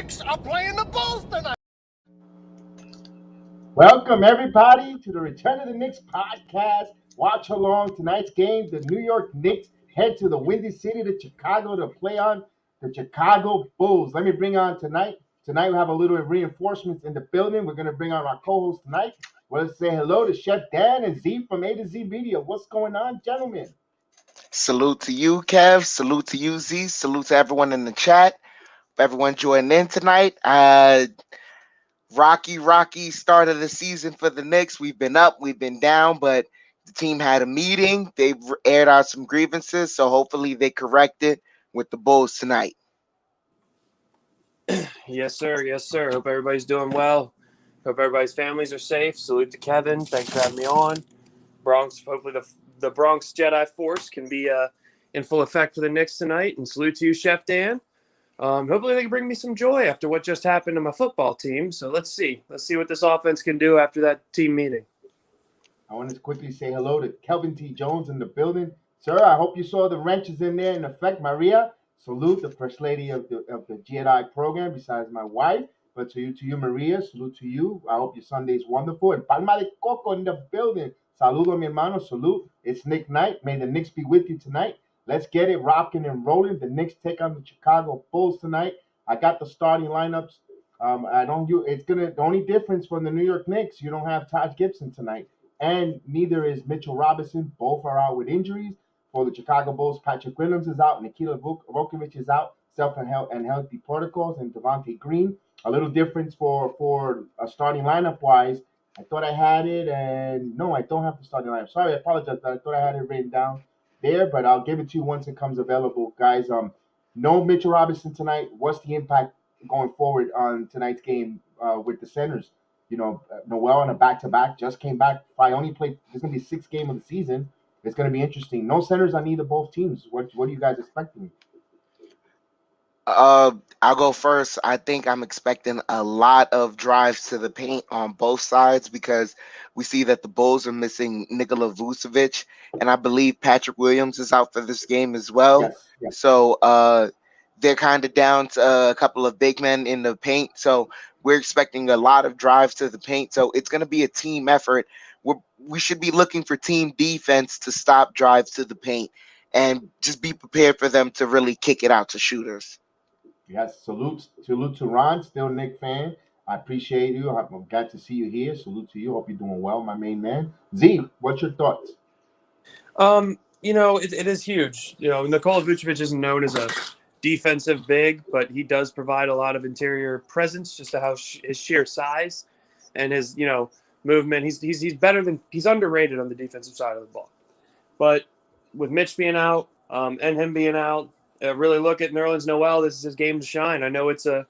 Knicks are playing the Bulls tonight. Welcome, everybody, to the Return of the Knicks podcast. Watch along tonight's game. The New York Knicks head to the Windy City to Chicago to play on the Chicago Bulls. Let me bring on tonight. Tonight, we have a little reinforcements in the building. We're going to bring on our co-host tonight. Let's say hello to Chef Dan and Z from A to Z Media. What's going on, gentlemen? Salute to you, Kev. Salute to you, Z. Salute to everyone in the chat. Everyone joining in tonight. Rocky start of the season for the Knicks. We've been up, we've been down, but the team had a meeting. They've aired out some grievances, so hopefully they correct it with the Bulls tonight. Yes, sir. Yes, sir. Hope everybody's doing well. Hope everybody's families are safe. Salute to Kevin. Thanks for having me on. Bronx. Hopefully the Bronx Jedi Force can be in full effect for the Knicks tonight. And salute to you, Chef Dan. Hopefully they can bring me some joy after what just happened to my football team. So let's see. Let's see what this offense can do after that team meeting. I want to quickly say hello to Kelvin T. Jones in the building. Sir, I hope you saw the wrenches in there in effect. Maria, salute the First Lady of the Jedi program besides my wife. But to you, Maria, salute to you. I hope your Sunday is wonderful. And Palma de Coco in the building. Saludo, mi hermano. Salute. It's Nick night. May the Knicks be with you tonight. Let's get it rocking and rolling. The Knicks take on the Chicago Bulls tonight. I got the starting lineups. The only difference from the New York Knicks, you don't have Taj Gibson tonight. And neither is Mitchell Robinson. Both are out with injuries. For the Chicago Bulls, Patrick Williams is out, Nikola Vukovic is out, and healthy protocols, and Devontae Green. A little difference for a starting lineup-wise. I thought I had it, and no, I don't have the starting lineup. Sorry, I apologize. I thought I had it written down there, but I'll give it to you once it comes available. Guys, no Mitchell Robinson tonight. What's the impact going forward on tonight's game with the centers? Noel on a back-to-back, just came back. Probably only played. This is going to be the sixth game of the season. It's going to be interesting. No centers on either both teams. What are you guys expecting? I'll go first. I think I'm expecting a lot of drives to the paint on both sides because we see that the Bulls are missing Nikola Vucevic, and I believe Patrick Williams is out for this game as well. Yes. So they're kind of down to a couple of big men in the paint. So we're expecting a lot of drives to the paint. So it's going to be a team effort. We should be looking for team defense to stop drives to the paint and just be prepared for them to really kick it out to shooters. Yes, salute to Ron, still Knick fan. I appreciate you. I'm glad to see you here. Salute to you. Hope you're doing well, my main man. Z, what's your thoughts? It is huge. Nikola Vucevic isn't known as a defensive big, but he does provide a lot of interior presence just to how his sheer size and his, movement. He's underrated on the defensive side of the ball. But with Mitch being out and him being out, really look at Nerlens Noel. This is his game to shine. I know it's a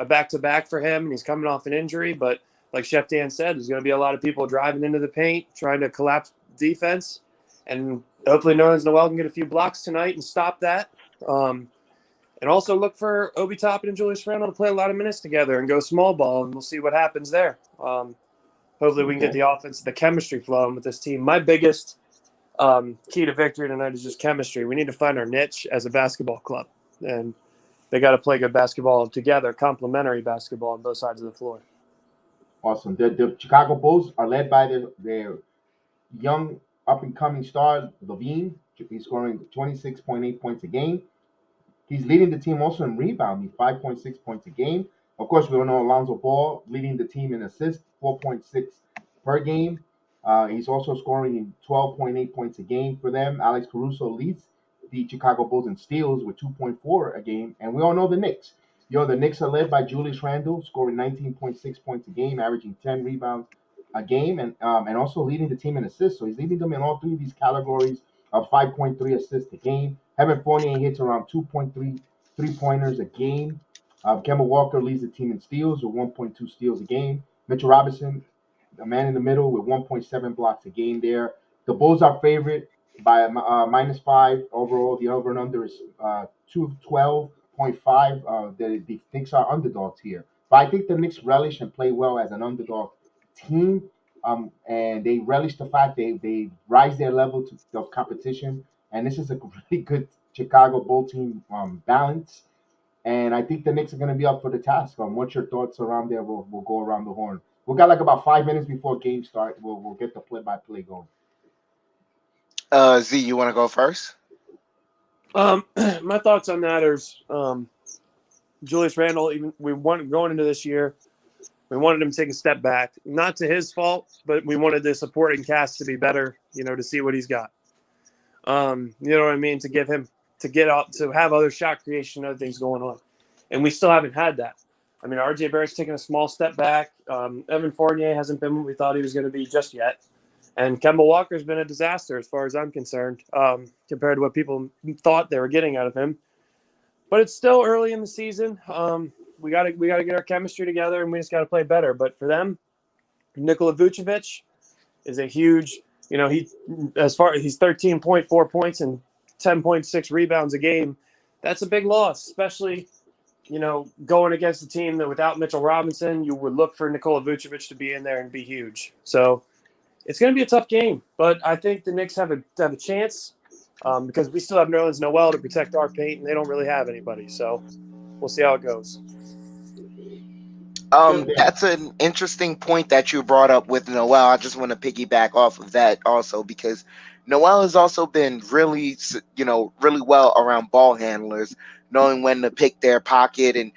back-to-back for him, and he's coming off an injury. But like Chef Dan said, there's going to be a lot of people driving into the paint, trying to collapse defense, and hopefully Nerlens Noel can get a few blocks tonight and stop that. And also look for Obi Toppin and Julius Randle to play a lot of minutes together and go small ball, and we'll see what happens there. Hopefully we can get the offense, the chemistry flowing with this team. My biggest key to victory tonight is just chemistry. We need to find our niche as a basketball club, and they got to play good basketball together, complementary basketball on both sides of the floor. Awesome. The Chicago Bulls are led by their young up-and-coming star, Levine. He's scoring 26.8 points a game. He's leading the team also in rebounding, 5.6 points a game. Of course, we all know Alonzo Ball leading the team in assists, 4.6 per game. He's also scoring 12.8 points a game for them. Alex Caruso leads the Chicago Bulls in steals with 2.4 a game. And we all know the Knicks. The Knicks are led by Julius Randle, scoring 19.6 points a game, averaging 10 rebounds a game, and also leading the team in assists. So he's leading them in all three of these categories of 5.3 assists a game. Evan Fournier hits around 2.3 three-pointers a game. Kemba Walker leads the team in steals with 1.2 steals a game. Mitchell Robinson, a man in the middle, with 1.7 blocks a game there. The Bulls are favored by -5 overall. The over and under is 212.5. The Knicks are underdogs here. But I think the Knicks relish and play well as an underdog team. And they relish the fact they rise their level of competition. And this is a really good Chicago Bull team balance. And I think the Knicks are going to be up for the task. What's your thoughts around there? We'll go around the horn. We got like about 5 minutes before game start. We'll get the play-by-play going. Z, you want to go first? My thoughts on that is Julius Randle. Even we wanted going into this year, we wanted him to take a step back. Not to his fault, but we wanted the supporting cast to be better. To see what he's got. You know what I mean? To give him to get out to have other shot creation, other things going on, and we still haven't had that. I mean, RJ Barrett's taken a small step back. Evan Fournier hasn't been what we thought he was going to be just yet. And Kemba Walker's been a disaster as far as I'm concerned, compared to what people thought they were getting out of him. But it's still early in the season. We got to get our chemistry together, and we just got to play better. But for them, Nikola Vucevic is a huge. He's 13.4 points and 10.6 rebounds a game. That's a big loss, especially going against a team that without Mitchell Robinson, you would look for Nikola Vucevic to be in there and be huge. So it's going to be a tough game, but I think the Knicks have a chance because we still have Nerlens Noel to protect our paint, and they don't really have anybody. So we'll see how it goes. That's an interesting point that you brought up with Noel. I just want to piggyback off of that also because Noel has also been really, really well around ball handlers, knowing when to pick their pocket and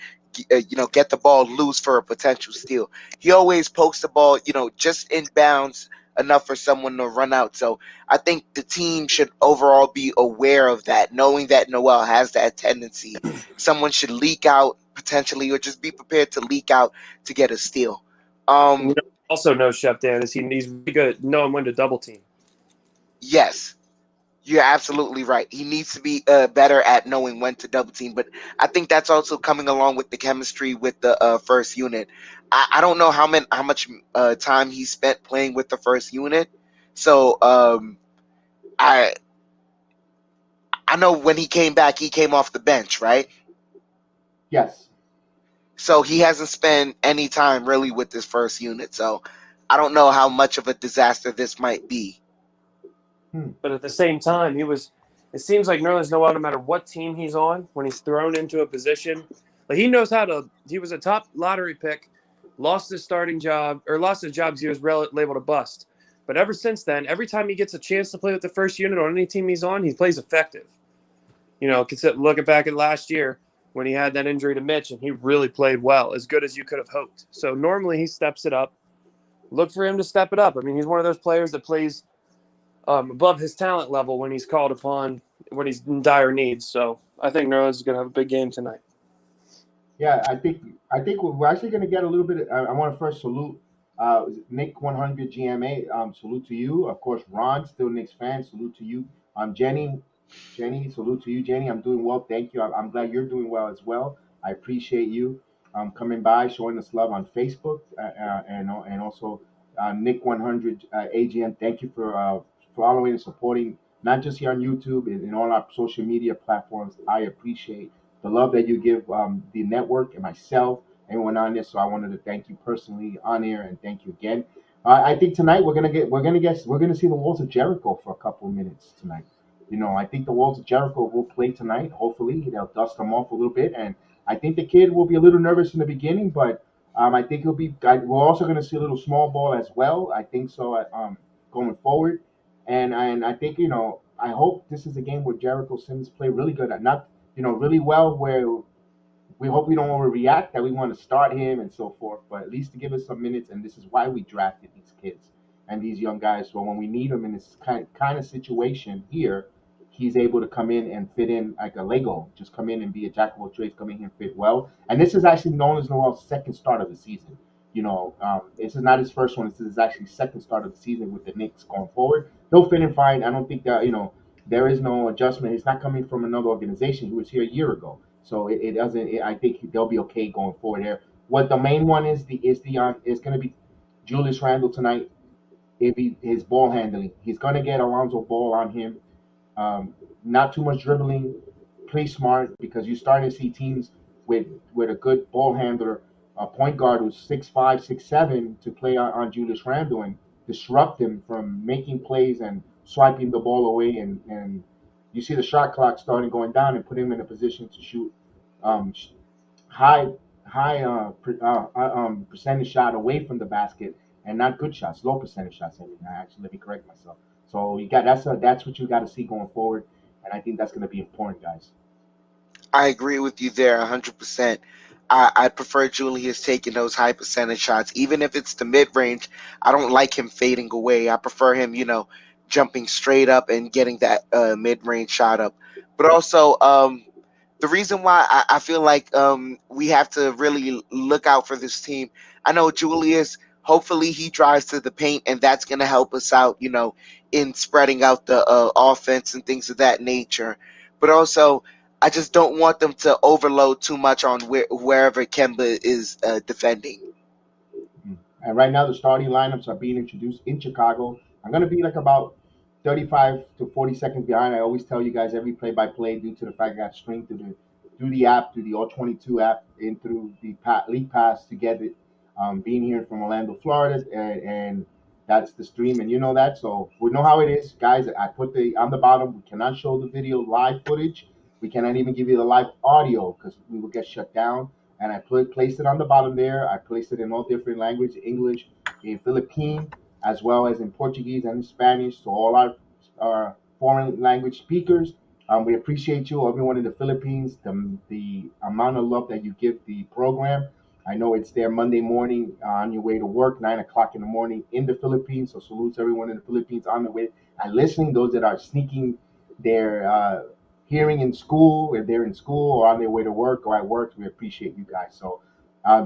get the ball loose for a potential steal. He always pokes the ball, just inbounds enough for someone to run out. So I think the team should overall be aware of that, knowing that Noel has that tendency. Someone should leak out potentially, or just be prepared to leak out to get a steal. Also knows Chef Dan is he's really good at knowing when to double team. Yes, you're absolutely right. He needs to be better at knowing when to double team, but I think that's also coming along with the chemistry with the first unit. I don't know how much time he spent playing with the first unit, so I know when he came back, he came off the bench, right? Yes. So he hasn't spent any time really with this first unit. So I don't know how much of a disaster this might be. But at the same time, it seems like Nerlens Noel, no matter what team he's on, when he's thrown into a position, like he knows he was a top lottery pick, lost his starting job, or lost his job because he was labeled a bust. But ever since then, every time he gets a chance to play with the first unit on any team he's on, he plays effective. Looking back at last year when he had that injury to Mitch, and he really played well, as good as you could have hoped. So normally he steps it up. Look for him to step it up. I mean, he's one of those players that plays above his talent level when he's called upon, when he's in dire needs. So I think Nerlens is going to have a big game tonight. Yeah, I think we're actually going to get a little bit. I want to first salute Nick 100 GMA. Salute to you, of course. Ron, still Knicks fan. Salute to you. Jenny, salute to you, Jenny. I'm doing well, thank you. I'm glad you're doing well as well. I appreciate you coming by, showing us love on Facebook, and also Nick 100 AGM. Thank you for following and supporting, not just here on YouTube and all our social media platforms. I appreciate the love that you give the network and myself, everyone on this. So I wanted to thank you personally on air and thank you again. I think tonight we're gonna see the walls of Jericho for a couple of minutes tonight. I think the walls of Jericho will play tonight. Hopefully they'll dust them off a little bit, and I think the kid will be a little nervous in the beginning, but I think he'll be. We're also going to see a little small ball as well. I think so. Going forward, and I think I hope this is a game where Jericho Sims play really good at not really well, where we hope we don't overreact, that we want to start him and so forth, but at least to give us some minutes. And this is why we drafted these kids and these young guys. So when we need them in this kind of situation here, he's able to come in and fit in like a Lego, just come in and be a jack of all trades, come in here and fit well. And this is actually known as Noel's second start of the season. This is not his first one. This is actually second start of the season with the Knicks going forward. He'll fit in fine. I don't think that, there is no adjustment. He's not coming from another organization. He was here a year ago. So it doesn't. I think they'll be okay going forward there. What the main one is going to be Julius Randle tonight. His ball handling. He's going to get Alonzo Ball on him. Not too much dribbling. Play smart, because you're starting to see teams with a good ball handler, a point guard who's 6'5", 6'7", to play on Julius Randle and disrupt him from making plays and swiping the ball away, and you see the shot clock starting going down and put him in a position to shoot high percentage shot away from the basket and not good shots, low percentage shots. I mean, let me correct myself. So that's what you got to see going forward, and I think that's going to be important, guys. I agree with you there 100%. I prefer Julius taking those high percentage shots, even if it's the mid range. I don't like him fading away. I prefer him, jumping straight up and getting that mid range shot up. But also, the reason why I feel like we have to really look out for this team. I know Julius, hopefully he drives to the paint, and that's going to help us out, in spreading out the offense and things of that nature. But also, I just don't want them to overload too much on wherever Kemba is defending. And right now, the starting lineups are being introduced in Chicago. I'm going to be like about 35 to 40 seconds behind. I always tell you guys every play-by-play due to the fact I got streamed through the app, through the All-22 app, and through the League Pass to get it. Being here from Orlando, Florida, and that's the stream, and you know that. So we know how it is, guys. I put on the bottom. We cannot show the video live footage. We cannot even give you the live audio because we will get shut down. And I placed it on the bottom there. I placed it in all different languages, English, in Philippine, as well as in Portuguese and in Spanish. So all our foreign language speakers, we appreciate you, everyone in the Philippines, the amount of love that you give the program. I know it's there Monday morning on your way to work, 9 o'clock in the morning in the Philippines. So salutes everyone in the Philippines on the way and listening. Those that are sneaking their hearing in school, if they're in school or on their way to work or at work, we appreciate you guys. So,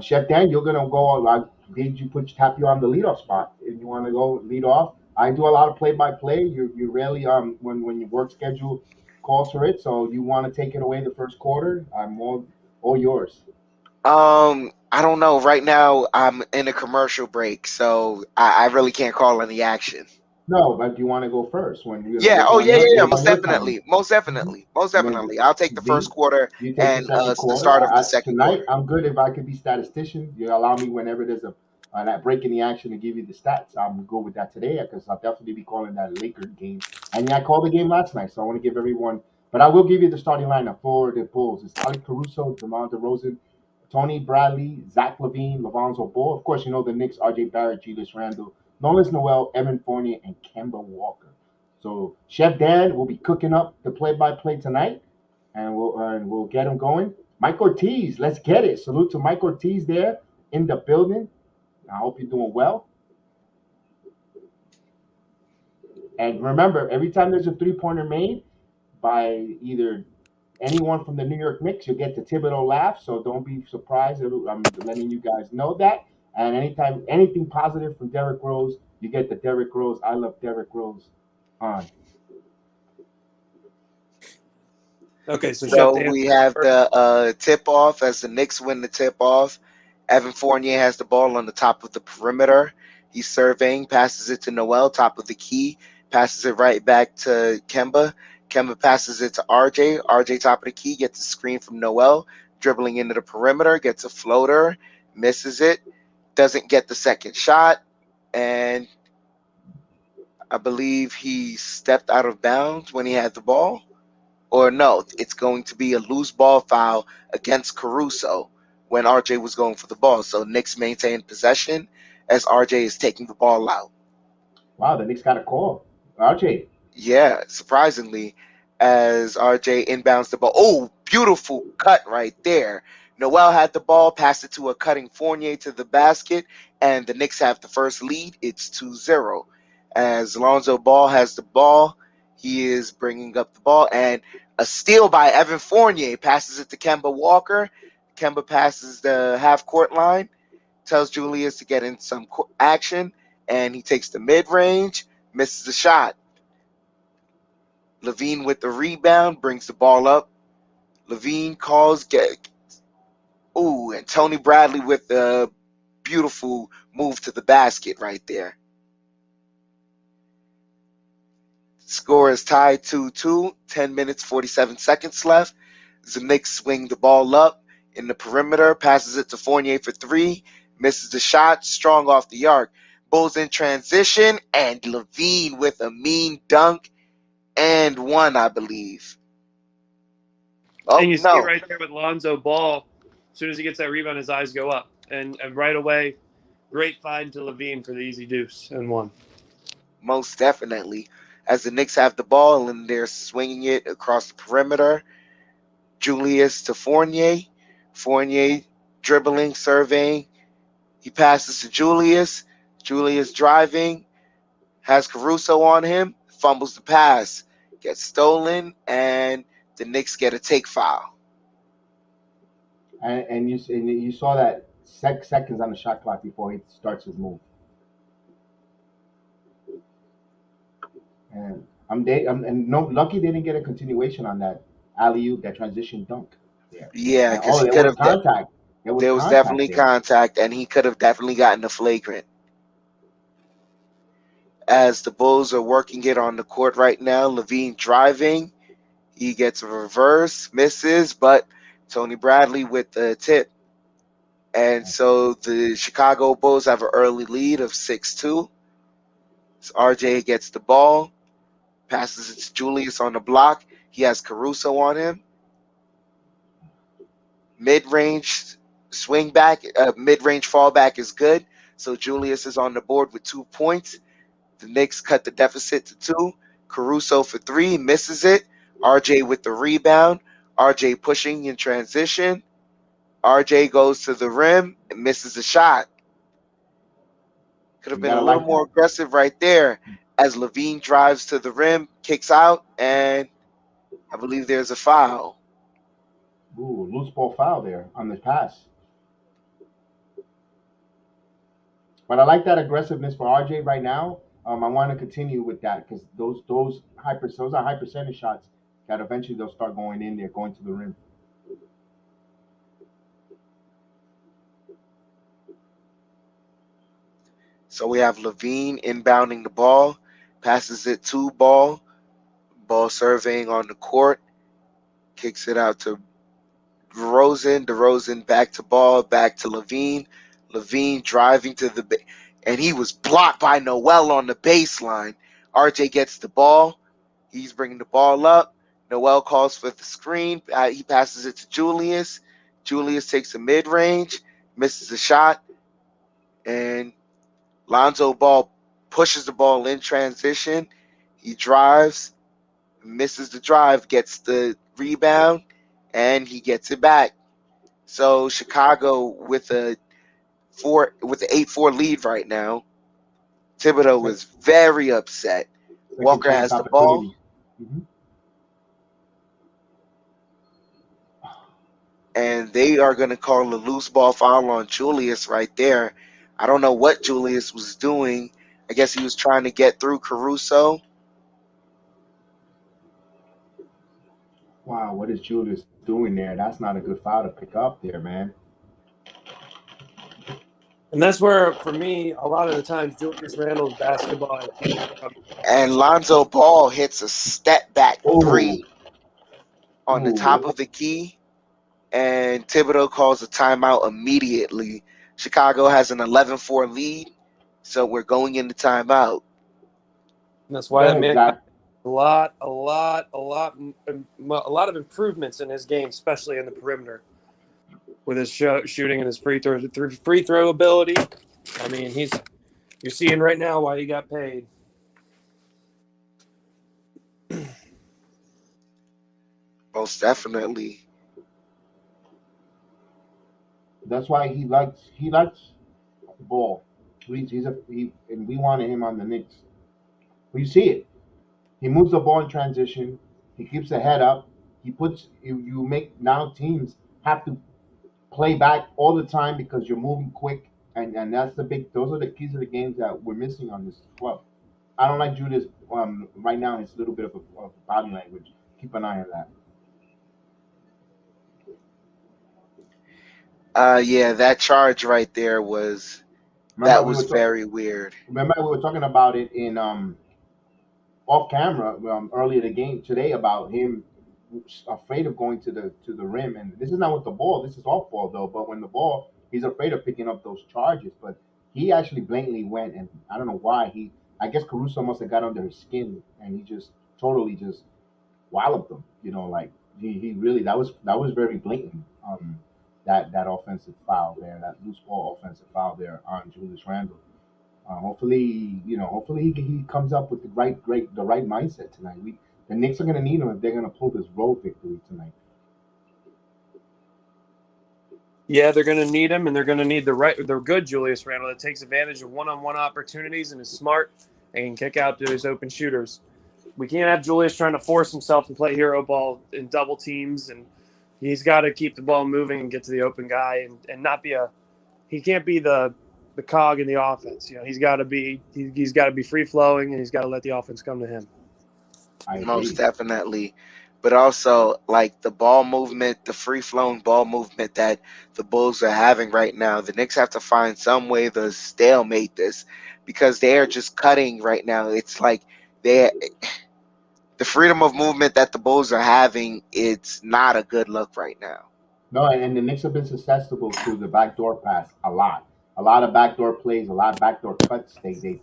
Chef Dan, you're gonna go. Did you tap you on the leadoff spot? If you want to go lead off, I do a lot of play-by-play. You rarely when your work schedule calls for it. So you want to take it away the first quarter? I'm all yours. I don't know. Right now, I'm in a commercial break, so I really can't call any action. No, but do you want to go first when Yeah. Oh, yeah, yeah, yeah. based on Most your timing? definitely. Most Mhm. definitely. Most And then definitely. I'll take the first Z, quarter you take the and second the quarter. start of the second Tonight, quarter. I'm good if I could be statistician. You allow me whenever there's that break in the action to give you the stats. I'm good with that today because I'll definitely be calling that Laker game. And yeah, I called the game last night, so I want to give everyone. But I will give you the starting lineup for the Bulls. It's Alec Caruso, DeMar DeRozan, Tony Bradley, Zach LaVine, Lonzo Ball. Of course, you know the Knicks, R.J. Barrett, Julius Randle, Nolan Noel, Evan Fournier, and Kemba Walker. So Chef Dan will be cooking up the play-by-play tonight, and we'll get him going. Mike Ortiz, let's get it. Salute to Mike Ortiz there in the building. I hope you're doing well. And remember, every time there's a three-pointer made by either anyone from the New York Knicks, you'll get the Thibodeau laugh. So don't be surprised. I'm letting you guys know that. And anytime anything positive from Derrick Rose, you get the Derrick Rose. I love Derrick Rose on. Okay, so Chef So Dan. we have the tip off as the Knicks win the tip off. Evan Fournier has the ball on the top of the perimeter. He's surveying, passes it to Noel, top of the key, passes it right back to Kemba. Kemba passes it to RJ. RJ, top of the key, gets a screen from Noel, dribbling into the perimeter, gets a floater, misses it, doesn't get the second shot, and I believe he stepped out of bounds when he had the ball. Or no, it's going to be a loose ball foul against Caruso when RJ was going for the ball. So Knicks maintain possession as RJ is taking the ball out. Wow, the Knicks got a call. RJ. Yeah, surprisingly, as RJ inbounds the ball. Oh, beautiful cut right there. Noel had the ball, passed it to a cutting Fournier to the basket, and the Knicks have the first lead. It's 2-0. As Lonzo Ball has the ball, he is bringing up the ball, and a steal by Evan Fournier passes it to Kemba Walker. Kemba passes the half-court line, tells Julius to get in some action, and he takes the mid-range, misses the shot. LaVine with the rebound, brings the ball up. LaVine calls, and Tony Bradley with a beautiful move to the basket right there. Score is tied 2-2, 10 minutes, 47 seconds left. The Knicks swing the ball up in the perimeter, passes it to Fournier for three, misses the shot, strong off the arc. Bulls in transition, and LaVine with a mean dunk and one, I believe. Oh, And you see no. right there with Lonzo Ball, As soon as he gets that rebound, his eyes go up. And right away, great find to Levine for the easy deuce and one. Most definitely. As the Knicks have the ball and they're swinging it across the perimeter, Julius to Fournier. Fournier dribbling, surveying. He passes to Julius. Julius driving, has Caruso on him, fumbles the pass, gets stolen, and the Knicks get a take foul. And you saw that seconds on the shot clock before he starts his move. And lucky they didn't get a continuation on that alley oop, that transition dunk there. Yeah, And because he there could was have. contact. There was definitely contact, and he could have definitely gotten a flagrant. As the Bulls are working it on the court right now, Levine driving. He gets a reverse, misses, but Tony Bradley with the tip. And so the Chicago Bulls have an early lead of 6-2. So RJ gets the ball, passes it to Julius on the block. He has Caruso on him. Mid-range swing back, mid-range fallback is good. So Julius is on the board with 2 points. The Knicks cut the deficit to 2. Caruso for 3, misses it. RJ with the rebound. RJ pushing in transition. RJ goes to the rim and misses a shot. Could have You been a gotta little like more that. aggressive right there as Levine drives to the rim, kicks out, and I believe there's a foul. Ooh, loose ball foul there on the pass. But I like that aggressiveness for RJ right now. I want to continue with that because those are high percentage shots that eventually they'll start going in there, going to the rim. So we have Levine inbounding the ball, passes it to Ball. Ball surveying on the court, kicks it out to DeRozan. DeRozan back to Ball, back to Levine. Levine driving to and he was blocked by Noel on the baseline. RJ gets the ball. He's bringing the ball up. Noel calls for the screen. He passes it to Julius. Julius takes a mid-range, misses a shot, and Lonzo Ball pushes the ball in transition. He drives, misses the drive, gets the rebound, and he gets it back. So Chicago with a 8-4 lead right now. Thibodeau is very upset. Second Walker chance has the ball, opportunity. Mhm. and they are going to call a loose ball foul on Julius right there. I don't know what Julius was doing. I guess he was trying to get through Caruso. Wow, what is Julius doing there? That's not a good foul to pick up there, man. And that's where, for me, a lot of the times Julius Randle's basketball IQ comes. And Lonzo Ball hits a step back Oh, three on the top ooh, of the key, and Thibodeau calls a timeout immediately. Chicago has an 11-4 lead, so we're going into timeout. And that's go why that ahead, man got Zach. a lot of improvements in his game, especially in the perimeter, with his shooting and his free throw ability. I mean, you're seeing right now why he got paid. Most definitely. That's why he likes the ball. And we wanted him on the Knicks. We see it. He moves the ball in transition. He keeps the head up. You make now teams have to play back all the time because you're moving quick, and those are the keys of the games that we're missing on this club. I don't like Judas right now. His little bit of body language. Keep an eye on that. Yeah, that charge right there was Remember that we was were talking. very weird. Remember we were talking about it in off camera earlier the game today about him afraid of going to the rim, and this is not with the ball. This is off ball though. But when the ball, he's afraid of picking up those charges. But he actually blatantly went, and I don't know why he. I guess Caruso must have got under his skin, and he just totally walloped him. Like he really that was very blatant. that offensive foul there, that loose ball offensive foul there on Julius Randle. Hopefully he comes up with the right mindset tonight. The Knicks are going to need him if they're going to pull this road victory tonight. Yeah, they're going to need him, and they're going to need the good Julius Randle that takes advantage of one-on-one opportunities and is smart and can kick out to his open shooters. We can't have Julius trying to force himself and play hero ball in double teams, and he's got to keep the ball moving and get to the open guy and not be he can't be the cog in the offense. He's got to be free flowing, and he's got to let the offense come to him. I agree. Most definitely. But also, like the ball movement, the free flowing ball movement that the Bulls are having right now, the Knicks have to find some way to stalemate this because they are just cutting right now. It's like the freedom of movement that the Bulls are having, it's not a good look right now. No, and the Knicks have been susceptible to the backdoor pass a lot. A lot of backdoor plays, a lot of backdoor cuts. They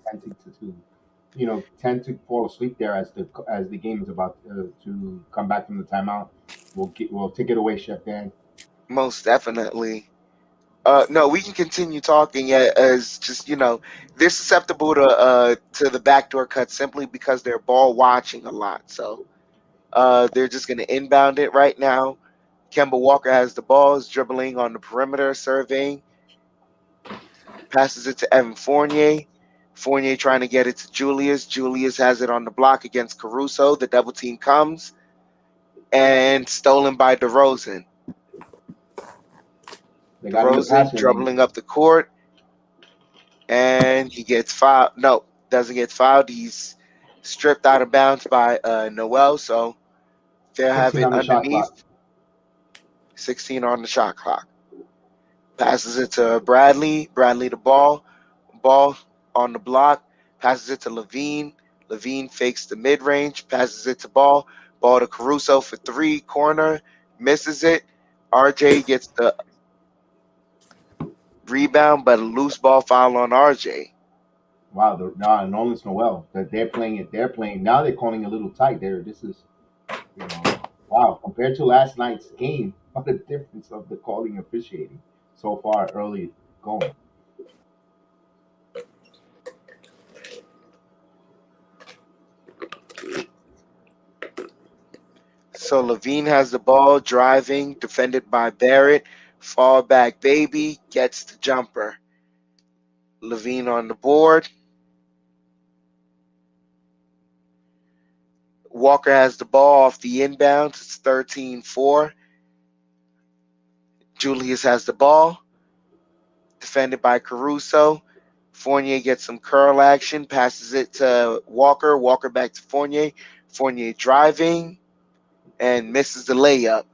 tend to fall asleep there as the game is about to come back from the timeout. We'll take it away, Chef Dan. Most definitely. No, we can continue talking as just they're susceptible to the backdoor cut simply because they're ball watching a lot. So they're just going to inbound it right now. Kemba Walker has the ball, is dribbling on the perimeter, surveying, passes it to Evan Fournier. Fournier trying to get it to Julius. Julius has it on the block against Caruso. The double team comes and stolen by DeRozan. DeRozan dribbling up the court, and he gets fouled. No, doesn't get fouled. He's stripped out of bounds by Noel. So they'll have it underneath. 16 on the shot clock. Passes it to Bradley. Bradley the ball. Ball on the block. Passes it to Levine. Levine fakes the mid-range. Passes it to Ball. Ball to Caruso for three. Corner. Misses it. RJ gets the rebound, but a loose ball foul on RJ. Wow, Nolan's Noel. They're playing it. They're playing now. They're calling a little tight. This is, wow. Compared to last night's game, what the difference of the calling officiating so far early going. So Levine has the ball, driving, defended by Barrett. Fall back, baby, gets the jumper. Levine on the board. Walker has the ball off the inbound. It's 13-4. Julius has the ball, defended by Caruso. Fournier gets some curl action, passes it to Walker. Walker back to Fournier. Fournier driving and misses the layup.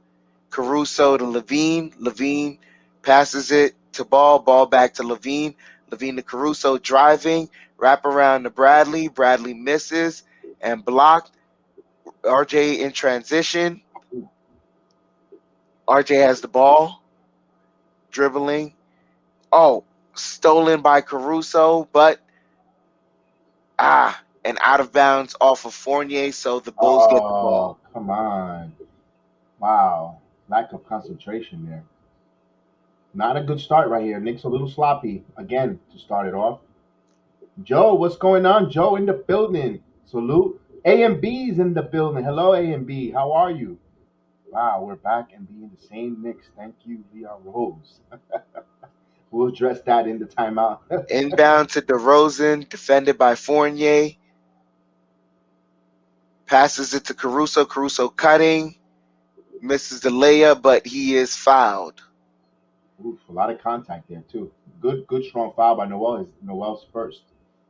Caruso to Levine. Levine passes it to Ball. Ball back to Levine. Levine to Caruso driving. Wrap around to Bradley. Bradley misses and blocked. RJ in transition. RJ has the ball. Dribbling. Oh, stolen by Caruso, but and out of bounds off of Fournier, so the Bulls get the ball. Come on. Wow. Lack of concentration there. Not a good start right here. Knicks a little sloppy again to start it off. Joe, what's going on? Joe in the building. Salute. A and B's in the building. Hello, A and B. How are you? Wow, we're back and being the same Knicks. Thank you, VR Rose. We'll address that in the timeout. Inbound to DeRozan, defended by Fournier. Passes it to Caruso. Caruso cutting. Misses the layup, but he is fouled. Oof, a lot of contact there, too. Good, strong foul by Noel. Noel's first.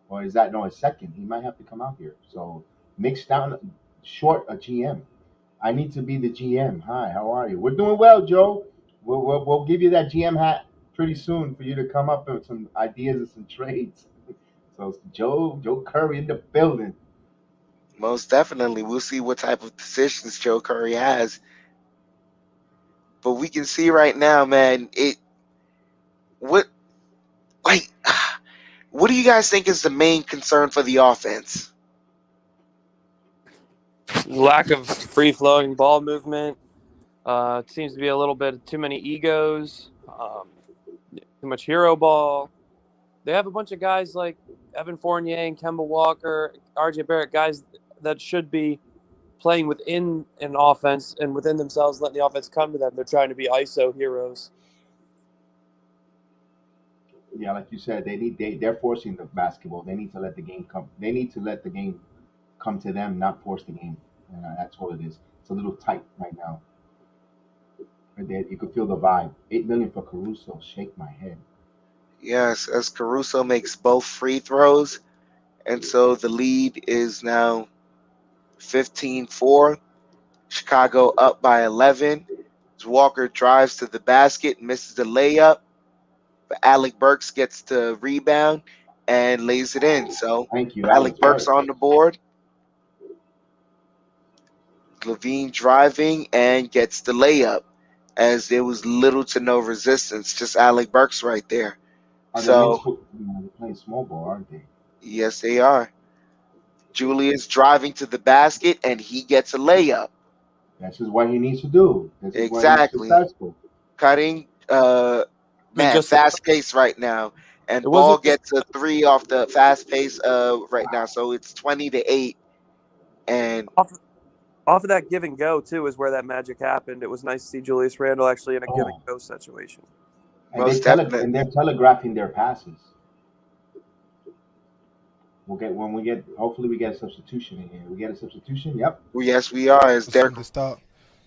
Or is that his second? He might have to come out here. So, Knicks down short a GM. I need to be the GM. Hi, how are you? We're doing well, Joe. We'll give you that GM hat pretty soon for you to come up with some ideas and some trades. So Joe Curry in the building. Most definitely. We'll see what type of decisions Joe Curry has. But we can see right now, man, what do you guys think is the main concern for the offense? Lack of free-flowing ball movement. It seems to be a little bit too many egos, too much hero ball. They have a bunch of guys like Evan Fournier and Kemba Walker, RJ Barrett, guys that should be playing within an offense and within themselves, letting the offense come to them. They're trying to be ISO heroes. Yeah, like you said, they're forcing the basketball. They need to let the game come. They need to let the game come to them, not force the game. That's what it is. It's a little tight right now. Right there, you could feel the vibe. 8 million for Caruso. Shake my head. Yes, as Caruso makes both free throws. And so the lead is now 15-4. Chicago up by 11. Walker drives to the basket, misses the layup. But Alec Burks gets the rebound and lays it in. So Thank you, Alec Alex Burks Burks. on the board. Levine driving and gets the layup as there was little to no resistance. Just Alec Burks right there. Are the So, Knicks they're playing small ball, aren't they? yes, they are. Julius driving to the basket and he gets a layup. This is what he needs to do. This is why he's Exactly. successful. Cutting, man, just fast pace right now. And It Ball wasn't just gets a 3 off the fast pace right now. So it's 20-8. And off of that give and go too is where that magic happened. It was nice to see Julius Randle actually in a give and go situation. And most definitely. they're telegraphing their passes. Hopefully we get a substitution in here. We get a substitution. Yep. Well, yes, we are. As Derek From the start.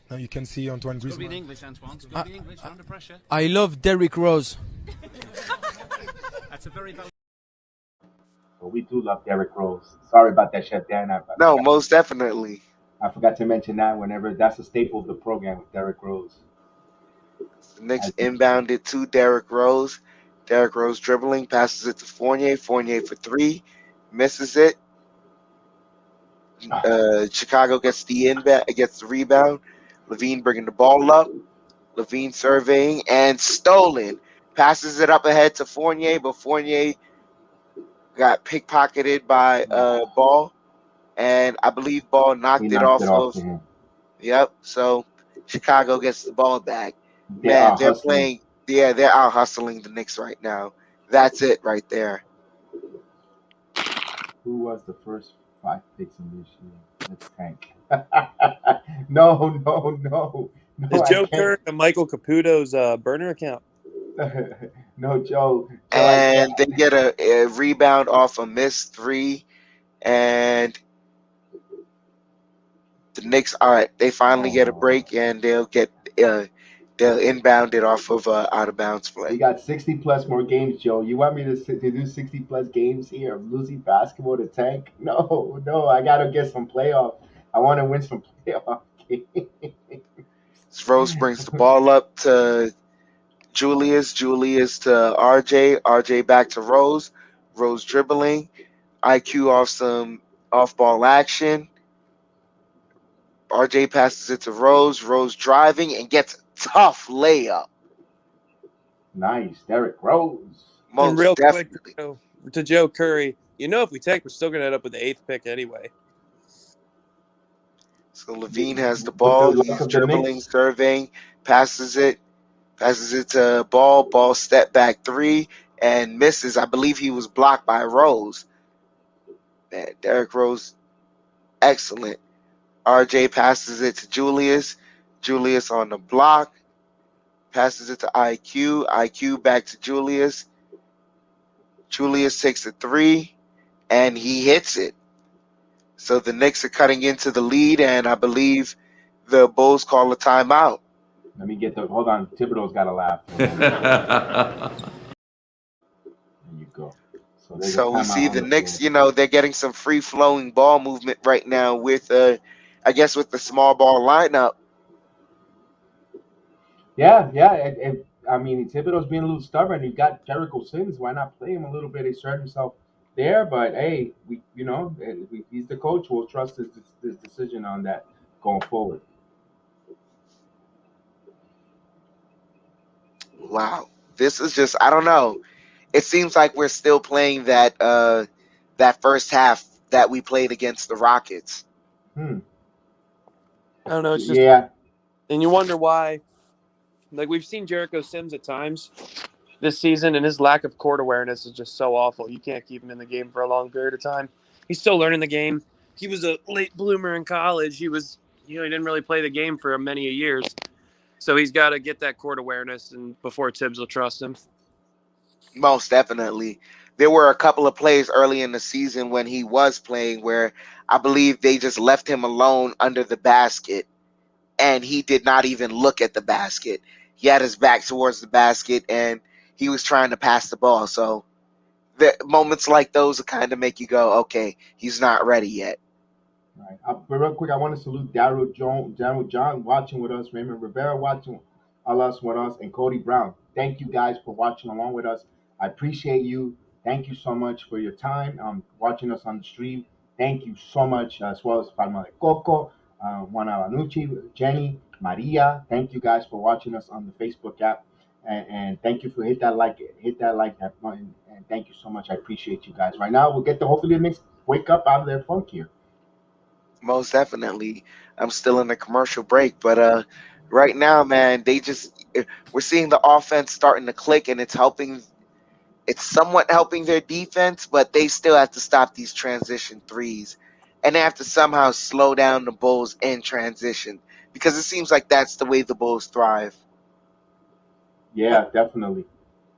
Now you can see Antoine It's got to be in Griezmann. English, Antoine. It's got to be in English. Under pressure. I love Derrick Rose. That's a very valid. But we do love Derrick Rose. Sorry about that, Chef Dan. No, most definitely. I forgot to mention that whenever that's a staple of the program with Derrick Rose. The Knicks inbounded to Derrick Rose. Derrick Rose dribbling, passes it to Fournier. Fournier for 3, misses it. Chicago gets the rebound. Levine bringing the ball up. Levine surveying and stolen. Passes it up ahead to Fournier, but Fournier got pickpocketed by Ball, and I believe Ball knocked it off of. To him. Yep. So Chicago gets the ball back. They're out hustling the Knicks right now. That's it right there. Who was the first 5 picks in this year? Let's tank. No. Is Joe Kerr and Michael Caputo's burner account? No, Joe. And they get a rebound off a missed 3, and the Knicks. All right, they finally get a break, and they'll inbound it off of out of bounds play. We got 60 plus more games, Joe. You want me to do 60 plus games here of losing basketball to tank? No. I gotta get some playoff. I want to win some playoff games. Rose brings the ball up to Julius to RJ back to Rose dribbling, IQ off some off-ball action. RJ passes it to Rose driving and gets a tough layup. Nice, Derrick Rose. And real quick to Joe Curry, if we tank, we're still going to end up with the 8th pick anyway. So Levine has the ball. He's dribbling, surveying, passes it to Ball. Ball step back 3 and misses. I believe he was blocked by Rose. Man, Derrick Rose, excellent. RJ passes it to Julius. Julius on the block. Passes it to IQ. IQ back to Julius. Julius takes a 3 and he hits it. So the Knicks are cutting into the lead, and I believe the Bulls call a timeout. Let me get hold on. Thibodeau's got to laugh. There you go. So we see the Knicks, they're getting some free-flowing ball movement right now with, I guess, with the small ball lineup. Yeah. I mean, Thibodeau's being a little stubborn. You got Jericho Sims. Why not play him a little bit? He started himself there, but hey, he's the coach. We'll trust his decision on that going forward. Wow, this is just, I don't know. It seems like we're still playing that first half that we played against the Rockets. I don't know. It's just And you wonder why. Like, we've seen Jericho Sims at times this season, and his lack of court awareness is just so awful. You can't keep him in the game for a long period of time. He's still learning the game. He was a late bloomer in college. He didn't really play the game for many years. So he's got to get that court awareness and before Tibbs will trust him. Most definitely. There were a couple of plays early in the season when he was playing where I believe they just left him alone under the basket and he did not even look at the basket. He had his back towards the basket and he was trying to pass the ball. So the moments like those will kind of make you go, okay, he's not ready yet. Right. But real quick, I want to salute Daryl John watching with us, Raymond Rivera watching with us, and Cody Brown. Thank you guys for watching along with us. I appreciate you. Thank you so much for your time watching us on the stream. Thank you so much, as well as Palma de Coco, Juan Avanucci, Jenny, Maria. Thank you guys for watching us on the Facebook app. And thank you for hit that that button, and thank you so much. I appreciate you guys. Right now, we'll get hopefully the Knicks wake up out of their funk here. Most definitely. I'm still in a commercial break, but right now, man, we're seeing the offense starting to click and it's somewhat helping their defense, but they still have to stop these transition threes. And they have to somehow slow down the Bulls in transition because it seems like that's the way the Bulls thrive. Yeah, definitely.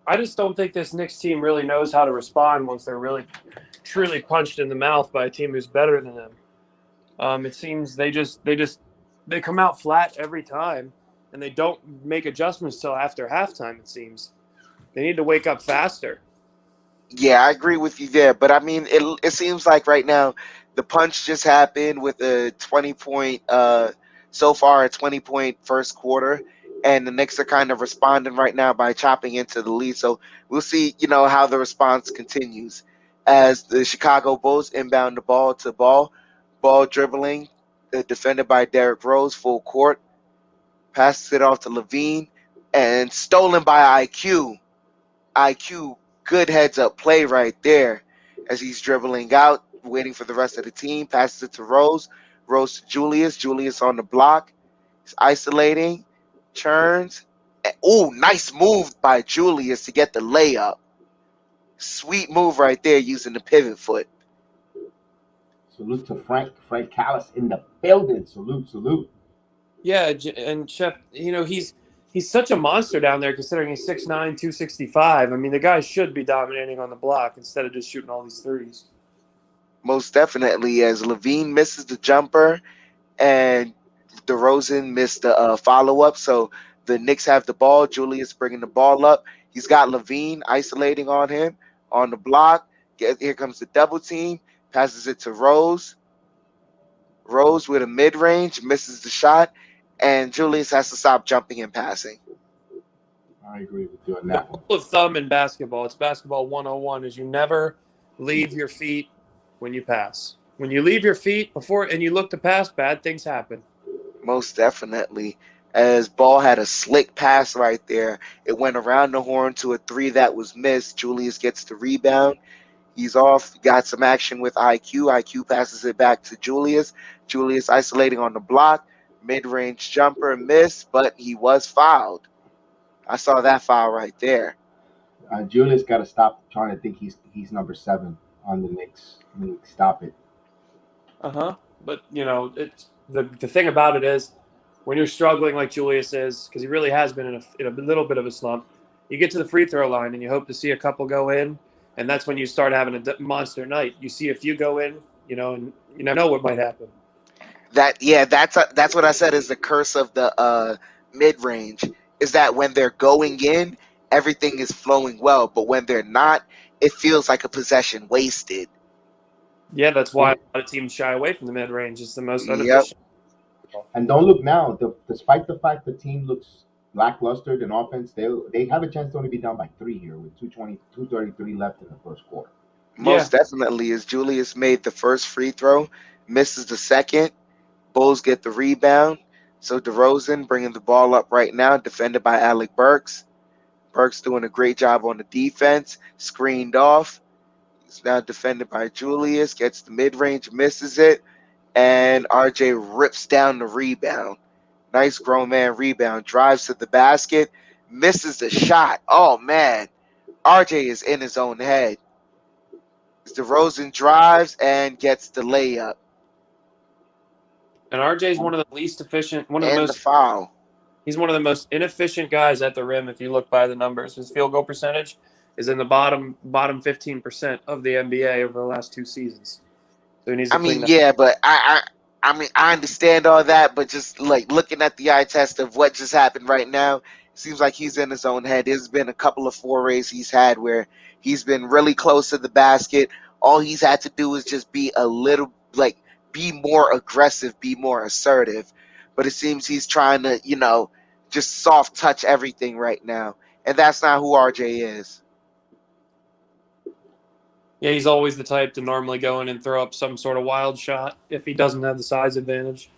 I just don't think this Knicks team really knows how to respond once they're really, truly punched in the mouth by a team who's better than them. It seems they come out flat every time, and they don't make adjustments till after halftime. It seems they need to wake up faster. Yeah, I agree with you there. But I mean, it seems like right now the punch just happened with a 20-point, so far a 20-point first quarter. And the Knicks are kind of responding right now by chopping into the lead. So we'll see, how the response continues as the Chicago Bulls inbound the ball to ball dribbling, defended by Derrick Rose, full court, passes it off to Levine, and stolen by IQ. IQ, good heads up play right there as he's dribbling out, waiting for the rest of the team, passes it to Rose. Rose to Julius. Julius on the block. He's isolating, turns. Oh, nice move by Julius to get the layup. Sweet move right there using the pivot foot. Salute to Frank Callis in the building. Salute. Yeah, and Chef, he's such a monster down there considering he's 6'9", 265. I mean, the guy should be dominating on the block instead of just shooting all these threes. Most definitely, as Levine misses the jumper and DeRozan missed the follow-up. So the Knicks have the ball. Julius bringing the ball up. He's got Levine isolating on him on the block. Here comes the double team. Passes it to Rose. Rose with a mid-range, misses the shot, and Julius has to stop jumping and passing. I agree with you on that one. Rule of thumb in basketball, it's basketball 101, is you never leave your feet when you pass. When you leave your feet before and you look to pass, bad things happen. Most definitely. As Ball had a slick pass right there. It went around the horn to a three that was missed. Julius gets the rebound. He's off, got some action with IQ. IQ passes it back to Julius. Julius isolating on the block. Mid-range jumper missed, but he was fouled. I saw that foul right there. Julius got to stop trying to think he's number 7 on the Knicks. Stop it. But it's the thing about it is when you're struggling like Julius is, because he really has been in a little bit of a slump, you get to the free throw line and you hope to see a couple go in, and that's when you start having a monster night. You see a few go in, and you never know what might happen. That's what I said is the curse of the mid-range, is that when they're going in, everything is flowing well, but when they're not, it feels like a possession wasted. Yeah, that's why a lot of teams shy away from the mid-range. It's the most Yep. unefficient. And don't look now. Despite the fact the team looks lackluster in offense, they have a chance to only be down by 3 here with 2:33 left in the first quarter. Most definitely, as Julius made the first free throw, misses the second. Bulls get the rebound. So DeRozan bringing the ball up right now, defended by Alec Burks. Burks doing a great job on the defense, screened off. He's now defended by Julius, gets the mid-range, misses it, and RJ rips down the rebound. Nice grown man rebound. Drives to the basket. Misses the shot. Oh, man. RJ is in his own head. DeRozan drives and gets the layup. And RJ is one of the least efficient, And the foul. he's one of the most inefficient guys at the rim if you look by the numbers. His field goal percentage is in the bottom 15% of the NBA over the last 2 seasons. So he needs to I clean mean, that. yeah, but I mean, I understand all that, but just like looking at the eye test of what just happened right now, it seems like he's in his own head. There's been a couple of forays he's had where he's been really close to the basket. All he's had to do is just be a little, like, be more aggressive, be more assertive. But it seems he's trying to, just soft touch everything right now. And that's not who RJ is. Yeah, he's always the type to normally go in and throw up some sort of wild shot if he doesn't have the size advantage.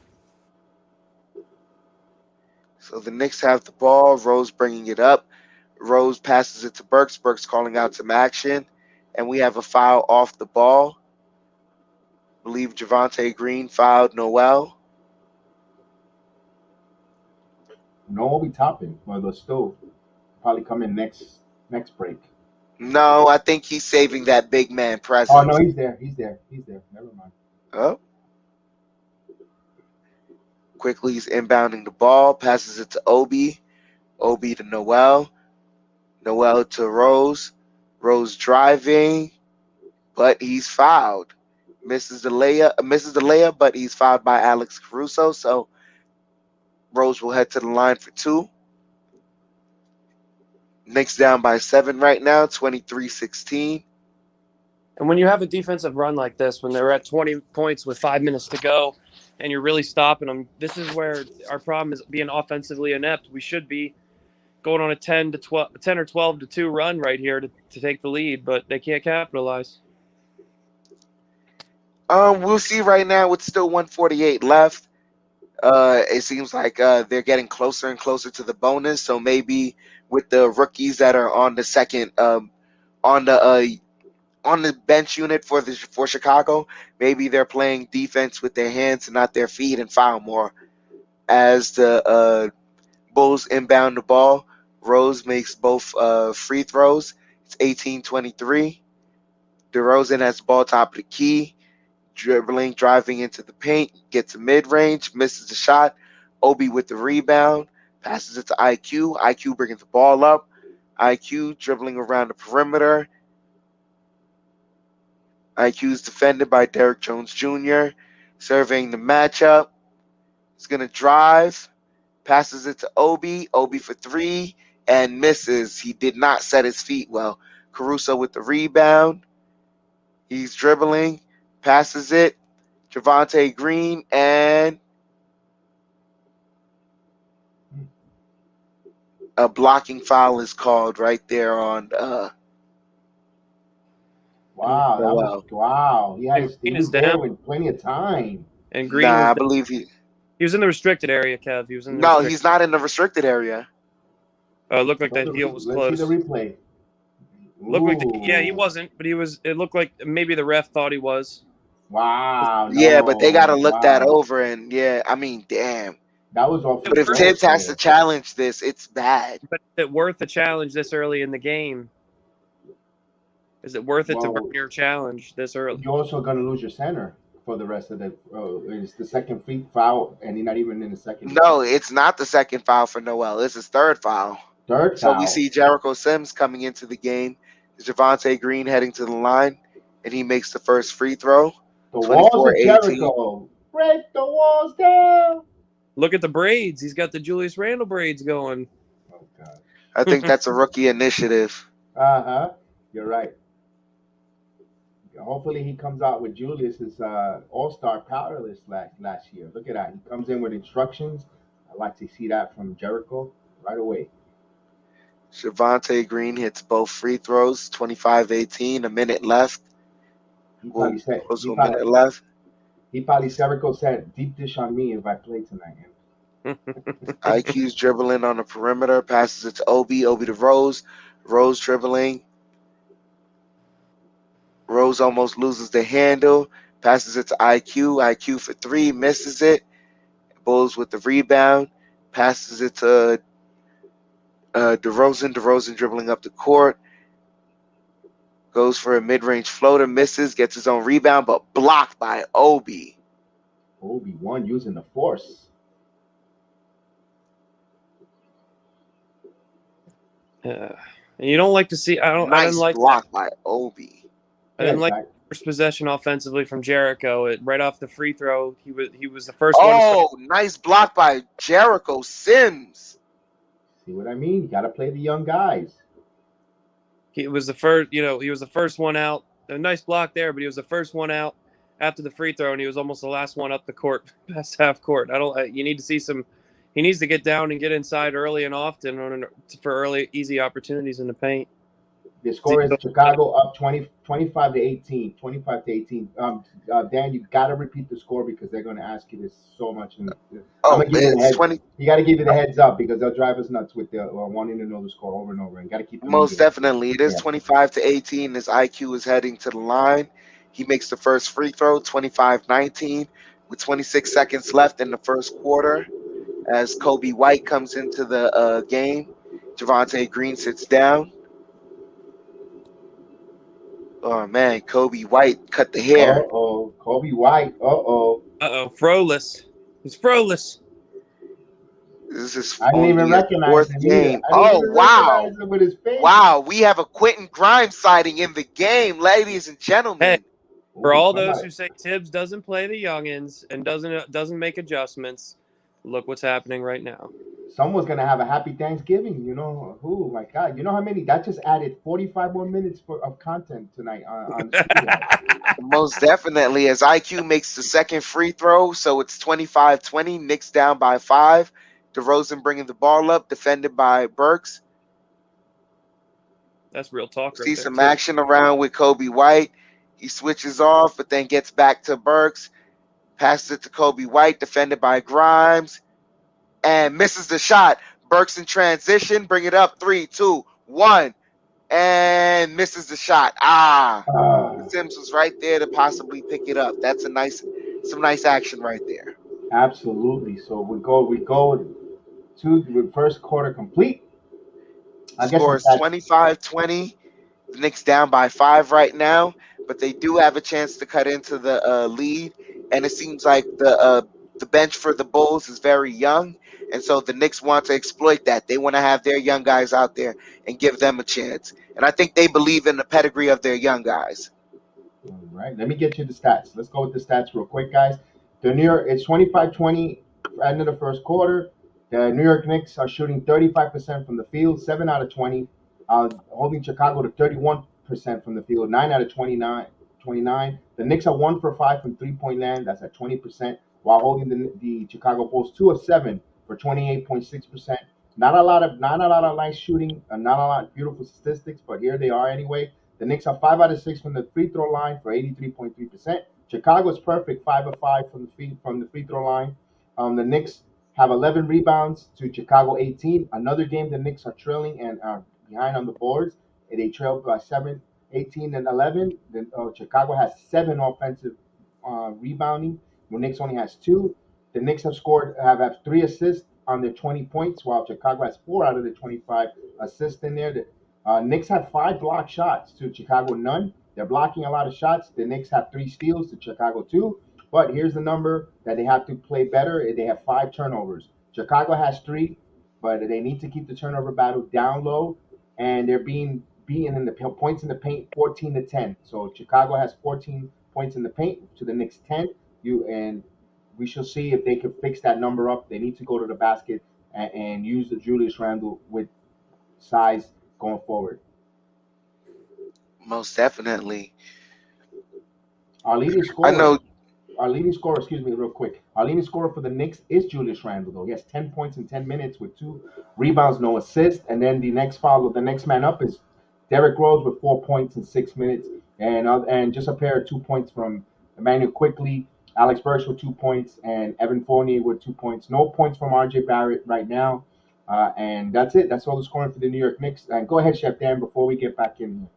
So the Knicks have the ball. Rose bringing it up. Rose passes it to Burks. Burks calling out some action. And we have a foul off the ball. I believe Javonte Green fouled Noel. No, we'll be topping. Well, they'll still probably come in next break. No, I think he's saving that big man presence. Oh, no, he's there. Never mind. Oh. Quickly, he's inbounding the ball. Passes it to Obi. Obi to Noel. Noel to Rose. Rose driving, but he's fouled. Misses the layup, but he's fouled by Alex Caruso. So Rose will head to the line for 2. Knicks down by 7 right now, 23-16. And when you have a defensive run like this, when they're at 20 points with 5 minutes to go, and you're really stopping them, this is where our problem is being offensively inept. We should be going on a 10 or 12 to 2 run right here to take the lead, but they can't capitalize. We'll see right now with still 148 left. It seems like they're getting closer and closer to the bonus. So maybe with the rookies that are on the second on the bench unit for Chicago, maybe they're playing defense with their hands and not their feet and foul more. As the Bulls inbound the ball, Rose makes both free throws. It's 18-23. DeRozan has the ball top of the key. Driving into the paint, gets a mid-range, misses the shot. Obi with the rebound, passes it to IQ. IQ bringing the ball up. IQ dribbling around the perimeter. IQ is defended by Derrick Jones Jr. Surveying the matchup. He's going to drive. Passes it to Obi. Obi for 3 and misses. He did not set his feet well. Caruso with the rebound. He's dribbling. Passes it. Javonte Green and a blocking foul is called right there on Wow. He had Green his is there down. with plenty of time. And Green I believe he was in the restricted area, Kev. He was in the No, he's not in the restricted area. It looked like that deal was close. Let's see the replay. Looked like he wasn't, but he was. It looked like maybe the ref thought he was. Wow. Yeah, but they got to look that wow. over, and I mean, damn. That was off. But if Tibbs has to challenge this, it's bad. But is it worth a challenge this early in the game? Is it worth it to burn your challenge this early? You're also going to lose your center for the rest of the. It's the second free foul, and he's not even in the second. No, it's not the second foul for Noel. It's his third foul. So we see Jericho Sims coming into the game. Javonte Green heading to the line, and he makes the first free throw. The walls of Jericho. Break the walls down. Look at the braids. He's got the Julius Randle braids going. Oh, God. I think that's a rookie initiative. Uh-huh. You're right. Hopefully he comes out with Julius's all-star power list last year. Look at that. He comes in with instructions. I'd like to see that from Jericho right away. Javonte Green hits both free throws, 25-18, a minute left. He probably said, Jericho said, deep dish on me if I play tonight. IQ's dribbling on the perimeter, passes it to Obi. Obi to Rose. Rose dribbling. Rose almost loses the handle, passes it to IQ. IQ for 3, misses it. Bulls with the rebound. Passes it to DeRozan. DeRozan dribbling up the court. Goes for a mid-range floater. Misses. Gets his own rebound, but blocked by Obi. Obi-Wan using the force. And you don't like to see. I Nice didn't like block by Obi. I didn't like first possession offensively from Jericho. Right off the free throw, he was the first one. Oh, nice block by Jericho Sims. See what I mean? You got to play the young guys. He was the first. He was the first one out. A nice block there, but he was the first one out after the free throw, and he was almost the last one up the court, past half court. You need to see some. He needs to get down and get inside early and often for early, easy opportunities in the paint. The score is Chicago up 25 to 18. 25 to 18. Dan, you got to repeat the score because they're going to ask you this so much. And it's 20. You got to give you the heads up because they'll drive us nuts with the wanting to know the score over and over. And got to keep Most definitely, it is 25 to 18. His IQ is heading to the line. He makes the first free throw, 25-19, with 26 seconds left in the first quarter. As Kobe White comes into the game, Javonte Green sits down. Oh, man, Kobe White cut the hair. Uh-oh, Kobe White. Uh-oh. Froless. He's Froless. This is I didn't even recognize him game. Wow. With his face. Wow, we have a Quentin Grimes sighting in the game, ladies and gentlemen. Hey, for all those who say Tibbs doesn't play the youngins and doesn't make adjustments, look what's happening right now. Someone's going to have a happy Thanksgiving, Oh, my God. You know how many? That just added 45 more minutes of content tonight on Most definitely, as IQ makes the second free throw, so it's 25-20. Knicks down by 5. DeRozan bringing the ball up, defended by Burks. That's real talk right See there, some too. action around with Kobe White. He switches off, but then gets back to Burks. Passes it to Kobe White, defended by Grimes. And misses the shot. Burks in transition. Bring it up. 3, 2, 1. And misses the shot. Sims was right there to possibly pick it up. That's some nice action right there. Absolutely. So we go to the first quarter complete. Score is 25-20. The Knicks down by 5 right now, but they do have a chance to cut into the lead. And it seems like the bench for the Bulls is very young, and so the Knicks want to exploit that. They want to have their young guys out there and give them a chance. And I think they believe in the pedigree of their young guys. All right, let me get you the stats. Let's go with the stats real quick, guys. It's 25-20 at the end of the first quarter. The New York Knicks are shooting 35% from the field, 7 out of 20, holding Chicago to 31% from the field, 9 out of 29. The Knicks are 1 for 5 from three-point land. That's at 20%, while holding the Chicago Bulls 2 of 7 for 28.6%. Not a lot of nice shooting, not a lot of beautiful statistics, but here they are anyway. The Knicks are 5 out of 6 from the free throw line for 83.3%. Chicago's perfect, 5 of 5 from the free throw line. The Knicks have 11 rebounds to Chicago 18. Another game the Knicks are trailing and are behind on the boards. They trailed by 7, 18 and 11. Then Chicago has 7 offensive rebounding. The Knicks only has 2. The Knicks have 3 assists on their 20 points, while Chicago has 4 out of the 25 assists in there. The Knicks have 5 block shots to Chicago none. They're blocking a lot of shots. The Knicks have 3 steals to Chicago 2. But here's the number that they have to play better. They have 5 turnovers. Chicago has 3, but they need to keep the turnover battle down low, and they're being beaten in the points in the paint 14 to 10. So Chicago has 14 points in the paint to the Knicks 10. And we shall see if they can fix that number up. They need to go to the basket and use the Julius Randle with size going forward. Most definitely. Our leading scorer, real quick. Our leading scorer for the Knicks is Julius Randle, though. He has 10 points in 10 minutes with 2 rebounds, no assists. And then the next man up is Derrick Rose with 4 points in 6 minutes. And just a pair of 2 points from Emmanuel Quickly, Alex Burks with 2 points, and Evan Fournier with 2 points. No points from RJ Barrett right now. And that's it. That's all the scoring for the New York Knicks. And go ahead, Chef Dan, before we get back in here.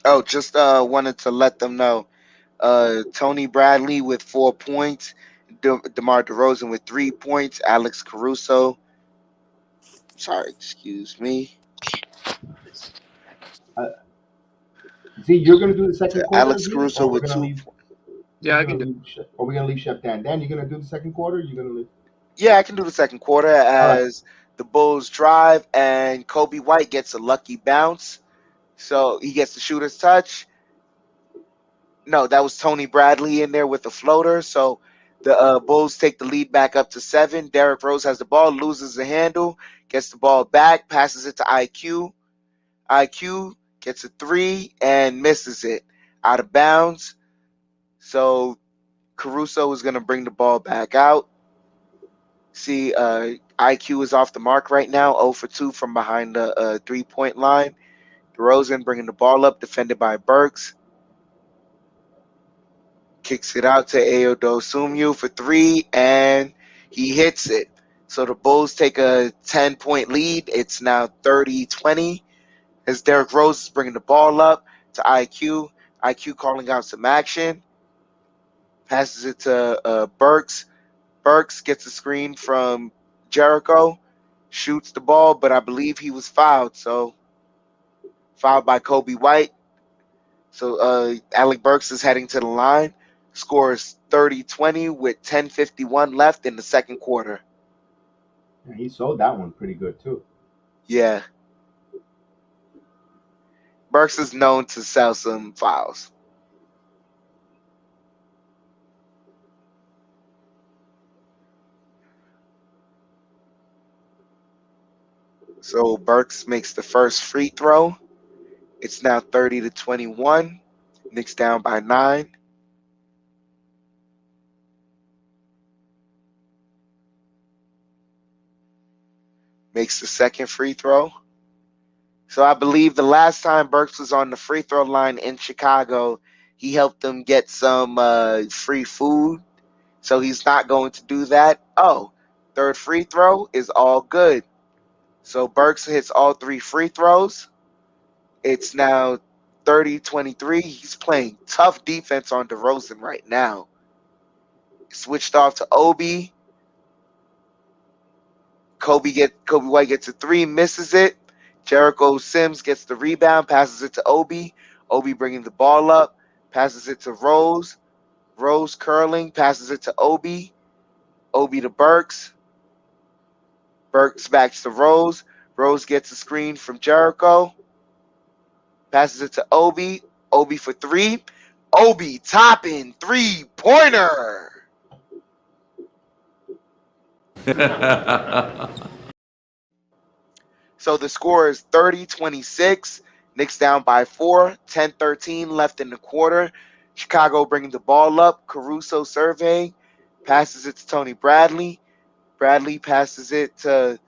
Oh, just wanted to let them know. Tony Bradley with 4 points. DeMar DeRozan with 3 points. Alex Caruso. Sorry, excuse me. Z, you're gonna do the second quarter, Alex Z, Caruso with 2. Yeah, I can do. Or we're gonna leave Chef Dan. Dan, you're gonna do the second quarter. You're gonna leave. Yeah, I can do the second quarter All right. as the Bulls drive and Kobe White gets a lucky bounce. So he gets the shooter's touch. No, that was Tony Bradley in there with the floater. So the Bulls take the lead back up to 7. Derrick Rose has the ball, loses the handle, gets the ball back, passes it to IQ. IQ gets a 3 and misses it out of bounds. So Caruso is going to bring the ball back out. See, IQ is off the mark right now, 0 for 2 from behind the 3-point line. DeRozan bringing the ball up, defended by Burks. Kicks it out to Ayo for 3, and he hits it. So the Bulls take a 10-point lead. It's now 30-20 as Derrick Rose is bringing the ball up to IQ. IQ calling out some action. Passes it to Burks. Burks gets a screen from Jericho. Shoots the ball, but I believe he was fouled. So fouled by Kobe White. So Alec Burks is heading to the line. Scores 30-20 with 10:51 left in the second quarter. Yeah, he sold that one pretty good too. Yeah. Burks is known to sell some fouls. So Burks makes the first free throw. It's now 30-21. Knicks down by 9. Makes the second free throw. So I believe the last time Burks was on the free throw line in Chicago, he helped them get some free food. So he's not going to do that. Oh, third free throw is all good. So Burks hits all 3 free throws. It's now 30-23. He's playing tough defense on DeRozan right now. Switched off to Obi. Kobe White gets a 3, misses it. Jericho Sims gets the rebound, passes it to Obi. Obi bringing the ball up, passes it to Rose. Rose curling, passes it to Obi. Obi to Burks. Burks back to Rose. Rose gets a screen from Jericho. Passes it to Obi. Obi for 3. Obi topping 3-pointer. So the score is 30-26. Knicks down by 4. 10-13 left in the quarter. Chicago bringing the ball up. Caruso surveying. Passes it to Tony Bradley. Bradley passes it to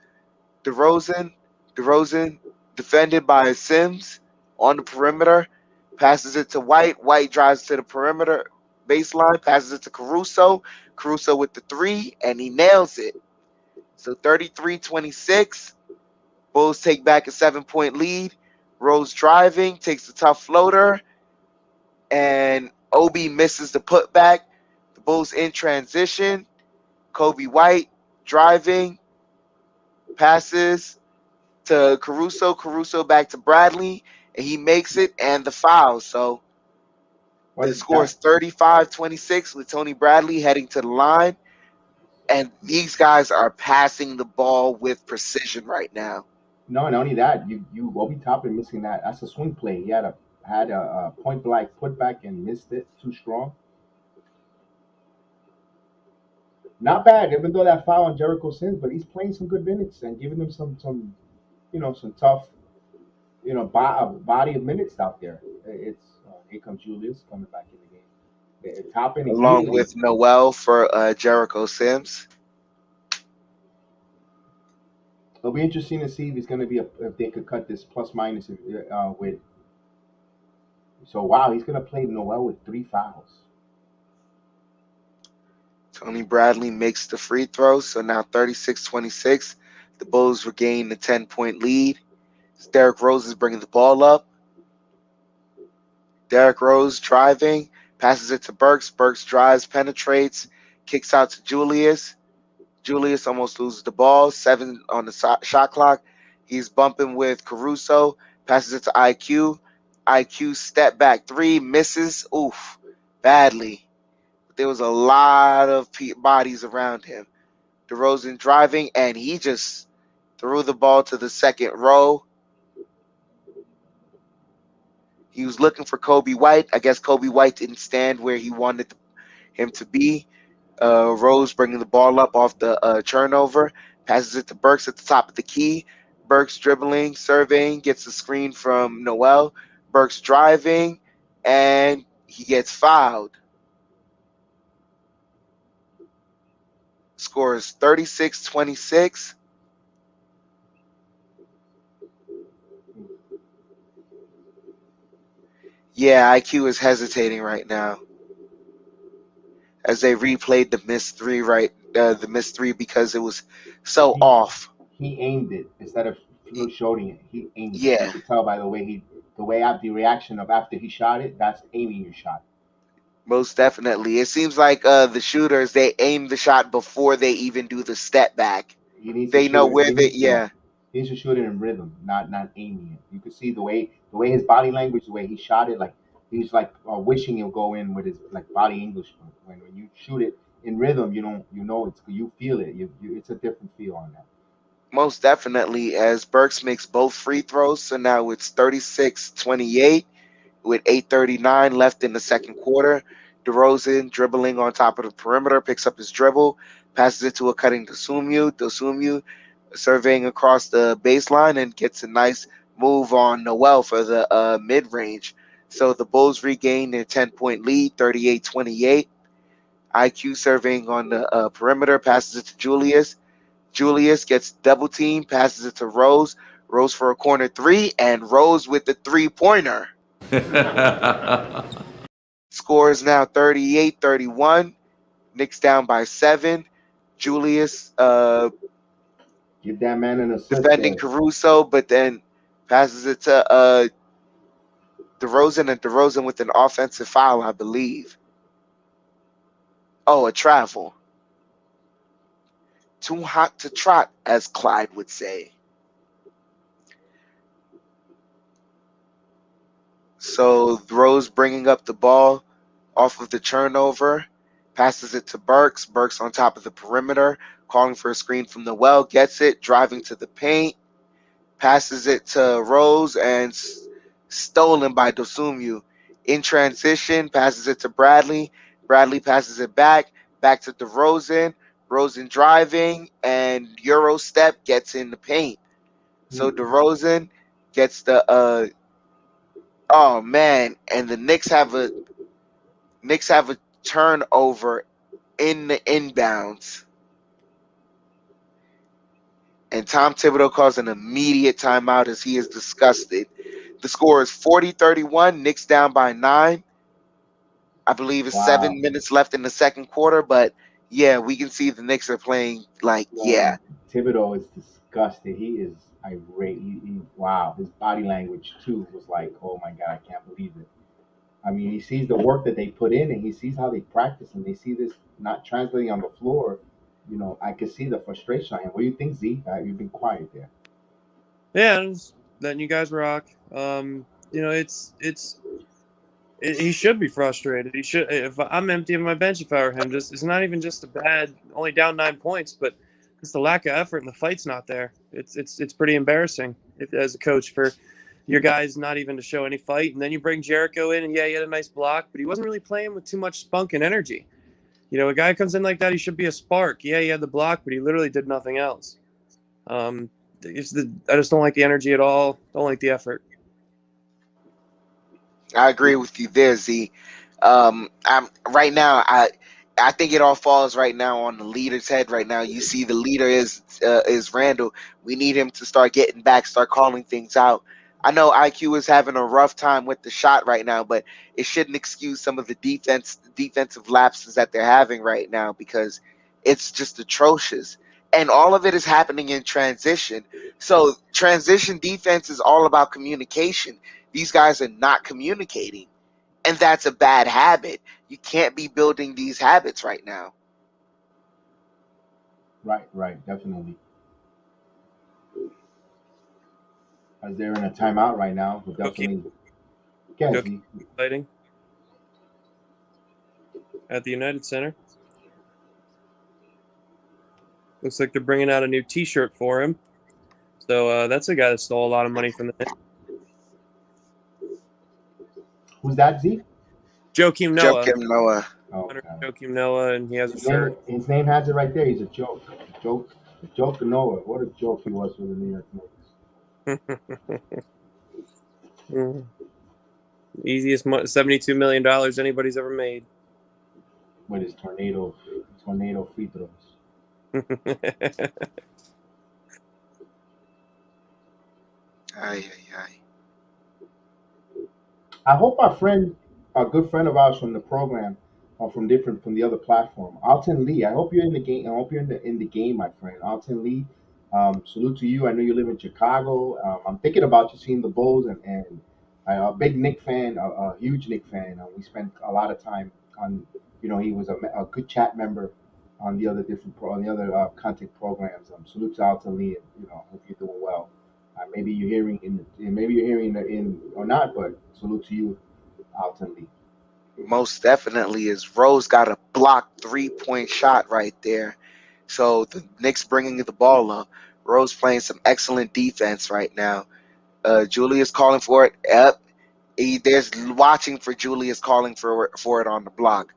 DeRozan. DeRozan defended by Sims on the perimeter. Passes it to White. White drives to the perimeter baseline. Passes it to Caruso. Caruso with the 3, and he nails it. So 33-26. Bulls take back a 7-point lead. Rose driving, takes the tough floater, and Obi misses the putback. The Bulls in transition. Kobe White driving, passes to Caruso. Caruso back to Bradley, and he makes it and the foul. So the score is 35-26 with Tony Bradley heading to the line. And these guys are passing the ball with precision right now. No, not only that, you Obi Toppin missing that. That's a swing play. He had a point blank putback and missed it. Too strong. Not bad, even though that foul on Jericho Sims, but he's playing some good minutes and giving them some some tough body of minutes out there. It's here comes Julius coming back in the game. Toppin Along with Noel for Jericho Sims. It'll be interesting to see if it's going to be if they could cut this plus minus with. So wow, he's going to play Noel with 3 fouls. Tony Bradley makes the free throw, so now 36-26. The Bulls regain the 10-point lead. Derrick Rose is bringing the ball up. Derrick Rose driving, passes it to Burks. Burks drives, penetrates, Kicks out to Julius. Julius almost loses the ball. 7 on the shot clock. He's bumping with Caruso. Passes it to IQ. IQ step back 3. Misses. Oof. Badly. There was a lot of bodies around him. DeRozan driving, and he just threw the ball to the second row. He was looking for Kobe White. I guess Kobe White didn't stand where he wanted him to be. Rose bringing the ball up off the turnover. Passes it to Burks at the top of the key. Burks dribbling, surveying, gets a screen from Noel. Burks driving, and he gets fouled. Scores 36-26. Yeah, IQ is hesitating right now as they replayed the missed three. The missed three because it was so off. He aimed it instead of shooting it. He aimed it. Yeah. You could tell by the way the reaction of after he shot it. That's aiming your shot. Most definitely. It seems like the shooters, they aim the shot before they even do the step back. They know where they. Yeah. He needs to shoot it in rhythm, not aiming it. You could see the way his body language, the way he shot it, like he's like wishing it'll go in with his like body English. When you shoot it in rhythm, you feel it. It's a different feel on that. Most definitely, as Burks makes both free throws, so now it's 36-28 with 8:39 left in the second quarter. DeRozan dribbling on top of the perimeter, picks up his dribble, passes it to a cutting Dosunmu. Dosunmu surveying across the baseline and gets a nice move on Noel for the mid-range. So the Bulls regain their 10-point lead, 38-28. IQ surveying on the perimeter, passes it to Julius. Julius gets double teamed, passes it to Rose. Rose for a corner 3, and Rose with the 3-pointer. Score is now 38-31. Knicks down by 7. Julius give that man an assist. Defending Caruso, but then passes it to DeRozan, and DeRozan with an offensive foul, I believe. Oh, a travel. Too hot to trot, as Clyde would say. So Rose bringing up the ball off of the turnover, passes it to Burks. Burks on top of the perimeter, calling for a screen from Noel, gets it, driving to the paint, passes it to Rose, and stolen by Dosunmu. In transition, passes it to Bradley. Bradley passes it back to DeRozan. DeRozan driving, and Euro step gets in the paint. So DeRozan gets the oh man, and the Knicks have a turnover in the inbounds. And Tom Thibodeau calls an immediate timeout as he is disgusted. The score is 40-31. Knicks down by 9. I believe it's 7 minutes left in the second quarter, but yeah, we can see the Knicks are playing like, yeah. Thibodeau is disgusted. He is irate. Wow. His body language, too, was like, oh my God, I can't believe it. I mean, he sees the work that they put in, and he sees how they practice, and they see this not translating on the floor. I could see the frustration on him. What do you think, Z? You've been quiet there. Yeah, I'm just letting you guys rock. He should be frustrated. He should. If I'm empty of my bench, if I were him, it's not even just a bad, only down 9 points, but it's the lack of effort and the fight's not there. It's pretty embarrassing as a coach for your guys not even to show any fight. And then you bring Jericho in, and yeah, he had a nice block, but he wasn't really playing with too much spunk and energy. A guy comes in like that, he should be a spark. Yeah, he had the block, but he literally did nothing else. I just don't like the energy at all. Don't like the effort. I agree with you there, Z. I'm right now. I think it all falls right now on the leader's head. Right now, you see the leader is Randall. We need him to start getting back, start calling things out. I know IQ is having a rough time with the shot right now, but it shouldn't excuse some of the defensive lapses that they're having right now because it's just atrocious. And all of it is happening in transition. So transition defense is all about communication. These guys are not communicating, and that's a bad habit. You can't be building these habits right now. Right, definitely. As they're in a timeout right now, but Joakim, definitely. Yes, Joakim fighting at the United Center. Looks like they're bringing out a new T-shirt for him. So that's a guy that stole a lot of money from the Knicks. who's that? Z? Joakim Noah. Joakim Noah. Okay. Joakim Noah, and he has a shirt. His name has it right there. He's a joke. A joke Noah. What a joke he was for the New York Knicks. Easiest $72 million anybody's ever made. With his tornado free throws. Ay, ay, ay. I hope a good friend of ours from the program, or from the other platform, Alton Lee. I hope you're in the game. I hope you're in the game, my friend. Alton Lee. Salute to you. I know you live in Chicago. I'm thinking about you seeing the Bulls, and I'm a big Nick fan, a huge Nick fan. We spent a lot of time on. He was a good chat member on the other content programs. Salute to Alton Lee, and hope you're doing well. Maybe you're hearing in or not, but salute to you, Alton Lee. Most definitely is Rose got a blocked 3-point shot right there. So the Knicks bringing the ball up. Rose playing some excellent defense right now. Julius calling for it. Yep. There's watching for Julius calling for it on the block.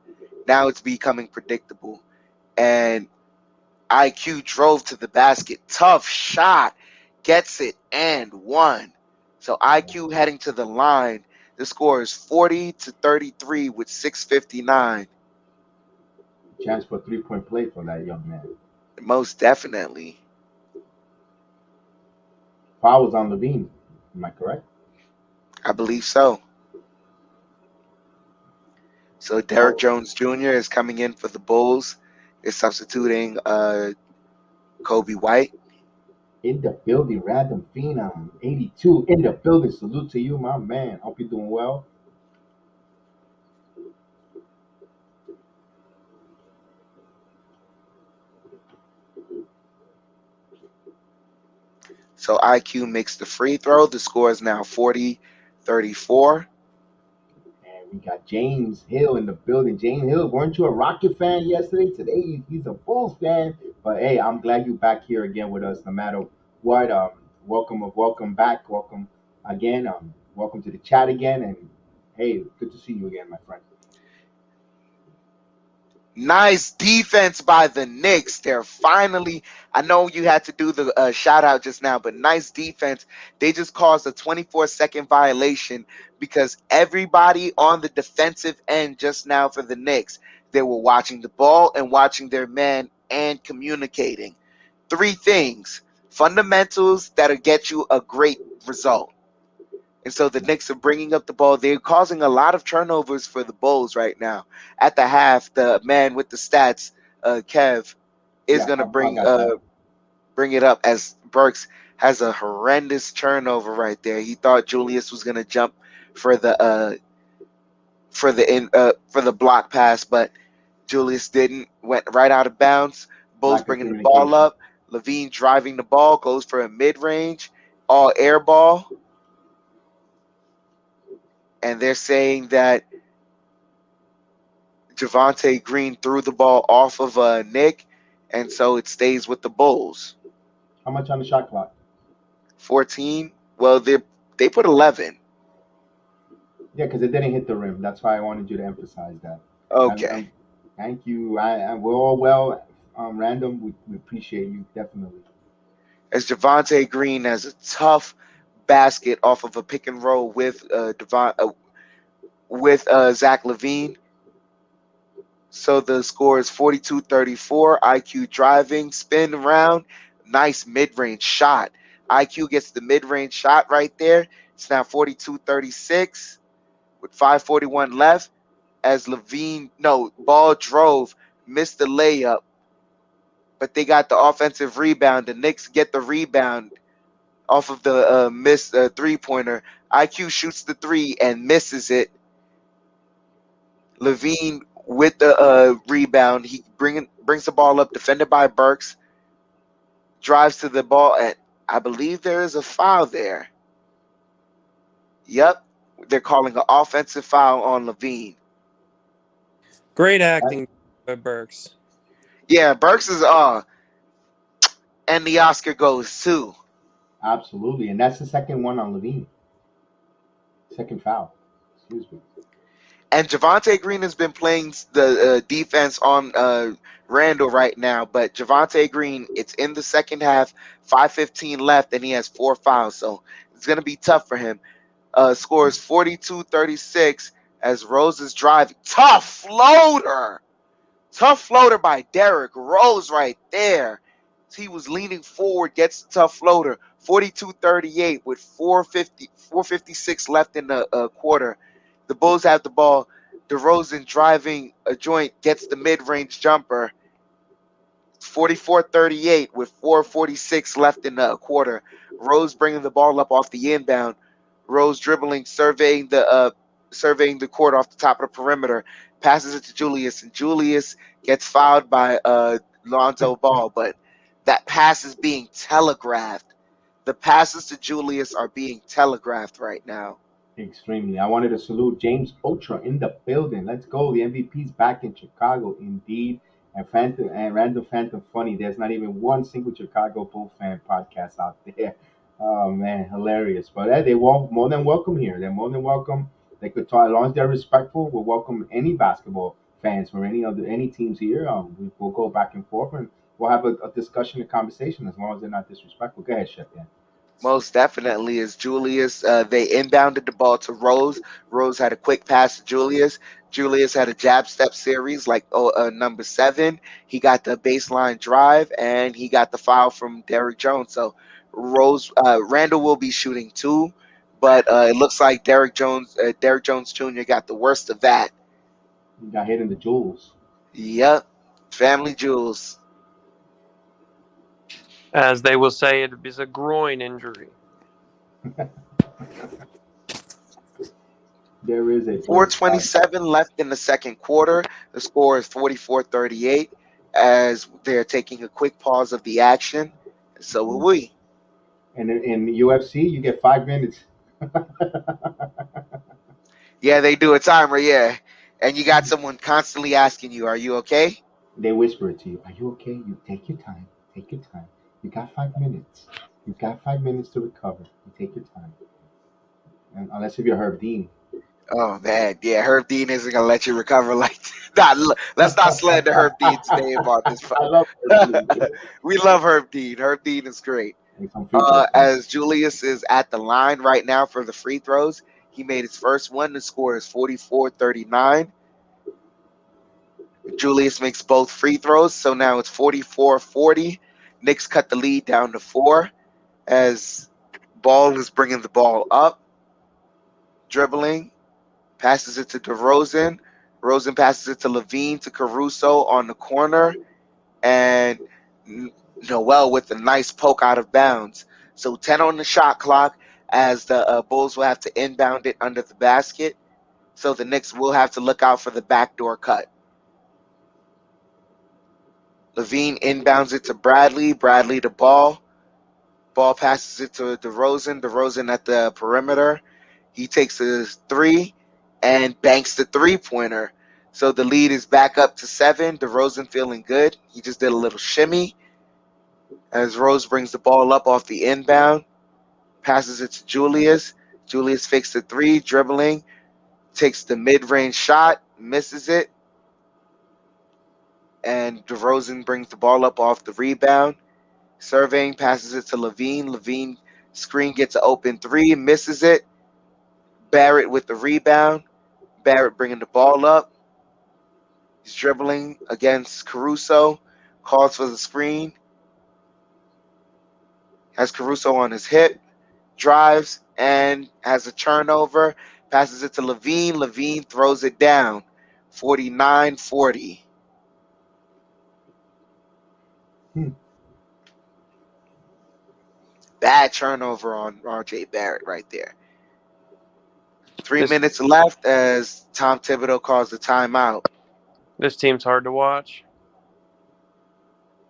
Now it's becoming predictable. And IQ drove to the basket. Tough shot. Gets it and one. So IQ heading to the line. The score is 40-33 with 6:59. Chance for a 3-point play for that young man. Most definitely. Foul was on Levine. Am I correct? I believe so. So Derrick Jones Jr. is coming in for the Bulls. Is substituting Kobe White. In the building, Random Phenom 82 in the building. Salute to you, my man. Hope you're doing well. So IQ makes the free throw. The score is now 40-34. And we got James Hill in the building. James Hill, weren't you a Rocket fan yesterday? Today he's a Bulls fan. But hey, I'm glad you're back here again with us, no matter what. Welcome back. Welcome again. Welcome to the chat again. And hey, good to see you again, my friend. Nice defense by the Knicks. They're finally, I know you had to do the shout out just now, but nice defense. They just caused a 24-second violation because everybody on the defensive end just now for the Knicks, they were watching the ball and watching their man and communicating. 3 things, fundamentals that'll get you a great result. And so the Knicks are bringing up the ball. They're causing a lot of turnovers for the Bulls right now. At the half, the man with the stats, Kev, is going to bring it up as Burks has a horrendous turnover right there. He thought Julius was going to jump for the block pass, but Julius didn't. Went right out of bounds. Bulls bringing the ball up. Levine driving the ball, goes for a mid-range, all air ball. And they're saying that Javonte Green threw the ball off of Nick, and so it stays with the Bulls. How much on the shot clock? 14. Well, they put 11. Yeah, because it didn't hit the rim. That's why I wanted you to emphasize that. Okay. Thank you. We're all well. Random, we appreciate you definitely. As Javonte Green has a tough basket off of a pick and roll with Zach LaVine. So the score is 42-34. IQ driving, spin around, nice mid-range shot. IQ gets the mid-range shot right there. It's now 42-36 with 5:41 left. As ball drove, missed the layup, but they got the offensive rebound. The Knicks get the rebound off of the missed three-pointer. IQ shoots the 3 and misses it. Levine with the rebound. He brings the ball up, defended by Burks. drives to the ball, and I believe there is a foul there. Yep, they're calling an offensive foul on Levine. Great acting by Burks. Yeah, Burks is and the Oscar goes too. Absolutely, and that's the second one on Levine. Second foul. Excuse me. And Javonte Green has been playing the defense on Randall right now, but Javonte Green, it's in the second half, 5:15 left, and he has 4 fouls, so it's going to be tough for him. Scores 42-36 as Rose is driving. Tough floater by Derrick Rose right there. He was leaning forward, gets the tough floater, 42-38 with 4:56 left in the quarter. The Bulls have the ball. DeRozan driving a joint, gets the mid-range jumper. 44-38 with 4:46 left in the quarter. Rose bringing the ball up off the inbound. Rose dribbling, surveying the court off the top of the perimeter. Passes it to Julius, and Julius gets fouled by Lonzo Ball, but that pass is being telegraphed. The passes to Julius are being telegraphed right now. Extremely. I wanted to salute James Otra in the building. Let's go. The MVP's back in Chicago, indeed. And Phantom and Random Phantom Funny. There's not even one single Chicago Bull fan podcast out there. Oh man, hilarious. But they won't more than welcome here. They're more than welcome. They could talk as long as they're respectful. We'll welcome any basketball fans from any teams here. We'll go back and forth and we'll have a discussion, a conversation as long as they're not disrespectful. Go ahead, Chef. Yeah. Most definitely is Julius. They inbounded the ball to Rose. Rose had a quick pass to Julius. Julius had a jab step series like number 7. He got the baseline drive and he got the foul from Derrick Jones. So Randall will be shooting 2, but it looks like Derrick Jones Jr. got the worst of that. He got hit in the jewels. Yep, family jewels. As they will say, it is a groin injury. There is a 4:27 left in the second quarter. The score is 44-38 as they're taking a quick pause of the action. So will we. And in UFC, you get 5 minutes. Yeah, they do a timer, yeah. And you got someone constantly asking you, are you okay? They whisper it to you. Are you okay? You take your time. Take your time. You got 5 minutes. You got 5 minutes to recover. You take your time. And unless if you're Herb Dean. Oh, man. Yeah, Herb Dean isn't going to let you recover like that. Let's not slander Herb Dean's name on this. I love Herb Dean. We love Herb Dean. Herb Dean is great. As Julius is at the line right now for the free throws, he made his first one. The score is 44-39. Julius makes both free throws, so now it's 44-40. Knicks cut the lead down to 4 as Ball is bringing the ball up, dribbling, passes it to DeRozan. Rosen passes it to Levine, to Caruso on the corner, and Noel with a nice poke out of bounds. So 10 on the shot clock as the Bulls will have to inbound it under the basket. So the Knicks will have to look out for the backdoor cut. Levine inbounds it to Bradley. Bradley to Ball. Ball passes it to DeRozan. DeRozan at the perimeter. He takes his 3 and banks the 3-pointer. So the lead is back up to 7. DeRozan feeling good. He just did a little shimmy as Rose brings the ball up off the inbound. Passes it to Julius. Julius fakes the 3, dribbling. Takes the mid-range shot. Misses it. And DeRozan brings the ball up off the rebound. Surveying, passes it to Levine. Levine screen gets an open 3, misses it. Barrett with the rebound. Barrett bringing the ball up. He's dribbling against Caruso. Calls for the screen. Has Caruso on his hip. Drives and has a turnover. Passes it to Levine. Levine throws it down. 49-40. Bad turnover on RJ Barrett right there. 3 minutes left as Tom Thibodeau calls the timeout. This team's hard to watch.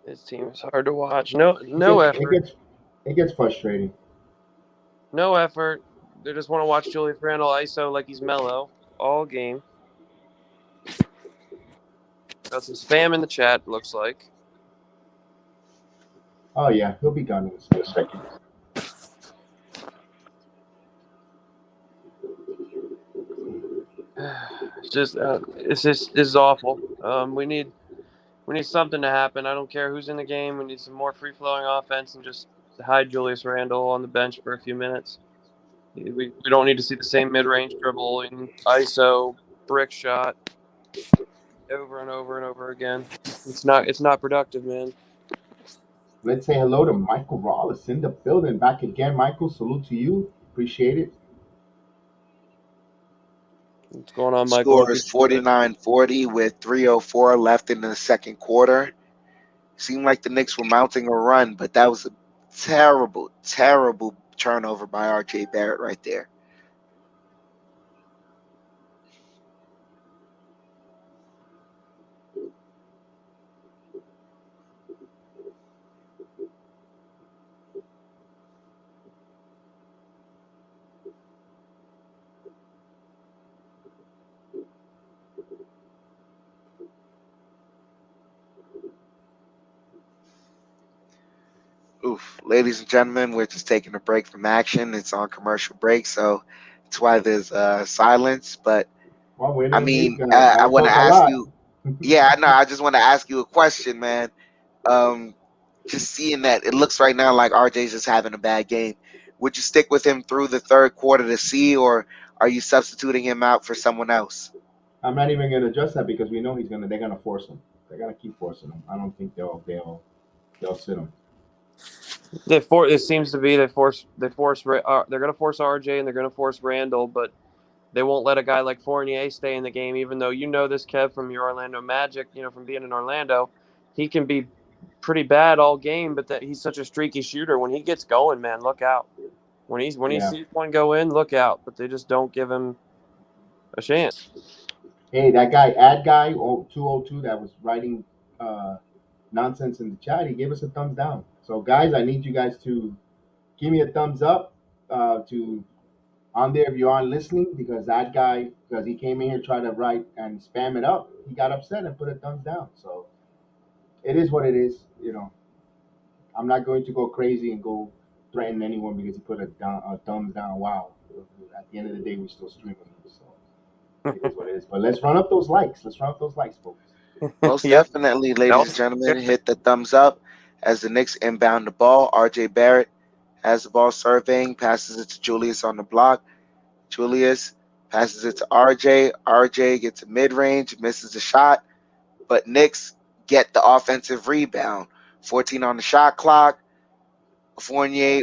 This team is hard to watch. No effort. It gets frustrating. No effort. They just want to watch Julius Randle ISO like he's mellow all game. Got some spam in the chat, looks like. Oh yeah, he'll be gone in a second. This is awful. We need something to happen. I don't care who's in the game. We need some more free flowing offense and just hide Julius Randle on the bench for a few minutes. We don't need to see the same mid range dribble in ISO brick shot over and over and over again. It's not productive, man. Let's say hello to Michael Rawless in the building. Back again, Michael. Salute to you. Appreciate it. What's going on, Michael? Score is 49-40 with 3:04 left in the second quarter. Seemed like the Knicks were mounting a run, but that was a terrible, terrible turnover by RJ Barrett right there. Oof. Ladies and gentlemen, we're just taking a break from action. It's on commercial break, so that's why there's silence. But Well, we're I in mean, league. I I want to talk a ask lot. you. Yeah, I know. I just want to ask you a question, man. Just seeing that it looks right now like RJ's just having a bad game. Would you stick with him through the third quarter to see, or are you substituting him out for someone else? I'm not even going to adjust that because we know they're gonna force him. They're gonna keep forcing him. I don't think they'll sit him. It seems to be they're going to force RJ and they're going to force Randall, but they won't let a guy like Fournier stay in the game, even though you know this, Kev, from your Orlando Magic, from being in Orlando. He can be pretty bad all game, but that he's such a streaky shooter. When he gets going, man, look out. When he sees one go in, look out. But they just don't give him a chance. Hey, that guy, ad guy, 202, that was writing nonsense in the chat, he gave us a thumbs down. So, guys, I need you guys to give me a thumbs up to on there if you aren't listening, because that guy, because he came in here trying to write and spam it up, he got upset and put a thumbs down. So, it is what it is. I'm not going to go crazy and go threaten anyone because he put a thumbs down. Wow. At the end of the day, we're still streaming. So it is what it is. But let's run up those likes. Folks. Most Yep. definitely, ladies and gentlemen, hit the thumbs up as the Knicks inbound the ball. RJ Barrett has the ball surveying, passes it to Julius on the block. Julius passes it to RJ. RJ gets a mid range, misses the shot, but Knicks get the offensive rebound. 14 on the shot clock. Fournier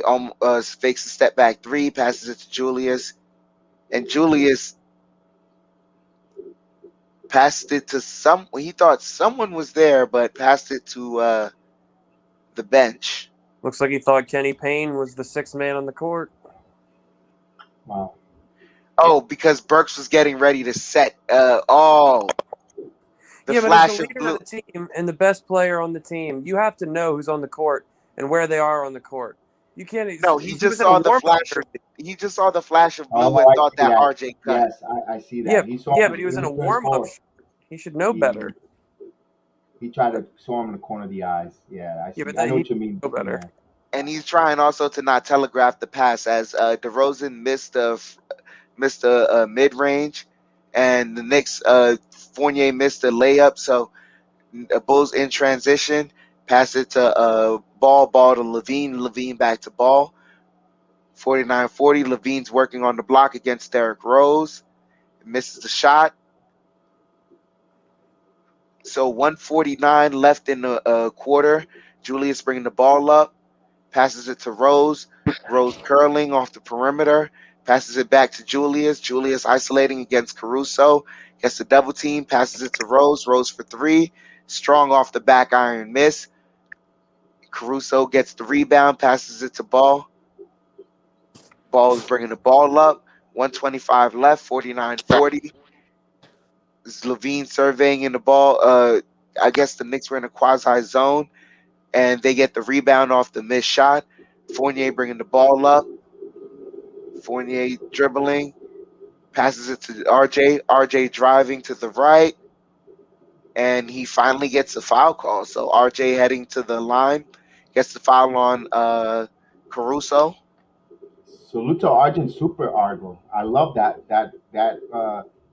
fakes a step back three, passes it to Julius, and Julius passed it to he thought someone was there, but passed it to the bench. Looks like he thought Kenny Payne was the sixth man on the court. Wow. Oh, because Burks was getting ready to set. But as Flash the of leader blue. of the team and the best player on the team, you have to know who's on the court and where they are on the court. You can't. No, he just saw the flash. He just saw the flash of blue and thought that RJ cut. Yes, I see that. Yeah, but he was in a warm-up. He should know better. He tried to saw him in the corner of the eyes. Yeah, I see. I know what you mean. Know better. Yeah. And he's trying also to not telegraph the pass as DeRozan missed a mid range, and the Knicks Fournier missed a layup. So Bulls in transition, pass it to ball to Levine back to ball. 49-40. Levine's working on the block against Derrick Rose, misses the shot. So 1:49 left in the quarter. Julius bringing the ball up, passes it to Rose. Rose curling off the perimeter, passes it back to Julius. Julius isolating against Caruso, gets the double team, passes it to Rose. Rose for three, strong off the back iron miss. Caruso gets the rebound, passes it to Ball. Ball is bringing the ball up. 1:25 left, 49-40. Levine surveying in the ball. I guess the Knicks were in a quasi zone. and they get the rebound off the missed shot. Fournier bringing the ball up. Fournier dribbling, passes it to RJ. RJ driving to the right, and he finally gets a foul call. So RJ heading to the line, gets the foul on Caruso. Salute to Argent Super Argo. I love that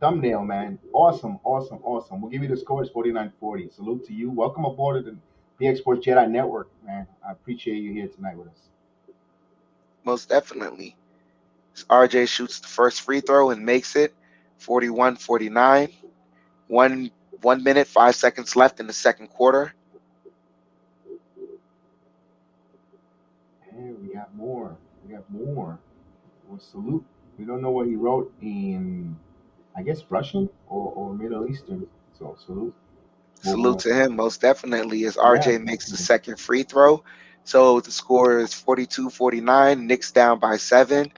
thumbnail, man. Awesome, awesome, awesome. We'll give you the score. It's 49-40. Salute to you. Welcome aboard to the BX Sports Jedi Network, man. I appreciate you here tonight with us. Most definitely. RJ shoots the first free throw and makes it 41-49. 1 minute, 5 seconds left in the second quarter. And we got more. We got more. Well, salute. We don't know what he wrote in, I guess, Russian or Middle Eastern. So salute. Salute to him, most definitely, as Yeah, RJ makes the second free throw. So the score is 42-49. Knicks down by 7.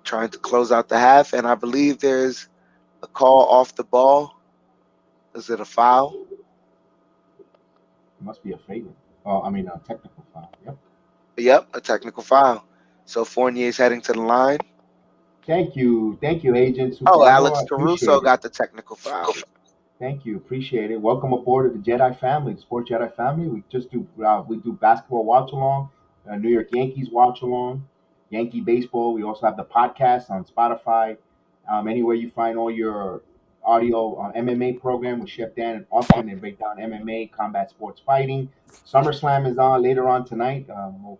Trying to close out the half, and I believe there's a call off the ball. Is it a foul? It must be a favor. Oh, I mean, a technical foul. Yep. Yep, a technical foul. So Fournier is heading to the line. Thank you, Agent Super. Oh, Argo. Alex I appreciate Caruso it. got the technical foul. Thank you, appreciate it. Welcome aboard to the Jedi family, the Sports Jedi family. We do basketball watch along, New York Yankees watch along, Yankee baseball. We also have the podcast on Spotify, anywhere you find all your audio MMA program with Chef Dan and Austin. They break down MMA, combat sports fighting. SummerSlam is on later on tonight.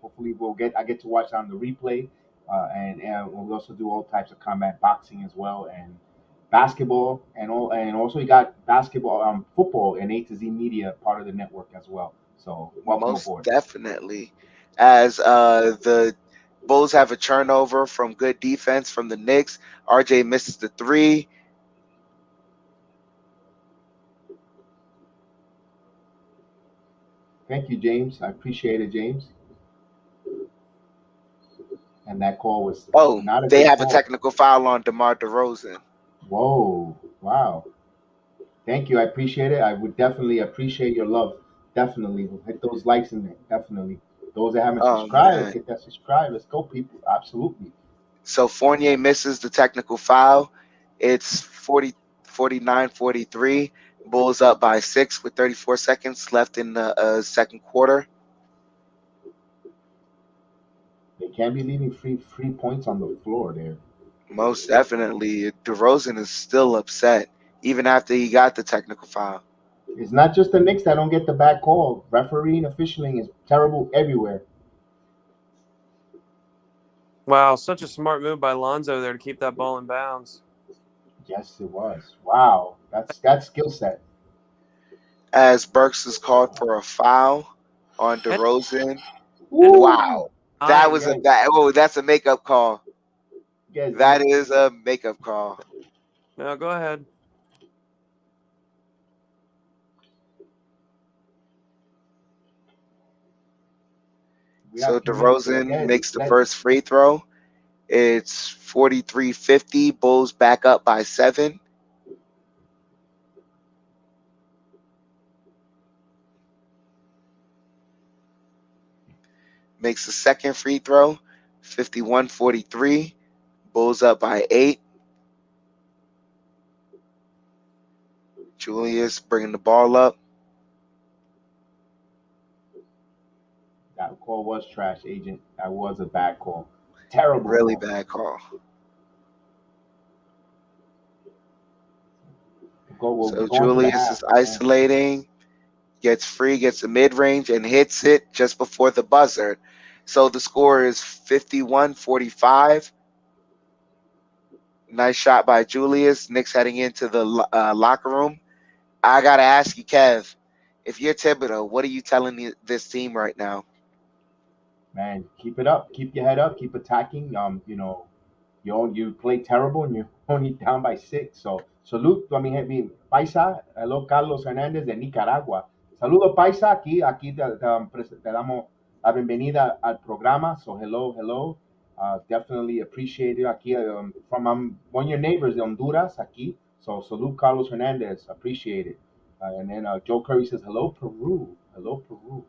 Hopefully I get to watch on the replay, and we'll also do all types of combat boxing as well and basketball and also you got basketball, football, and A to Z Media part of the network as well. So welcome Most aboard. definitely. As the Bulls have a turnover from good defense from the Knicks. RJ misses the 3. Thank you, James. I appreciate it, James. And that call was Oh, not a they good have a call. technical foul on DeMar DeRozan. Whoa, wow. Thank you. I appreciate it. I would definitely appreciate your love. Definitely. We'll hit those likes in there. Definitely. Those that haven't Oh, subscribed, let's man. hit that subscribe. Let's go, people. Absolutely. So Fournier misses the technical foul. It's 49-43. Bulls up by 6 with 34 seconds left in the second quarter. They can't be leaving free points on the floor there. Most definitely. DeRozan is still upset, even after he got the technical foul. It's not just the Knicks that don't get the bad call. Refereeing, officialing is terrible everywhere. Wow, such a smart move by Lonzo there to keep that ball in bounds. Yes, it was. Wow, that's skill set. As Burks is called for a foul on DeRozan. And Wow. That was Guys, that's a makeup call. guys, That is a makeup call. no, go ahead. So DeRozan makes the first free throw. It's 43-50. Bulls back up by 7. Makes the second free throw. 51-43. Bulls up by 8. Julius bringing the ball up. That call was trash, Agent. That was a bad call. Terrible Really call. bad call. So Julius is isolating, gets free, gets a mid-range, and hits it just before the buzzer. So the score is 51-45. Nice shot by Julius. Knicks heading into the locker room. I got to ask you, Kev, if you're Thibodeau, what are you telling this team right now? Man, keep it up. Keep your head up. Keep attacking. You play terrible and you're only down by 6. So salute a mi paisa. Hello, Carlos Hernández de Nicaragua. Saludo paisa. Aquí te damos la bienvenida al programa. So hello. Definitely appreciate it. Aquí from one of your neighbors de Honduras. Aquí. So salute Carlos Hernandez. Appreciate it. And then Joe Curry says hello Peru. Hello, Peru.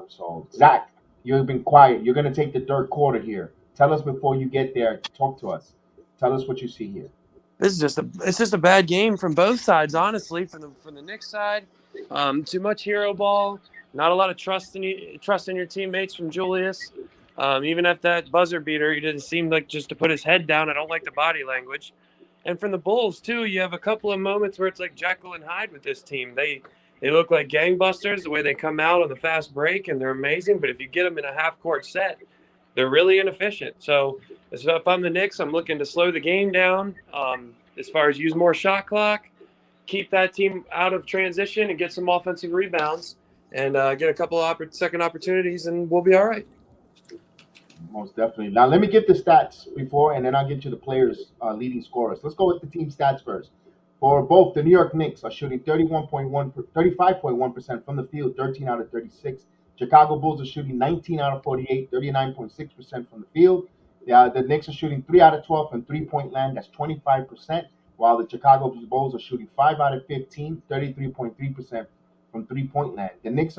So, Zach, you've been quiet. You're going to take the third quarter here. Tell us before you get there. Talk to us. Tell us what you see here. This is just a bad game from both sides, honestly. From the Knicks side, too much hero ball, not a lot of trust in your teammates from Julius. Even at that buzzer beater, he didn't seem like just to put his head down. I don't like the body language. And from the Bulls too, you have a couple of moments where it's like Jekyll and Hyde with this team. They look like gangbusters the way they come out on the fast break, and they're amazing. But if you get them in a half court set, they're really inefficient. So if I'm the Knicks, I'm looking to slow the game down. As far as use more shot clock, keep that team out of transition, and get some offensive rebounds, and get a couple of second opportunities, and we'll be all right. Most definitely. Now, let me get the stats before, and then I'll get you the players' leading scorers. Let's go with the team stats first. For both, the New York Knicks are shooting 35.1% from the field, 13 out of 36. Chicago Bulls are shooting 19 out of 48, 39.6% from the field. The Knicks are shooting 3 out of 12 from three-point land, that's 25%, while the Chicago Bulls are shooting 5 out of 15, 33.3% from three-point land. The Knicks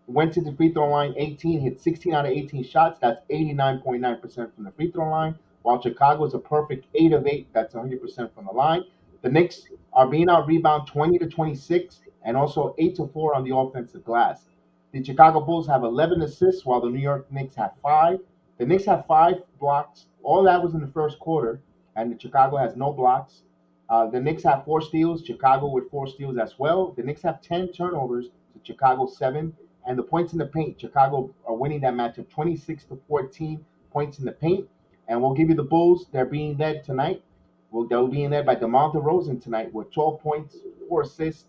went to the free throw line 18, hit 16 out of 18 shots. That's 89.9% from the free throw line, while Chicago is a perfect 8 of 8. That's 100% from the line. The Knicks are being out rebound 20 to 26 and also 8 to 4 on the offensive glass. The Chicago Bulls have 11 assists, while the New York Knicks have 5. The Knicks have 5 blocks. All that was in the first quarter, and the Chicago has no blocks. The Knicks have 4 steals, Chicago with 4 steals as well. The Knicks have 10 turnovers, Chicago 7. And the points in the paint, Chicago are winning that matchup 26 to 14 points in the paint. And we'll give you the Bulls. They're being led tonight. They're being led by DeMar DeRozan tonight with 12 points, 4 assists,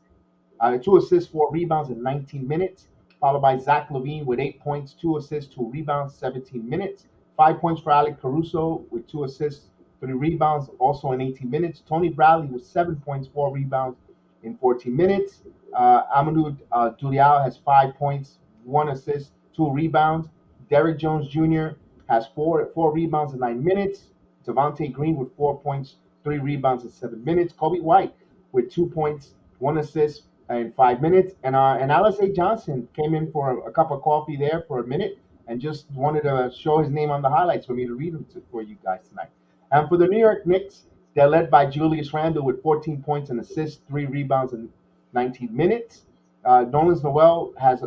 2 assists, 4 rebounds in 19 minutes. Followed by Zach LaVine with 8 points, 2 assists, 2 rebounds, 17 minutes. 5 points for Alec Caruso with 2 assists, 3 rebounds, also in 18 minutes. Tony Bradley with 7 points, 4 rebounds in 14 minutes. Amadou Diallo has 5 points, 1 assist, 2 rebounds. Derrick Jones Jr. has 4 rebounds in 9 minutes. Devontae Green with 4 points, 3 rebounds in 7 minutes. Kobe White with 2 points, 1 assist in 5 minutes. And Alice A. Johnson came in for a cup of coffee there for a minute and just wanted to show his name on the highlights for me to read them for you guys tonight. And for the New York Knicks, they're led by Julius Randle with 14 points and assists, 3 rebounds in 19 minutes. Nolan Noel has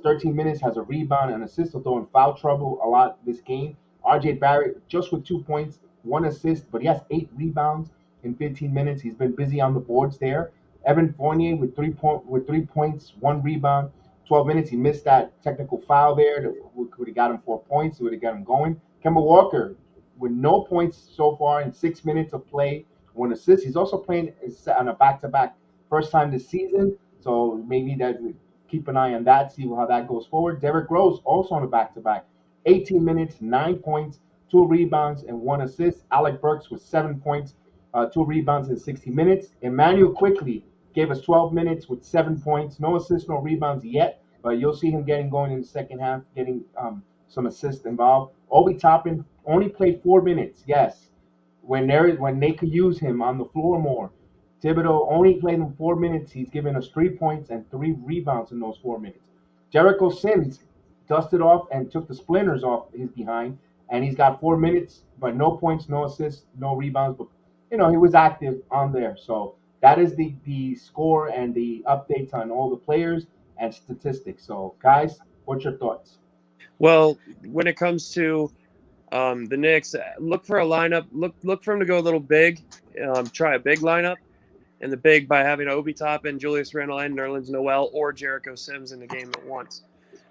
13 minutes, has a rebound and assist, although in foul trouble a lot this game. RJ Barrett just with 2 points, 1 assist, but he has 8 rebounds in 15 minutes. He's been busy on the boards there. Evan Fournier with 3 points, 1 rebound, 12 minutes. He missed that technical foul there that would have got him 4 points. It would have got him going. Kemba Walker with no points so far in 6 minutes of play, 1 assist. He's also playing on a back-to-back first time this season, so maybe that keep an eye on that, see how that goes forward. Derrick Rose also on a back-to-back, 18 minutes, 9 points, 2 rebounds, and 1 assist. Alec Burks with 7 points, 2 rebounds in 60 minutes. Emmanuel quickly gave us 12 minutes with 7 points, no assists, no rebounds yet, but you'll see him getting going in the second half, getting some assists involved. Obi Toppin only played 4 minutes, yes, when they could use him on the floor more. Thibodeau only played in 4 minutes. He's given us 3 points and 3 rebounds in those 4 minutes. Jericho Sims dusted off and took the splinters off his behind, and he's got 4 minutes, but no points, no assists, no rebounds. But he was active on there. So that is the score and the updates on all the players and statistics. So guys, what's your thoughts? Well, when it comes to the Knicks, look for a lineup. Look for him to go a little big. Try a big lineup, and the big by having Obi Toppin, Julius Randle, and Nerlens Noel or Jericho Sims in the game at once,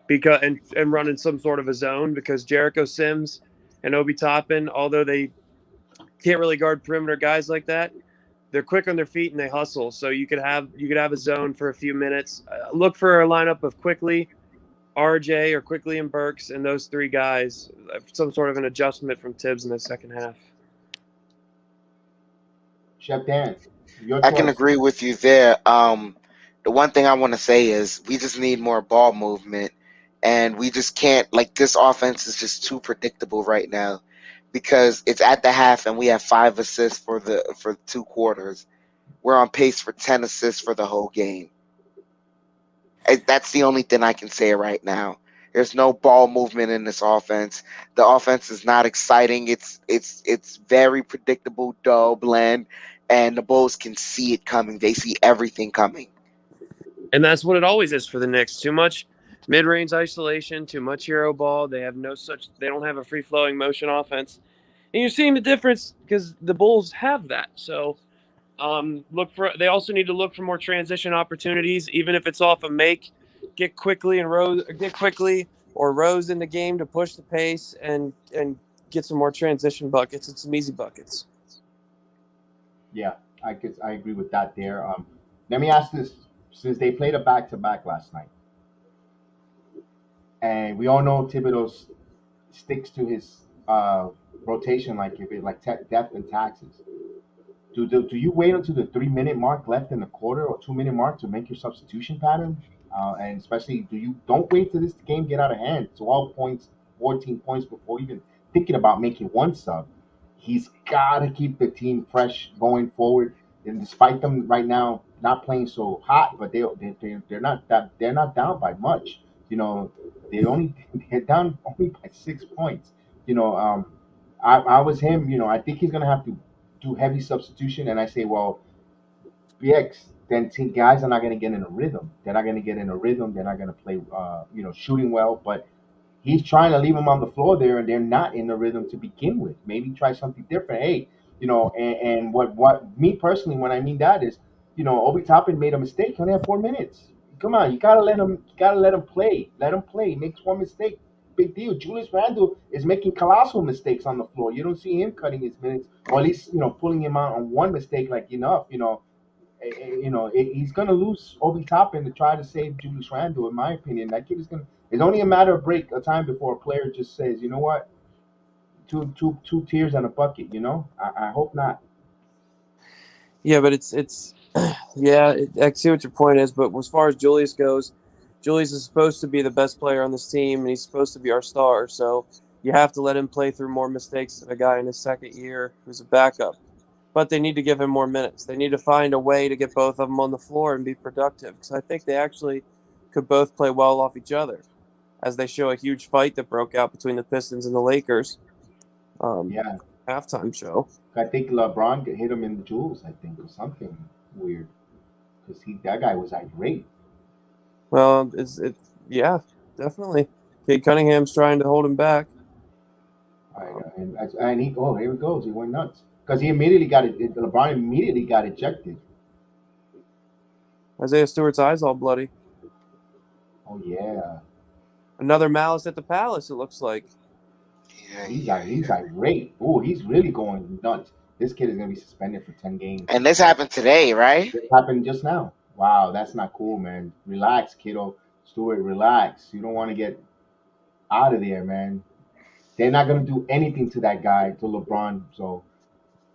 because and running some sort of a zone, because Jericho Sims and Obi Toppin, although they can't really guard perimeter guys like that, they're quick on their feet and they hustle. So you could have a zone for a few minutes. Look for a lineup of Quickly, RJ, or Quickly and Burks, and those 3 guys. Some sort of an adjustment from Tibbs in the second half. Chef Dan, your I can choice. agree with you there. The one thing I want to say is we just need more ball movement, and we just can't, like, this offense is just too predictable right now because it's at the half and we have 5 assists for 2 quarters. We're on pace for 10 assists for the whole game. That's the only thing I can say right now. There's no ball movement in this offense. The offense is not exciting. It's very predictable, dull, bland, and the Bulls can see it coming. They see everything coming. And that's what it always is for the Knicks. Too much mid-range isolation, too much hero ball. They have no such. They don't have a free-flowing motion offense, and you're seeing the difference because the Bulls have that. So look for. They also need to look for more transition opportunities, even if it's off a make. Get quickly or Rose in the game to push the pace and get some more transition buckets and some easy buckets. Yeah, I agree with that there. Let me ask this: since they played a back-to-back last night, and we all know Thibodeau sticks to his rotation like death and taxes. Do you wait until the 3 minute mark left in the quarter or 2 minute mark to make your substitution pattern? And especially, don't wait till this game get out of hand. 12 points, 14 points before even thinking about making one sub. He's got to keep the team fresh going forward. And despite them right now not playing so hot, but they're not down by much. You know, they're down only by 6 points. You know, I was him. You know, I think he's gonna have to do heavy substitution, and I say, well, BX, then team guys are not going to get in a rhythm. They're not going to get in a rhythm. They're not going to play, shooting well. But he's trying to leave them on the floor there, and they're not in the rhythm to begin with. Maybe try something different. Hey, and what me personally, when I mean that is, Obi Toppin made a mistake. He only had 4 minutes. Come on, you gotta let him. You gotta let him play. Let him play. He makes one mistake. Big deal. Julius Randle is making colossal mistakes on the floor. You don't see him cutting his minutes, or at least pulling him out on one mistake like enough. He's gonna lose Obi Toppin to try to save Julius Randle. In my opinion, that kid is gonna. It's only a matter of a time before a player just says, you know what, two tears and a bucket. I hope not. Yeah, but it's yeah. I see what your point is, but as far as Julius goes, Julius is supposed to be the best player on this team, and he's supposed to be our star. So you have to let him play through more mistakes than a guy in his second year who's a backup. But they need to give him more minutes. They need to find a way to get both of them on the floor and be productive, because I think they actually could both play well off each other, as they show a huge fight that broke out between the Pistons and the Lakers. Yeah, Halftime show. I think LeBron hit him in the jewels. I think or something weird because that guy was irate. Well, yeah, definitely. Kate Cunningham's trying to hold him back. And here he goes. He went nuts because he immediately got it. LeBron immediately got ejected. Isaiah Stewart's eyes all bloody. Oh yeah. Another malice at the palace, it looks like. Yeah, He's irate. Oh, he's really going nuts. This kid is gonna be suspended for 10 games. And this happened today, right? This happened just now. Wow, that's not cool, man. Relax, kiddo. Stewart, relax. You don't want to get out of there, man. They're not gonna do anything to that guy, to LeBron. So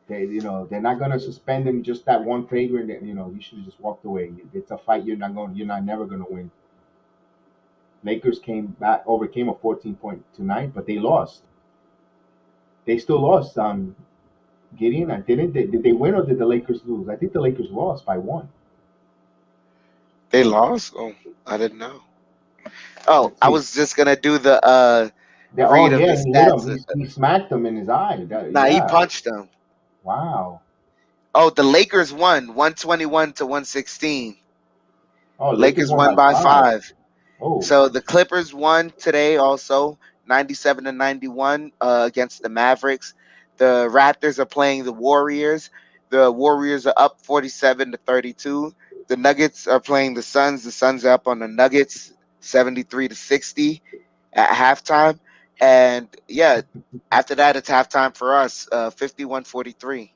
they're not gonna suspend him just that one flagrant. You should have just walked away. It's a fight you're never gonna win. Lakers overcame a 14-point tonight, but they lost. They still lost. Gideon, did they win or did the Lakers lose? I think the Lakers lost by 1. They lost. Oh, I didn't know. Oh, Let's I see. was just gonna do the read of the He hit him. stats. He smacked him in his eye. Nah, he Yeah. punched him. Wow. Oh, the Lakers won 121 to 116. Oh, Lakers won won by 5. Oh, So the Clippers won today also 97 to 91 against the Mavericks. The Raptors are playing the Warriors. The Warriors are up 47 to 32. The Nuggets are playing the Suns. The Suns are up on the Nuggets 73 to 60 at halftime. And yeah, after that it's halftime for us 51-43.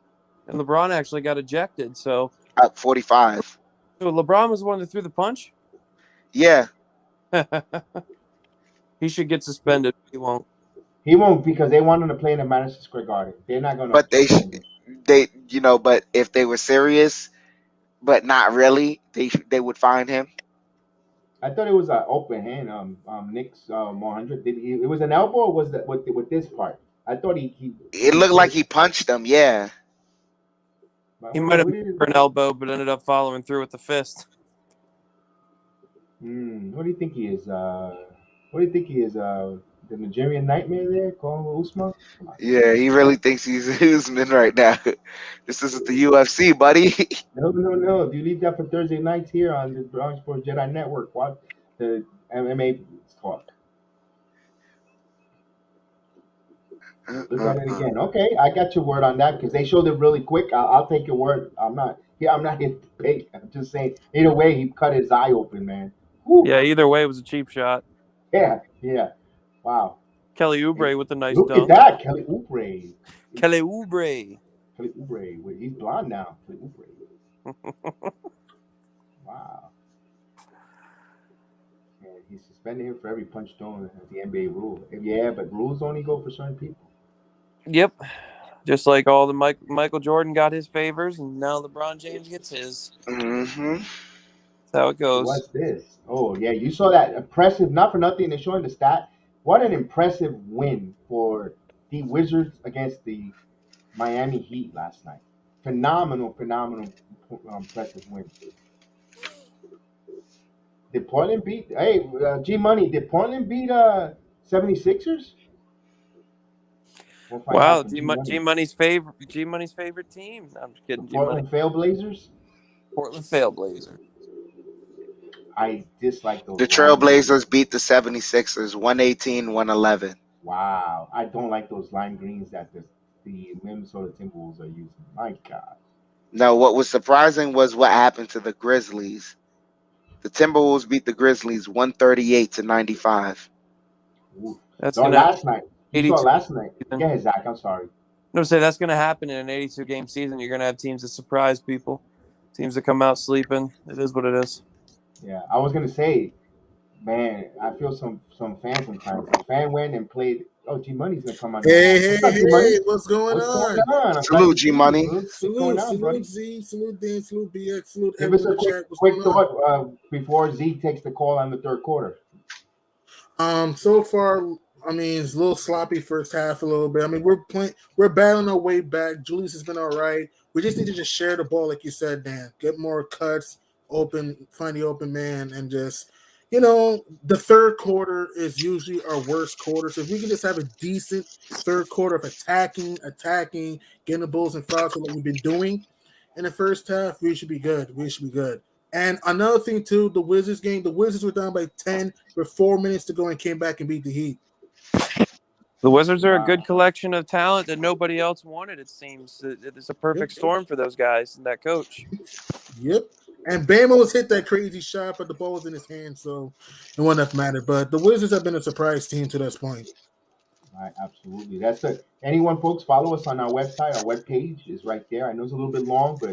And LeBron actually got ejected, so Up 45. So LeBron was the one that threw the punch? Yeah. He should get suspended. He won't. he won't because they want him to play in the Madison Square Garden. They're not gonna. But but if they were serious but not really, they would find him. I thought it was an open hand. Knicks 100. It was an elbow or was that with this part? I thought It looked like he punched him. Yeah. He might have made for an elbow, but ended up following through with the fist. What do you think he is? What do you think he is? The Nigerian Nightmare there, calling Usman? Come on. Yeah, he really thinks he's Usman right now. This isn't the UFC, buddy. No, no, no. If you leave that for Thursday nights here on the Brown Sports Jedi Network, watch the MMA talk. Look at it again. Okay, I got your word on that because they showed it really quick. I'll take your word. I'm not here to debate. I'm just saying. Either way, he cut his eye open, man. Woo. Yeah, either way, it was a cheap shot. Yeah, yeah. Wow. Kelly Hey, Oubre with a nice look at dunk. that, Kelly Oubre. Kelly Oubre. Kelly Oubre. Wait, he's blonde now. Kelly Oubre. Wow. And he's suspending him for every punch thrown as the NBA rule. Yeah, but rules only go for certain people. Yep. Just like all the Michael Jordan got his favors, and now LeBron James gets his. Mm-hmm. That's how it goes. What's this? Oh, yeah, you saw that impressive, not for nothing, they're showing the stat. What an impressive win for the Wizards against the Miami Heat last night. Phenomenal, impressive win. Did Portland beat, G-Money, did Portland beat 76ers? We'll find Wow, out from G-Money's favorite team. No, I'm just The kidding, G-Money. Portland Trailblazers? Portland Trailblazers. I dislike those The line greens. Trailblazers beat the 76ers 118-111. Wow. I don't like those lime greens that the Minnesota Timberwolves are using. My God. Now, what was surprising was what happened to the Grizzlies. The Timberwolves beat the Grizzlies 138-95. Oof. That's No, gonna last night. You saw 82 last night. season. Go ahead, Zach. I'm sorry. No, say that's gonna happen in an 82 game season. You're gonna have teams that surprise people, teams that come out sleeping. It is what it is. Yeah, I was gonna say, man, I feel some fans sometimes. The fan went and played. Oh, G Money's gonna come on. Hey, What's up, G Money? what's going What's going on? on? I'm glad Salute, to see you, G-Money. bro. What's going on, buddy? Salute Z, salute Dan, salute BX, salute Give us everyone a in the chat. What's quick going on? thought before Z takes the call on the third quarter. So far, I mean, it's a little sloppy first half a little bit. I mean, we're battling our way back. Julius has been all right. We just need to just share the ball, like you said, Dan. Get more cuts, find the open man, and just, the third quarter is usually our worst quarter. So if we can just have a decent third quarter of attacking, getting the Bulls in foul like we've been doing in the first half, we should be good. And another thing, too, the Wizards game, the Wizards were down by 10 with 4 minutes to go and came back and beat the Heat. The Wizards are a good collection of talent that nobody else wanted, it seems. It's a perfect storm for those guys and that coach. Yep. And Bama was hit that crazy shot, but the ball was in his hand, so it wouldn't have mattered. But the Wizards have been a surprise team to this point. All right, absolutely. That's it. Anyone, folks, follow us on our website. Our webpage is right there. I know it's a little bit long, but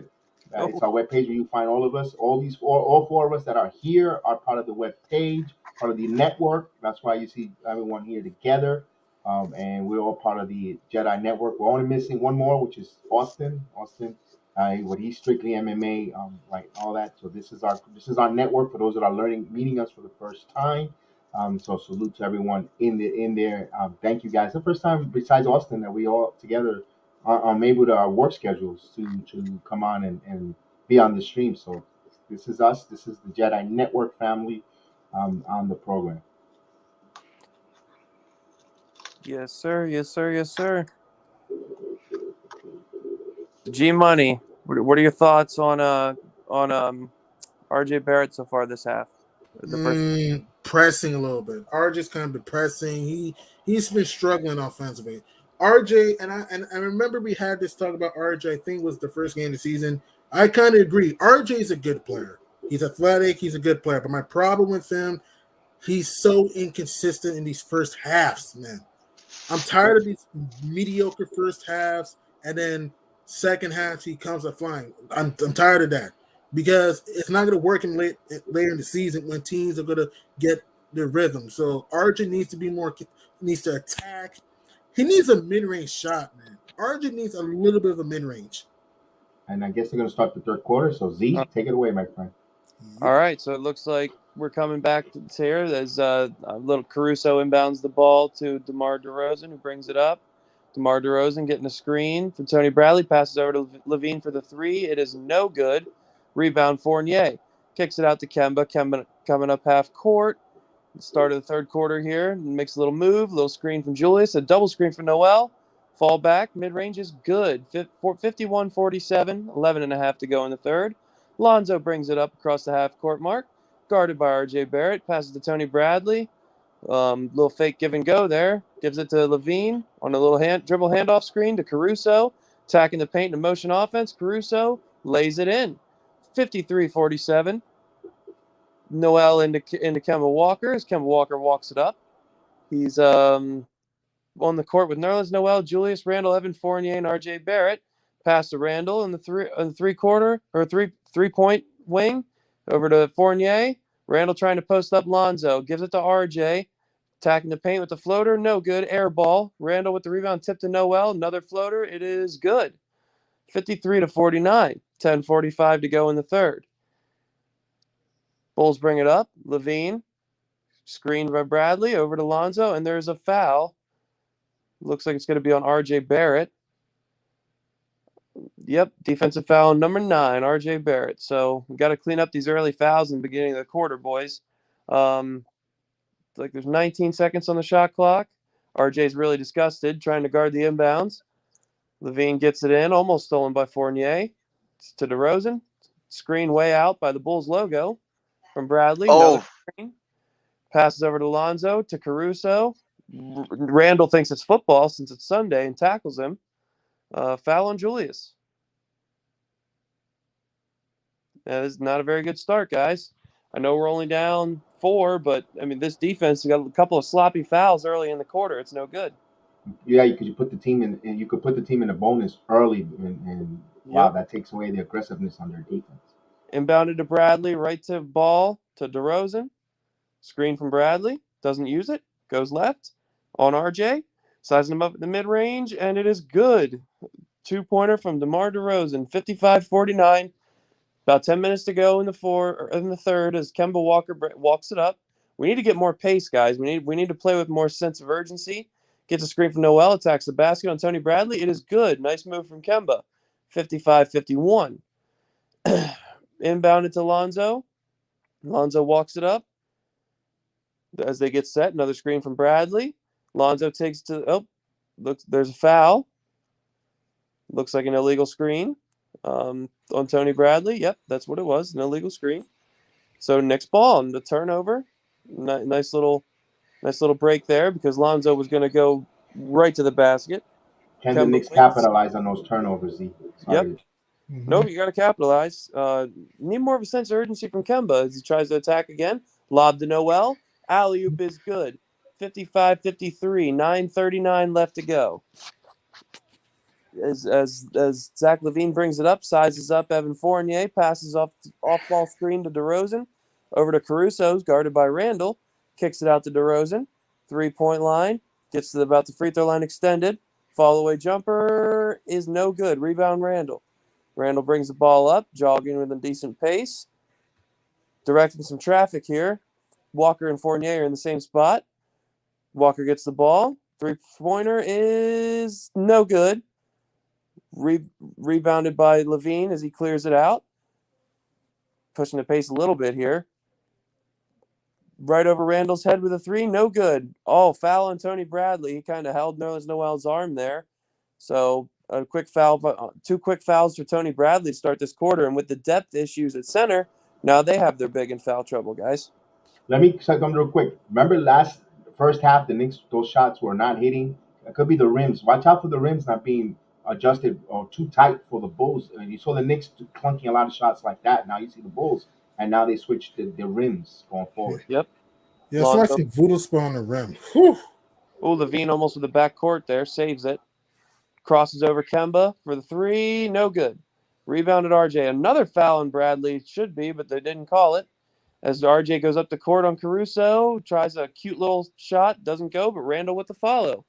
it's our webpage where you find all of us. All four of us that are here are part of the webpage, part of the network. That's why you see everyone here together. And we're all part of the Jedi Network. We're only missing one more, which is Austin. What he's strictly MMA, like all that. So this is our network for those that are meeting us for the first time. So salute to everyone in there. Thank you guys. The first time besides Austin that we all together are able to our work schedules to come on and be on the stream. So this is us. This is the Jedi Network family on the program. Yes, sir. Yes, sir. Yes, sir. G-Money, what are your thoughts on RJ Barrett so far this half? Pressing a little bit. RJ's kind of depressing. He's been struggling offensively. RJ, and I remember we had this talk about RJ, I think it was the first game of the season. I kind of agree. RJ is a good player. He's athletic. He's a good player. But my problem with him, he's so inconsistent in these first halves, man. I'm tired of these mediocre first halves, and then second half he comes up flying. I'm tired of that because it's not going to work in later in the season when teams are going to get their rhythm. So RJ needs to attack. He needs a mid-range shot, man. RJ needs a little bit of a mid-range. And I guess they're going to start the third quarter. So Z, take it away, my friend. All right, so it looks like we're coming back to here. There's a little Caruso inbounds the ball to DeMar DeRozan, who brings it up. DeMar DeRozan getting a screen for Tony Bradley, passes over to Levine for the three. It is no good. Rebound Fournier. Kicks it out to Kemba. Kemba coming up half court. Start of the third quarter here. Makes a little move. Little screen from Julius. A double screen for Noel. Fall back. Mid-range is good. 51-47. 11.5 to go in the third. Lonzo brings it up across the half-court mark. Guarded by R.J. Barrett. Passes to Tony Bradley. Little fake give and go there. Gives it to Levine on a little dribble handoff screen to Caruso. Attacking the paint in motion offense. Caruso lays it in. 53-47. Noel into Kemba Walker as Kemba Walker walks it up. He's on the court with Nerlens Noel, Julius Randle, Evan Fournier, and R.J. Barrett. Pass to Randle in the three-point wing over to Fournier. Randle trying to post up Lonzo. Gives it to R.J. Attacking the paint with the floater. No good. Air ball. Randle with the rebound. Tip to Noel. Another floater. It is good. 53-49. 10:45 to go in the third. Bulls bring it up. Levine. Screened by Bradley. Over to Lonzo. And there's a foul. Looks like it's going to be on R.J. Barrett. Yep, defensive foul number 9, R.J. Barrett. So we got to clean up these early fouls in the beginning of the quarter, boys. Like there's 19 seconds on the shot clock. R.J.'s really disgusted, trying to guard the inbounds. Levine gets it in, almost stolen by Fournier. It's to DeRozan. Screen way out by the Bulls logo from Bradley. Oh, Screen. Passes over to Lonzo, to Caruso. Randle thinks it's football since it's Sunday and tackles him. Foul on Julius. That is not a very good start, guys. I know we're only down 4, but I mean this defense got a couple of sloppy fouls early in the quarter. It's no good. Yeah, you put the team in, and you could put the team in a bonus early, and wow, that takes away the aggressiveness on their defense. Inbounded to Bradley, right to ball to DeRozan. Screen from Bradley, doesn't use it, goes left on RJ, sizing him up at the mid-range, and it is good. 2-pointer from DeMar DeRozan, 55-49. About 10 minutes to go in the third as Kemba Walker walks it up. We need to get more pace, guys. We need to play with more sense of urgency. Gets a screen from Noel, attacks the basket on Tony Bradley. It is good. Nice move from Kemba. 55-51. Inbounded to Lonzo. Lonzo walks it up. As they get set, another screen from Bradley. Lonzo takes there's a foul. Looks like an illegal screen on Tony Bradley. Yep, that's what it was, an illegal screen. So Knicks ball and the turnover. Nice little break there because Lonzo was going to go right to the basket. Can the Knicks capitalize on those turnovers, Z? Yep. Nope, you got to capitalize. Need more of a sense of urgency from Kemba as he tries to attack again. Lob to Noel. Alley-oop is good. 55-53. 9:39 left to go. As Zach LaVine brings it up, sizes up Evan Fournier, passes off-ball screen to DeRozan. Over to Caruso's, guarded by Randle. Kicks it out to DeRozan. 3-point line. Gets to about the free throw line extended. Fall-away jumper is no good. Rebound Randle. Randle brings the ball up, jogging with a decent pace. Directing some traffic here. Walker and Fournier are in the same spot. Walker gets the ball. 3-pointer is no good. Rebounded by Levine as he clears it out. Pushing the pace a little bit here. Right over Randle's head with a 3. No good. Oh, foul on Tony Bradley. He kind of held Nerlens Noel's arm there. So a quick foul, 2 quick fouls for Tony Bradley to start this quarter. And with the depth issues at center, now they have their big in foul trouble, guys. Let me say something real quick. Remember first half, the Knicks, those shots were not hitting. It could be the rims. Watch out for the rims not being adjusted or too tight for the Bulls. You saw the Knicks clunking a lot of shots like that. Now you see the Bulls, and now they switched the rims going forward. Yep. Yeah, it's like some voodoo spot on the rim. Whew. Oh, Levine almost with the backcourt there. Saves it. Crosses over Kemba for the 3. No good. Rebounded RJ. Another foul on Bradley. Should be, but they didn't call it. As RJ goes up the court on Caruso. Tries a cute little shot. Doesn't go, but Randle with the follow.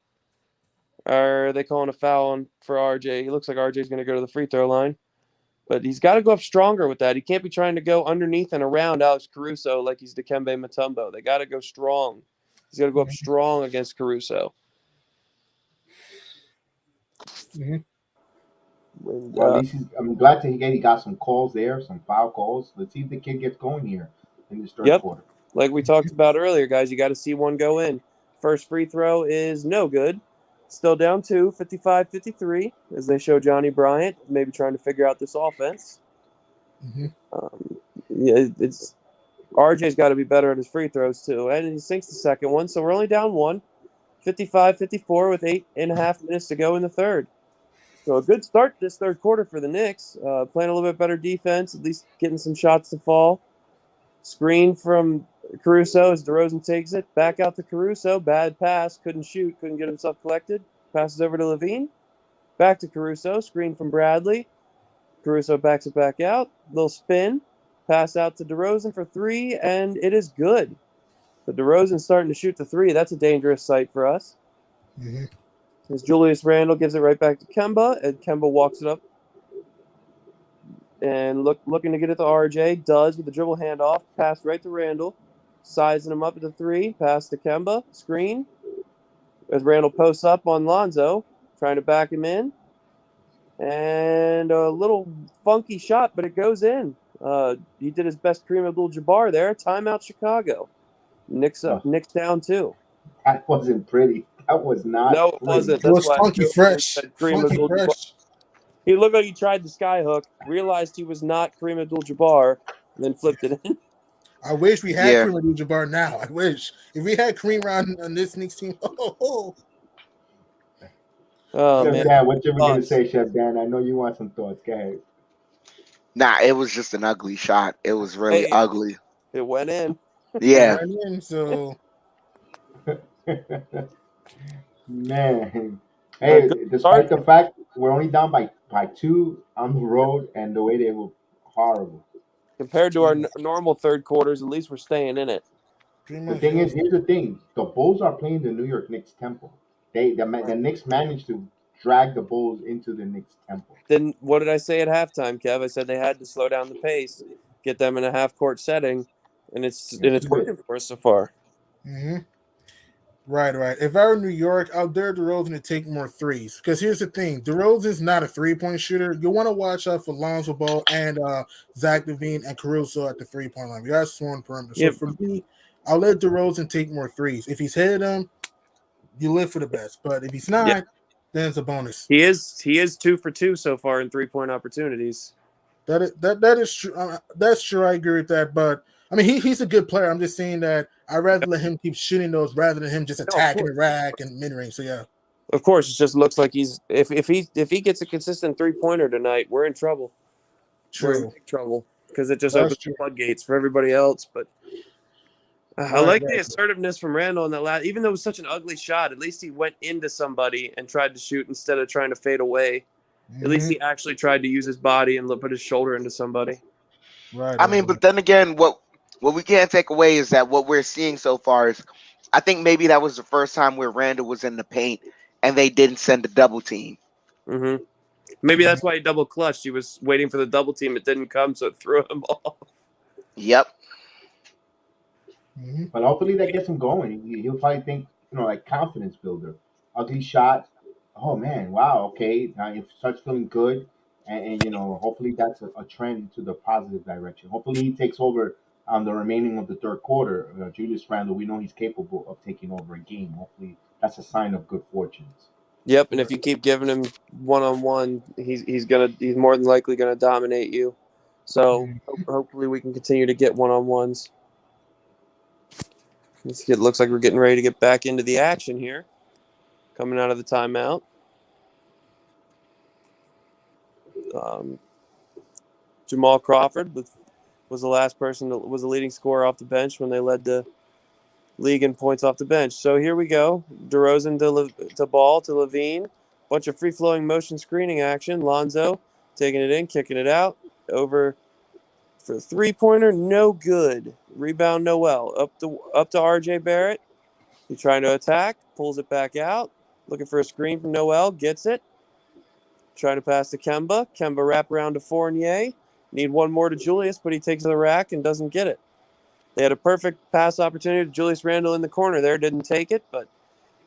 Are they calling a foul for RJ? He looks like RJ's going to go to the free throw line. But he's got to go up stronger with that. He can't be trying to go underneath and around Alex Caruso like he's Dikembe Mutombo. They got to go strong. He's got to go up strong against Caruso. Mm-hmm. And, Well, at least I'm glad to hear he got some calls there, some foul calls. Let's see if the kid gets going here in this third yep, quarter. like we talked about earlier, guys, you got to see one go in. First free throw is no good. Still down 2, 55-53, as they show Johnny Bryant maybe trying to figure out this offense. Mhm. Yeah, it's RJ's got to be better at his free throws too, and he sinks the second one. So we're only down 1, 55-54 with 8.5 minutes to go in the third. So a good start this third quarter for the Knicks. Playing a little bit better defense, at least getting some shots to fall. Screen from Caruso as DeRozan takes it. Back out to Caruso. Bad pass. Couldn't shoot. Couldn't get himself collected. Passes over to Levine. Back to Caruso. Screen from Bradley. Caruso backs it back out. Little spin. Pass out to DeRozan for 3, and it is good. So DeRozan's starting to shoot the 3. That's a dangerous sight for us. Mhm. As Julius Randle gives it right back to Kemba, and Kemba walks it up and looking to get it to RJ. Does with the dribble handoff. Pass right to Randle. Sizing him up at the 3. Pass to Kemba. Screen. As Randle posts up on Lonzo. Trying to back him in. And a little funky shot, but it goes in. He did his best Kareem Abdul-Jabbar there. Timeout Chicago. Knicks Oh, down 2. that wasn't pretty. That was not No, it pretty. wasn't. It That's was why I funky joked and fresh. said Kareem Funky Abdul-Jabbar. fresh. He looked like he tried the sky hook, realized he was not Kareem Abdul-Jabbar, and then flipped it in. I wish we had Yeah. Kareem Abdul-Jabbar now. I wish if we had Kareem on this Knicks team. Oh Chef man, Dan, what you were gonna thoughts? say, Chef Dan? I know you want some thoughts. Go ahead. Nah, it was just an ugly shot. It was really Hey, ugly. it went in. Yeah. So Man, Good hey, despite start. the fact we're only down by 2 on the road, and the way they were horrible. Compared to our normal third quarters, at least we're staying in it. pretty The much. thing is, here's the thing: the Bulls are playing the New York Knicks tempo. The Knicks managed to drag the Bulls into the Knicks tempo. Then what did I say at halftime, Kev? I said they had to slow down the pace, get them in a half court setting, and it's Yes, you working did. for us so far. Mm-hmm. Right. If I were New York, I'll dare DeRozan to take more threes. Because here's the thing: DeRozan's not a 3-point shooter. You want to watch out for Lonzo Ball and Zach LaVine and Caruso at the 3-point line. We got sworn perimeter. So Yep. for me, I'll let DeRozan take more threes. If he's hitting them, you live for the best. But if he's not, Yep. then it's a bonus. He is 2 for 2 so far in 3-point opportunities. That is true. That's true. I agree with that. But I mean, he's a good player. I'm just saying that I'd rather let him keep shooting those rather than him just attacking the rack and mid range. So yeah, Of course, it just looks like he's if he gets a consistent 3-pointer tonight, we're in trouble. We're in true. big trouble because it just That's opens true. the floodgates for everybody else. But I like the assertiveness from Randall in that last. Even though it was such an ugly shot, at least he went into somebody and tried to shoot instead of trying to fade away. At least he actually tried to use his body and put his shoulder into somebody. Right. I mean, but then again, what we can't take away is that what we're seeing so far is, I think maybe that was the first time where Randall was in the paint and they didn't send a double team. Mm-hmm. Maybe that's why he double clutched. He was waiting for the double team. It didn't come, so it threw him off. Yep. But hopefully that gets him going. He'll probably think, like confidence builder. Ugly shot. Oh man, wow. Okay, now he starts feeling good, and hopefully that's a trend to the positive direction. Hopefully he takes over the remaining of the third quarter. Julius Randle, we know he's capable of taking over a game. Hopefully that's a sign of good fortunes. Yep, and if you keep giving him one-on-one, he's more than likely gonna dominate you. So hopefully we can continue to get one-on-ones. It looks like we're getting ready to get back into the action here. Coming out of the timeout. Jamal Crawford was the last person that was the leading scorer off the bench when they led the league in points off the bench. So here we go. DeRozan to Ball to Levine. Bunch of free-flowing motion screening action. Lonzo taking it in, kicking it out. Over for a three-pointer, no good. Rebound, Noel. Up to RJ Barrett. He's trying to attack, pulls it back out. Looking for a screen from Noel, gets it. Trying to pass to Kemba. Kemba wrap around to Fournier. Need one more to Julius, but he takes the rack and doesn't get it. They had a perfect pass opportunity to Julius Randle in the corner there. Didn't take it, but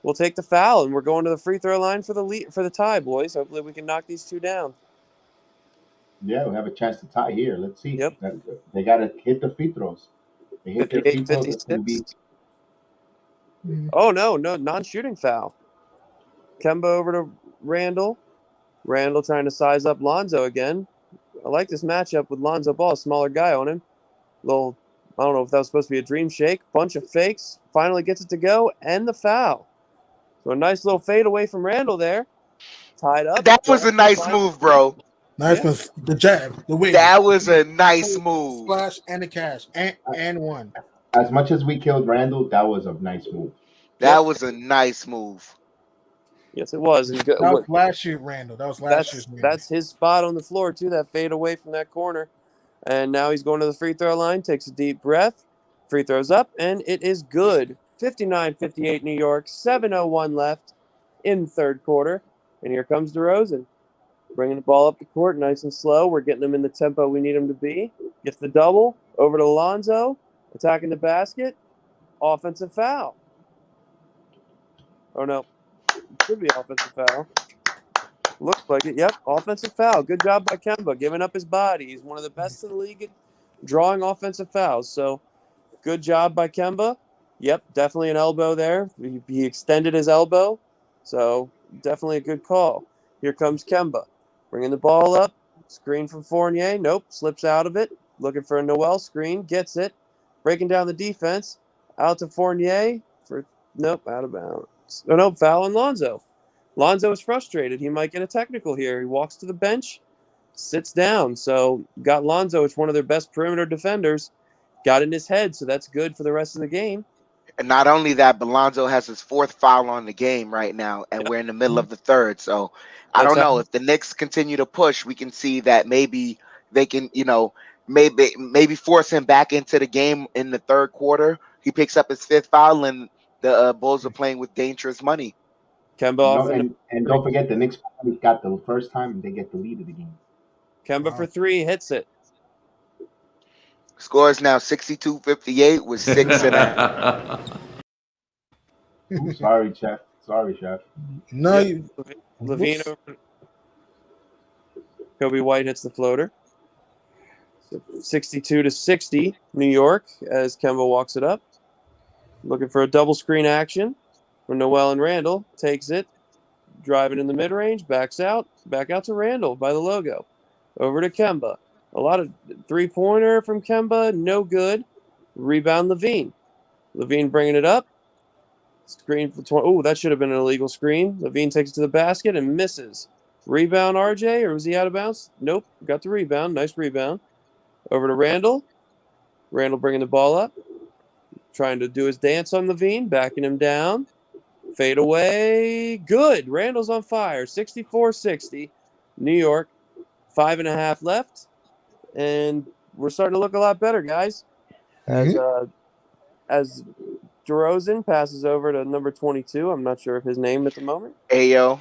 we'll take the foul, and we're going to the free throw line for the tie, boys. Hopefully we can knock these two down. Yeah, we have a chance to tie here. Let's see. Yep. They got to hit the free throws. They hit their free throws. It's going to 58-56. be. Oh, no, non-shooting foul. Kemba over to Randall. Randall trying to size up Lonzo again. I like this matchup with Lonzo Ball, smaller guy on him. Little, I don't know if that was supposed to be a dream shake. Bunch of fakes. Finally gets it to go, and the foul. So a nice little fade away from Randall there. Tied up. That was a nice move, bro. Nice one. The jab, the wing. That was a nice move. Splash and the cash and one. As much as we killed Randall, that was a nice move. That was a nice move. Yes, it was. And That was last year, Randall. That was last year's move. That's his spot on the floor, too, that fade away from that corner. And now he's going to the free throw line, takes a deep breath, free throws up, and it is good. 59-58 New York, 7:01 left in the third quarter. And here comes DeRozan, bringing the ball up the court nice and slow. We're getting him in the tempo we need him to be. Gets the double, over to Lonzo, attacking the basket, offensive foul. Oh, no. Could be offensive foul. Looks like it. Yep, offensive foul. Good job by Kemba, giving up his body. He's one of the best in the league at drawing offensive fouls. So, good job by Kemba. Yep, definitely an elbow there. He extended his elbow. So, definitely a good call. Here comes Kemba, bringing the ball up. Screen from Fournier. Nope, slips out of it. Looking for a Noel screen. Gets it. Breaking down the defense. Out to Fournier. Nope, out of bounds. Oh, no, foul on Lonzo. Lonzo is frustrated. He might get a technical here. He walks to the bench, sits down. So got Lonzo. It's one of their best perimeter defenders. Got in his head, so that's good for the rest of the game. And not only that, but Lonzo has his fourth foul on the game right now, and we're in the middle of the third. So I don't know. If the Knicks continue to push, we can see that maybe they can, maybe force him back into the game in the third quarter. He picks up his fifth foul, and the Bulls are playing with dangerous money. Kemba and don't forget, the Knicks finally got the first time and they get the lead of the game. Kemba for three, hits it. Score is now 62-58 with 6.5. Sorry, Chef. Sorry, Chef. No, Yep. Levine over. Kobe White hits the floater. So 62-60, New York, as Kemba walks it up. Looking for a double screen action from Noel and Randall. Takes it. Driving in the mid-range. Backs out. Back out to Randall by the logo. Over to Kemba. A lot of three-pointer from Kemba. No good. Rebound Levine. Levine bringing it up. Screen for 20. Oh, that should have been an illegal screen. Levine takes it to the basket and misses. Rebound RJ, or was he out of bounds? Nope. Got the rebound. Nice rebound. Over to Randall. Randall bringing the ball up. Trying to do his dance on Levine. Backing him down. Fade away. Good. Randall's on fire. 64-60. New York. 5.5 left. And we're starting to look a lot better, guys. As DeRozan passes over to number 22. I'm not sure of his name at the moment. Ayo.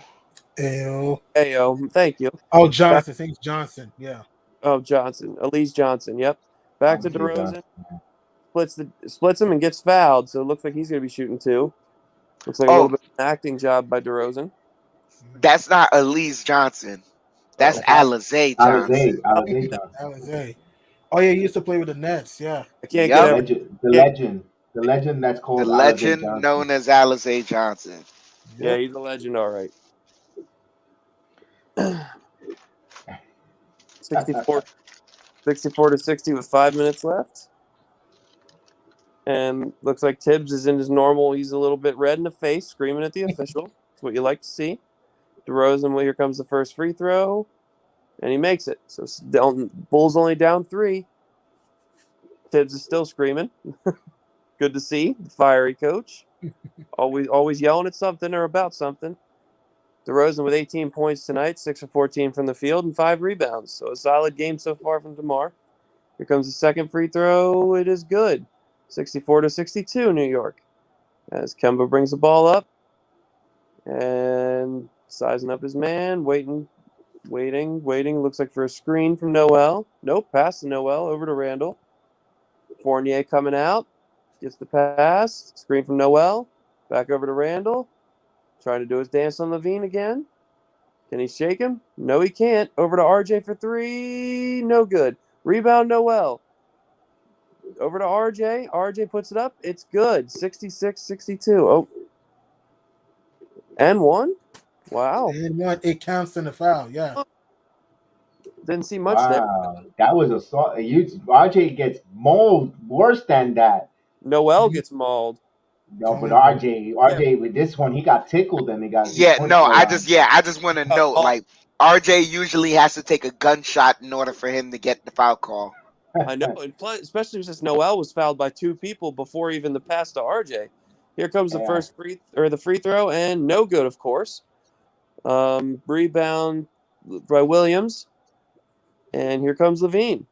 Thank you. Oh, Johnson. I think it's Johnson. Yeah. Oh, Johnson. Elise Johnson. Yep. Back to DeRozan. Splits him and gets fouled. So it looks like he's going to be shooting two. Looks like a little bit of an acting job by DeRozan. That's not Elise Johnson. That's Alizé Johnson. Alizé. Oh, yeah, he used to play with the Nets. Yeah. I can't get the legend that's called the legend known as Alizé Johnson. Yeah, he's a legend, all right. 64-60 with 5 minutes left. And looks like Tibbs is in his normal. He's a little bit red in the face, screaming at the official. That's what you like to see. DeRozan, well, here comes the first free throw. And he makes it. So Bulls only down 3. Tibbs is still screaming. Good to see. The fiery coach. Always yelling at something or about something. DeRozan with 18 points tonight, 6 of 14 from the field, and 5 rebounds. So a solid game so far from DeMar. Here comes the second free throw. It is good. 64-62, New York. As Kemba brings the ball up. And sizing up his man. Waiting. Looks like for a screen from Noel. Nope, pass to Noel. Over to Randall. Fournier coming out. Gets the pass. Screen from Noel. Back over to Randall. Trying to do his dance on Levine again. Can he shake him? No, he can't. Over to RJ for three. No good. Rebound, Noel. Over to RJ. RJ puts it up. It's good. 66-62. Oh. And one? Wow. And one, it counts in the foul. Yeah. Didn't see much there. Wow, that was a RJ gets mauled worse than that. Noel gets mauled. No, but RJ with this one, he got tickled and his foot fell I out. just want to note, like, RJ usually has to take a gunshot in order for him to get the foul call. I know, and especially since Noel was fouled by two people before even the pass to RJ. Here comes the first free throw, and no good, of course. Rebound by Williams, and here comes Levine.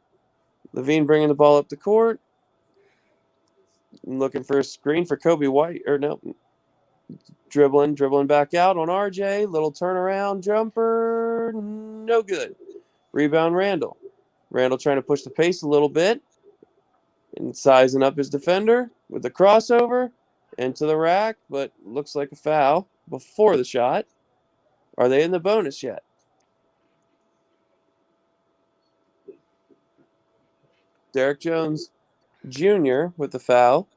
Levine bringing the ball up the court, looking for a screen for Kobe White, or no, dribbling back out on RJ. Little turnaround jumper, no good. Rebound Randall. Randall trying to push the pace a little bit and sizing up his defender with the crossover into the rack, but looks like a foul before the shot. Are they in the bonus yet? Derek Jones Jr. with the foul.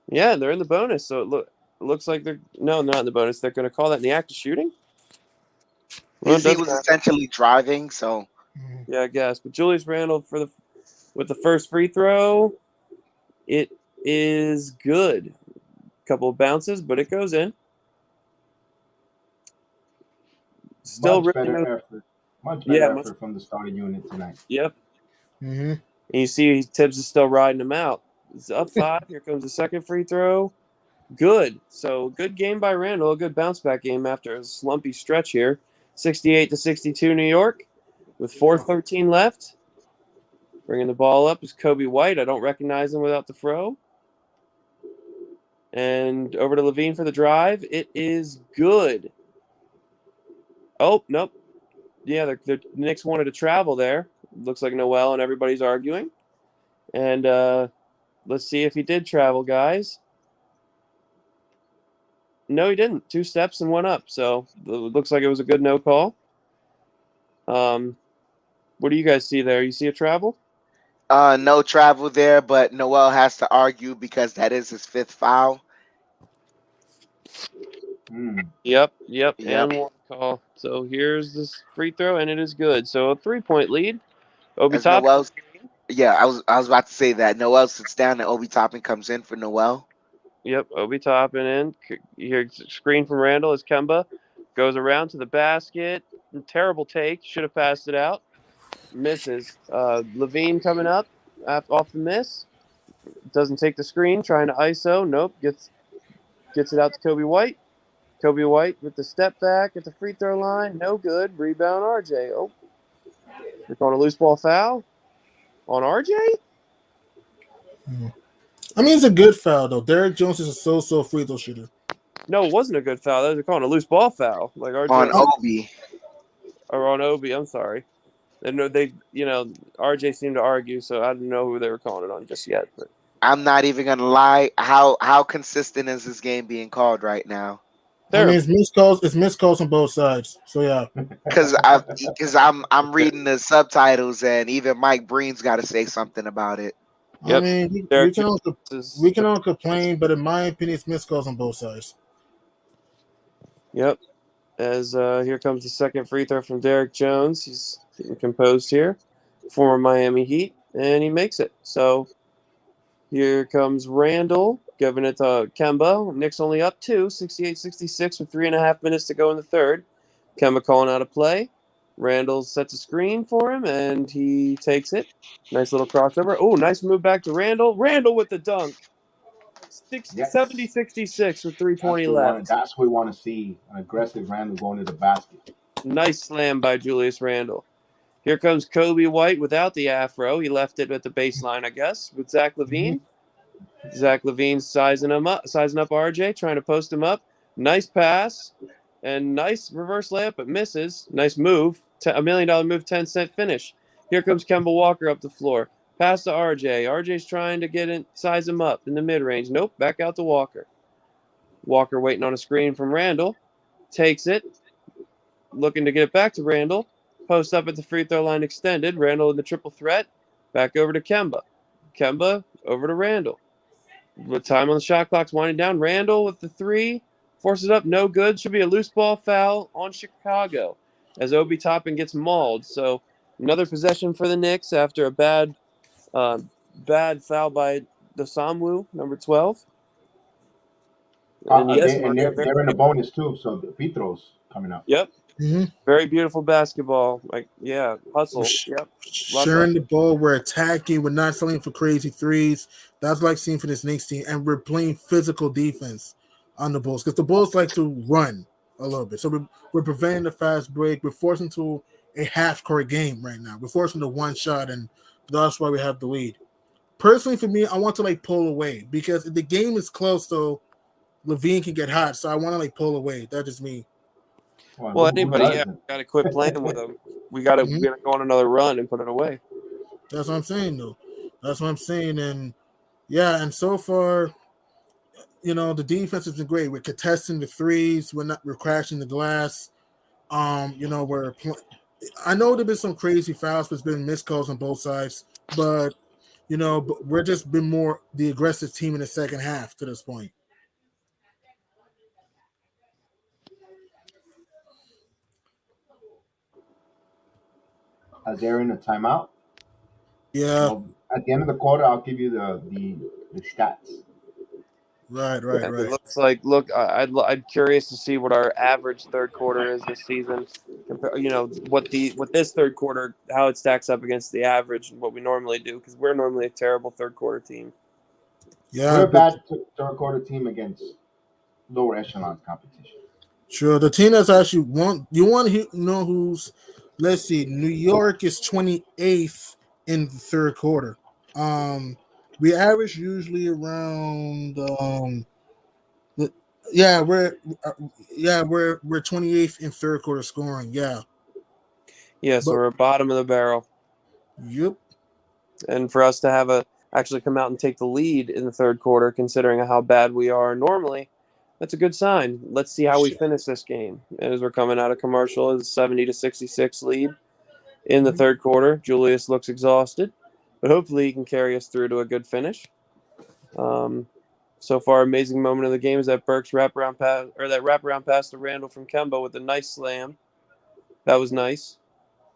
Yeah, they're in the bonus, so it looks like they're not in the bonus. They're going to call that in the act of shooting. Well, he was essentially driving, so yeah, I guess. But Julius Randle with the first free throw, it is good. Couple of bounces, but it goes in. Still much better effort from the starting unit tonight. Yep. Mm-hmm. And you see Tibbs is still riding him out. It's up 5. Here comes the second free throw. Good. So good game by Randall. A good bounce back game after a slumpy stretch here. 68-62 New York with 4:13 left. Bringing the ball up is Kobe White. I don't recognize him without the throw. And over to Levine for the drive. It is good. Oh, nope. Yeah, the Knicks wanted to travel there. Looks like Noel and everybody's arguing. And let's see if he did travel, guys. No, he didn't. 2 steps and 1 up. So it looks like it was a good no call. What do you guys see there? You see a travel? No travel there, but Noel has to argue because that is his 5th foul. Yep. And 1 call. So here's this free throw, and it is good. So a 3-point lead. Obi Toppin. Yeah, I was about to say that. Noel sits down and Obi Toppin comes in for Noel. Yep, Obi Toppin in. You hear screen from Randall as Kemba goes around to the basket. Terrible take. Should have passed it out. Misses. Levine coming up off the miss. Doesn't take the screen. Trying to ISO. Nope. Gets it out to Kobe White. Kobe White with the step back at the free throw line. No good. Rebound RJ. Oh. They're calling a loose ball foul on RJ? I mean, it's a good foul, though. Derek Jones is a so-so free throw shooter. No, it wasn't a good foul. They're calling a loose ball foul. Like RJ. On Obi. Or on Obi, I'm sorry. RJ seemed to argue, so I didn't know who they were calling it on just yet. But I'm not even gonna lie. How consistent is this game being called right now? I mean, it's missed calls. It's missed calls on both sides. So yeah. Because I'm reading the subtitles, and even Mike Breen's got to say something about it. Yep. I mean, we can all complain, but in my opinion, it's missed calls on both sides. Yep. As here comes the second free throw from Derek Jones. He's getting composed here. Former Miami Heat, and he makes it. So here comes Randall giving it to Kemba. Knicks only up 2, 68-66 with 3.5 minutes to go in the third. Kemba calling out a play. Randall sets a screen for him, and he takes it. Nice little crossover. Oh, nice move back to Randall. Randall with the dunk. 70-66 with 3:20 left. That's what we want to see. An aggressive Randall going to the basket. Nice slam by Julius Randle. Here comes Kobe White without the afro. He left it at the baseline, I guess, with Zach Levine. Zach Levine sizing up RJ, trying to post him up. Nice pass and nice reverse layup, but misses. Nice move. $1 million move, 10-cent finish. Here comes Kemba Walker up the floor. Pass to RJ. RJ's trying to get in, size him up in the mid-range. Nope, back out to Walker. Walker waiting on a screen from Randall. Takes it. looking to get it back to Randall. Post up at the free throw line extended. Randall in the triple threat. Back over to Kemba. Kemba over to Randall. With time on the shot clock's winding down. Randall with the three. Forces up. No good. Should be a loose ball foul on Chicago as Obi Toppin gets mauled. So another possession for the Knicks after a bad foul by Dosamwu, number 12. And yes, Maria, they're in a bonus too, so the free throws coming up. Yep. Mm-hmm. Very beautiful basketball. Like, yeah, hustle. Yep. Sharing the ball, we're attacking, we're not selling for crazy threes. That's like seeing for this Knicks team, and we're playing physical defense on the Bulls because the Bulls like to run a little bit. So we're preventing the fast break. We're forcing to a half-court game right now. We're forcing the one shot, and that's why we have the lead. Personally, for me, I want to like pull away because if the game is close, though, Levine can get hot. So I want to like pull away. That's just me. Well, anybody, got to quit playing with them. We got to go on another run and put it away. That's what I'm saying, though. That's what I'm saying, and yeah, and so far, the defense has been great. We're contesting the threes. We're crashing the glass. I know there've been some crazy fouls, but it's been missed calls on both sides. But we're just been more the aggressive team in the second half to this point. As they're in a timeout. Yeah. Well, at the end of the quarter, I'll give you the stats. Right. It looks like. I'm curious to see what our average third quarter is this season. What this third quarter, how it stacks up against the average and what we normally do, because we're normally a terrible third quarter team. Yeah, we're a bad third quarter team against lower echelon competition. Sure, the team that's actually won. You want to know who's? Let's see. New York is 28th in the third quarter. We average usually around. We're 28th in third quarter scoring. Yeah. Yeah, so we're bottom of the barrel. Yep. And for us to actually come out and take the lead in the third quarter, considering how bad we are normally, that's a good sign. Let's see how we finish this game. As we're coming out of commercial, is 70-66 lead in the third quarter. Julius looks exhausted, but hopefully he can carry us through to a good finish. So far, amazing moment of the game is that Burks wraparound pass to Randall from Kemba with a nice slam. That was nice.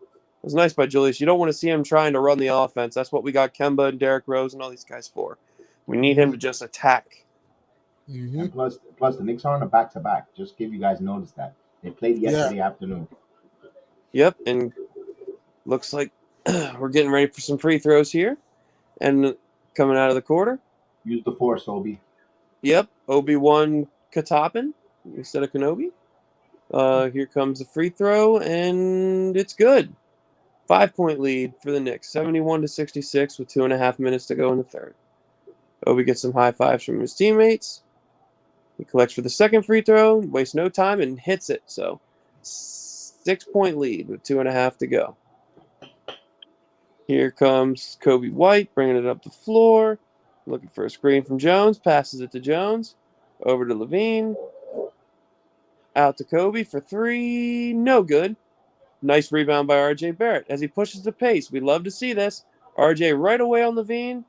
It was nice by Julius. You don't want to see him trying to run the offense. That's what we got Kemba and Derrick Rose and all these guys for. We need him to just attack. Mm-hmm. And plus, the Knicks are on a back-to-back. Just give you guys notice that. They played yesterday afternoon. Yep, and looks like we're getting ready for some free throws here. And coming out of the quarter. Use the force, Obi. Yep, Obi-Wan Katopin instead of Kenobi. Here comes the free throw, and it's good. 5-point lead for the Knicks, 71-66 with 2.5 minutes to go in the third. Obi gets some high fives from his teammates. He collects for the second free throw, wastes no time, and hits it. So 6-point lead with 2.5 to go. Here comes Kobe White, bringing it up the floor. Looking for a screen from Jones. Passes it to Jones. Over to Levine. Out to Kobe for three. No good. Nice rebound by RJ Barrett as he pushes the pace. We love to see this. RJ right away on Levine.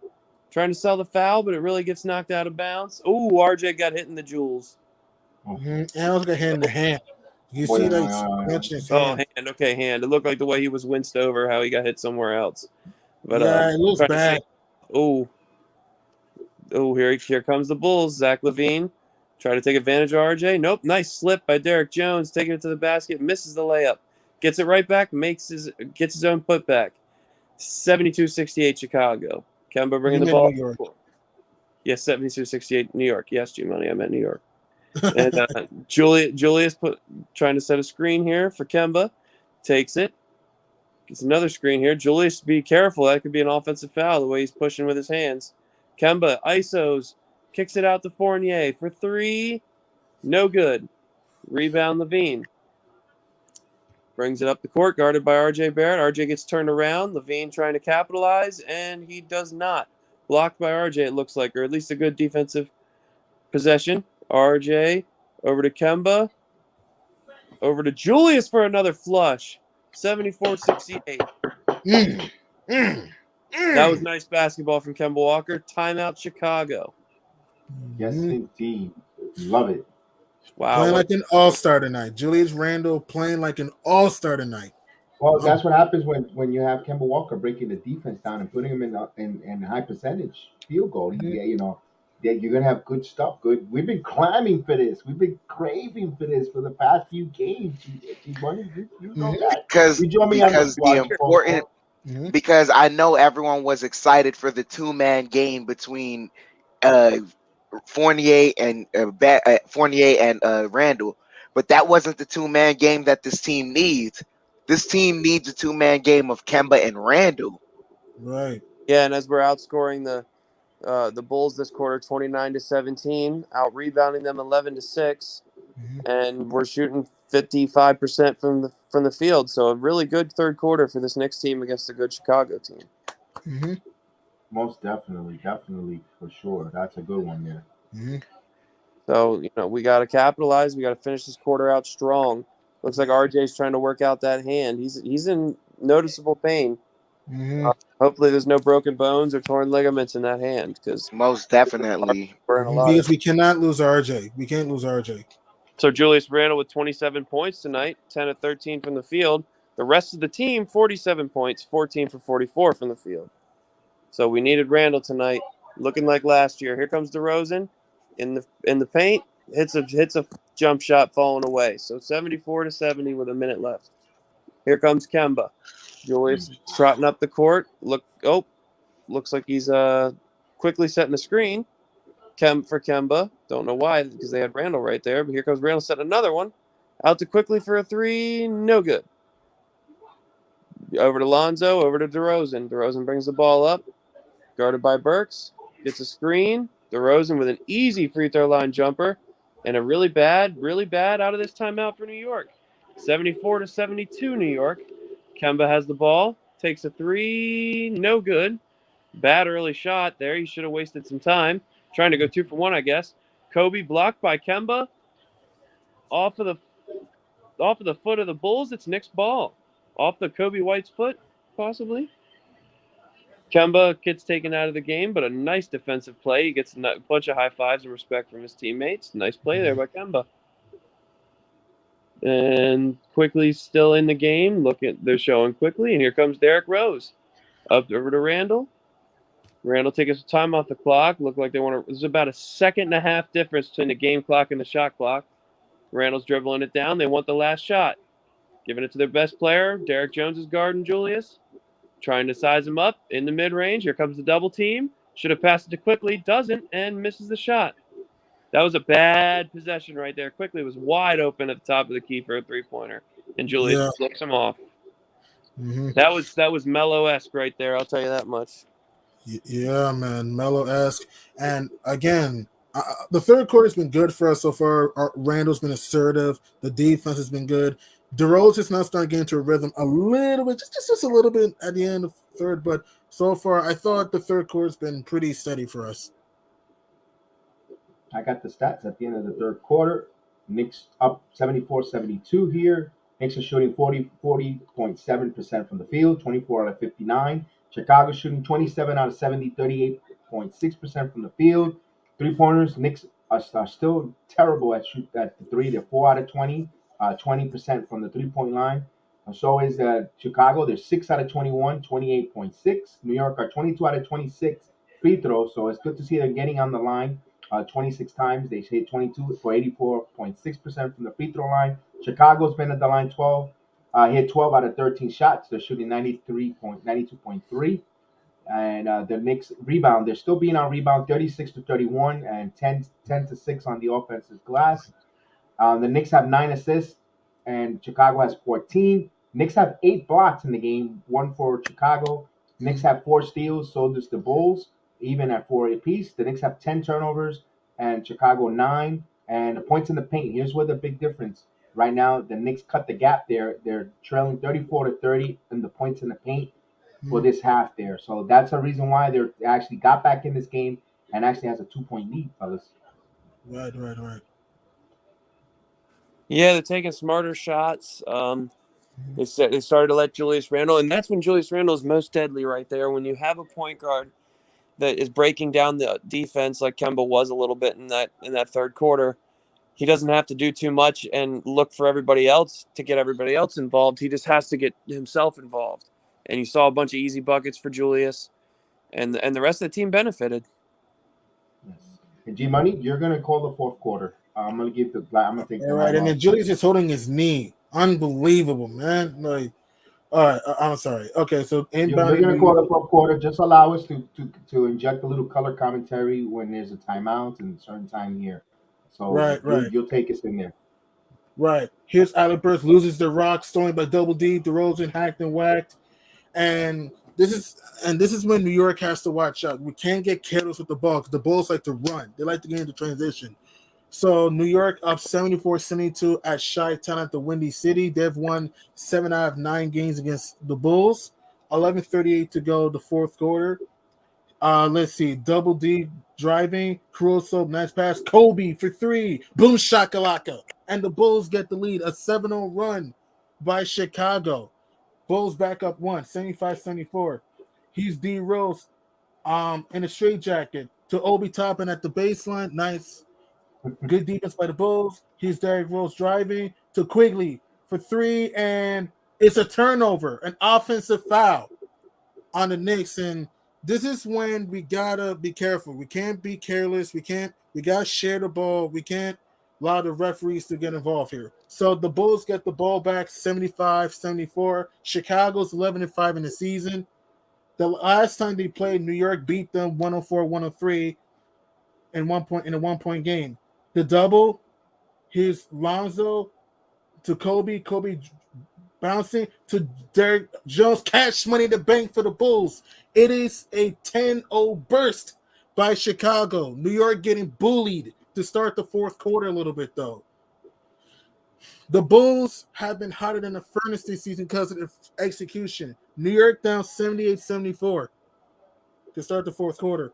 Trying to sell the foul, but it really gets knocked out of bounds. Ooh, RJ got hit in the jewels. And also got hit in the hand. You see that punching his hand. Hand. Okay, hand. It looked like the way he was winced over, how he got hit somewhere else. But it looks bad. Here comes the Bulls. Zach Levine try to take advantage of RJ. Nope. Nice slip by Derrick Jones, taking it to the basket, misses the layup. Gets it right back, gets his own putback. 72-68 Chicago. Kemba bringing the ball. Yes, 72-68 New York. Yes, G-Money, I meant New York. And Julius trying to set a screen here for Kemba. Takes it. Gets another screen here. Julius, be careful. That could be an offensive foul the way he's pushing with his hands. Kemba isos. Kicks it out to Fournier for three. No good. Rebound Levine. Brings it up the court, guarded by RJ Barrett. RJ gets turned around. Levine trying to capitalize, and he does not. Blocked by RJ, it looks like, or at least a good defensive possession. RJ over to Kemba. Over to Julius for another flush. 74-68. That was nice basketball from Kemba Walker. Timeout Chicago. Yes, indeed. Love it. Wow. Playing like an all-star tonight. Julius Randle playing like an all-star tonight. Well, that's what happens when you have Kemba Walker breaking the defense down and putting him in high percentage field goal. Yeah, you're gonna have good stuff. Good. We've been climbing for this. We've been craving for this for the past few games. Money, you know that. Because You join me on because the important because I know everyone was excited for the 2-man game between Fournier and Randall, but that wasn't the 2-man game that this team needs. This team needs a 2-man game of Kemba and Randall. Right. Yeah, and as we're outscoring the Bulls this quarter, 29-17, out rebounding them 11-6, and we're shooting 55% from the field. So a really good third quarter for this Knicks team against a good Chicago team. Most definitely, for sure. That's a good one there. So we got to capitalize. We got to finish this quarter out strong. Looks like RJ's trying to work out that hand. He's in noticeable pain. Hopefully, there's no broken bones or torn ligaments in that hand, because most definitely. Because we cannot lose RJ. We can't lose RJ. So Julius Randle with 27 points tonight, 10 of 13 from the field. The rest of the team, 47 points, 14 for 44 from the field. So we needed Randle tonight, looking like last year. Here comes DeRozan in the paint, hits a jump shot falling away. So 74-70 with a minute left. Here comes Kemba. Julius trotting up the court. Looks like he's quickly setting the screen. For Kemba. Don't know why, because they had Randle right there. But here comes Randle setting another one. Out to quickly for a three. No good. Over to Lonzo. Over to DeRozan. DeRozan brings the ball up. Guarded by Burks. Gets a screen. DeRozan with an easy free throw line jumper. And a really bad out of this timeout for New York. 74-72 New York. Kemba has the ball. Takes a three. No good. Bad early shot there. He should have wasted some time. Trying to go 2 for 1, I guess. Kobe blocked by Kemba. Off of the foot of the Bulls. It's Knicks ball. Off the Kobe White's foot, possibly. Kemba gets taken out of the game, but a nice defensive play. He gets a bunch of high fives and respect from his teammates. Nice play there by Kemba. And Quickly's still in the game. They're showing Quickly, and here comes Derrick Rose. Up over to Randle. Randle taking some time off the clock. Looked like they want to. There's about a 1.5 second difference between the game clock and the shot clock. Randle's dribbling it down. They want the last shot. Giving it to their best player. Derrick Jones is guarding Julius. Trying to size him up in the mid-range. Here comes the double team. Should have passed it to Quickly. Doesn't, and misses the shot. That was a bad possession right there. Quickly was wide open at the top of the key for a three-pointer. And Julius flips him off. That was Melo-esque right there. I'll tell you that much. Yeah, man, Melo-esque. And again, the third quarter has been good for us so far. Randall's been assertive. The defense has been good. DeRozan's now starting to get into a rhythm a little bit, just a little bit at the end of the third. But so far, I thought the third quarter's been pretty steady for us. I got the stats at the end of the third quarter. Knicks up 74-72 here. Knicks are shooting 40.7% from the field, 24 out of 59. Chicago shooting 27 out of 70, 38.6% from the field. Three-pointers, Knicks are still terrible at the three. They're 4 out of 20, 20% from the three-point line. And so is Chicago. They're 6 out of 21, 28.6. New York are 22 out of 26 free throws. So it's good to see them getting on the line 26 times. They hit 22 for 84.6% from the free throw line. Chicago's been at the line hit 12 out of 13 shots. They're shooting 92.3. And the Knicks rebound, they're still being on rebound 36-31 and 10-6 on the offensive glass. The Knicks have 9 assists and Chicago has 14. Knicks have 8 blocks in the game, 1 for Chicago. Knicks have 4 steals, so does the Bulls, even at 4 apiece. The Knicks have 10 turnovers and Chicago 9. And the points in the paint, here's where the big difference. Right now, the Knicks cut the gap there. They're trailing 34-30 in the points in the paint for this half there. So that's a reason why they actually got back in this game and actually has a 2-point lead, fellas. Right. Yeah, they're taking smarter shots. They started to let Julius Randle, and that's when Julius Randle is most deadly right there. When you have a point guard that is breaking down the defense like Kemba was a little bit in that third quarter, he doesn't have to do too much and look for everybody else to get everybody else involved. He just has to get himself involved. And you saw a bunch of easy buckets for Julius, and the rest of the team benefited. Yes. And G Money, you're gonna call the fourth quarter. I'm gonna take the All right, and then Julius is holding his knee. Unbelievable, man. Like, all right, I'm sorry. Okay, so You're inbound. gonna call the fourth quarter. Just allow us to inject a little color commentary when there's a timeout and a certain time here. So Right. you'll take us in there. Right. Here's Alec Burks loses the rock, stolen by Double D. DeRozan hacked and whacked. And this is when New York has to watch out. We can't get careless with the ball because the Bulls like to run. They like to get into transition. So New York up 74-72 at Chi-Town at the Windy City. They've won 7 out of 9 games against the Bulls. 11:38 to go the fourth quarter. Let's see. Double D driving. Caruso, nice pass. Kobe for 3. Boom shakalaka. And the Bulls get the lead. A 7-0 run by Chicago. Bulls back up 1, 75-74. He's D Rose in a straight jacket to Obi Toppin at the baseline. Nice. Good defense by the Bulls. He's Derrick Rose driving to Quigley for 3, and it's a turnover, an offensive foul on the Knicks. And this is when we gotta be careful. We can't be careless. We gotta share the ball. We can't allow the referees to get involved here. So the Bulls get the ball back 75-74. Chicago's 11-5 in the season. The last time they played, New York beat them 104-103 in a 1-point game. The double, here's Lonzo to Kobe. Kobe bouncing to Derrick Jones. Cash money to bank for the Bulls. It is a 10-0 burst by Chicago. New York getting bullied to start the fourth quarter a little bit, though. The Bulls have been hotter than the furnace this season because of the execution. New York down 78-74 to start the fourth quarter.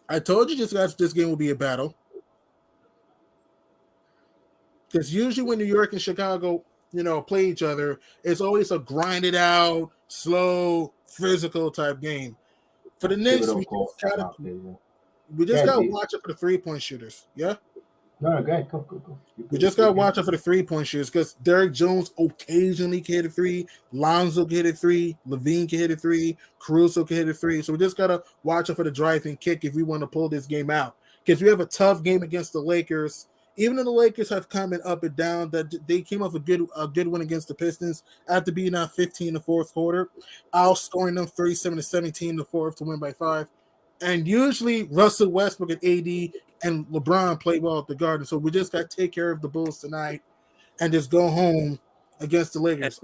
I told you this game will be a battle. Because usually when New York and Chicago, play each other, it's always a grinded out, slow, physical type game. For the Knicks, we just got to watch out for the 3-point shooters. Yeah? No, go ahead. Go. We just got to watch out for the 3-point shooters because Derrick Jones occasionally can hit a 3, Lonzo can hit a 3, Levine can hit a 3, Caruso can hit a 3. So we just got to watch out for the driving kick if we want to pull this game out. Because we have a tough game against the Lakers. Even though the Lakers have come in up and down, that they came off a good win against the Pistons after being out 15 in the fourth quarter, outscoring them 37-17 in the fourth to win by 5. And usually Russell Westbrook and AD and LeBron play well at the Garden. So we just got to take care of the Bulls tonight and just go home against the Lakers.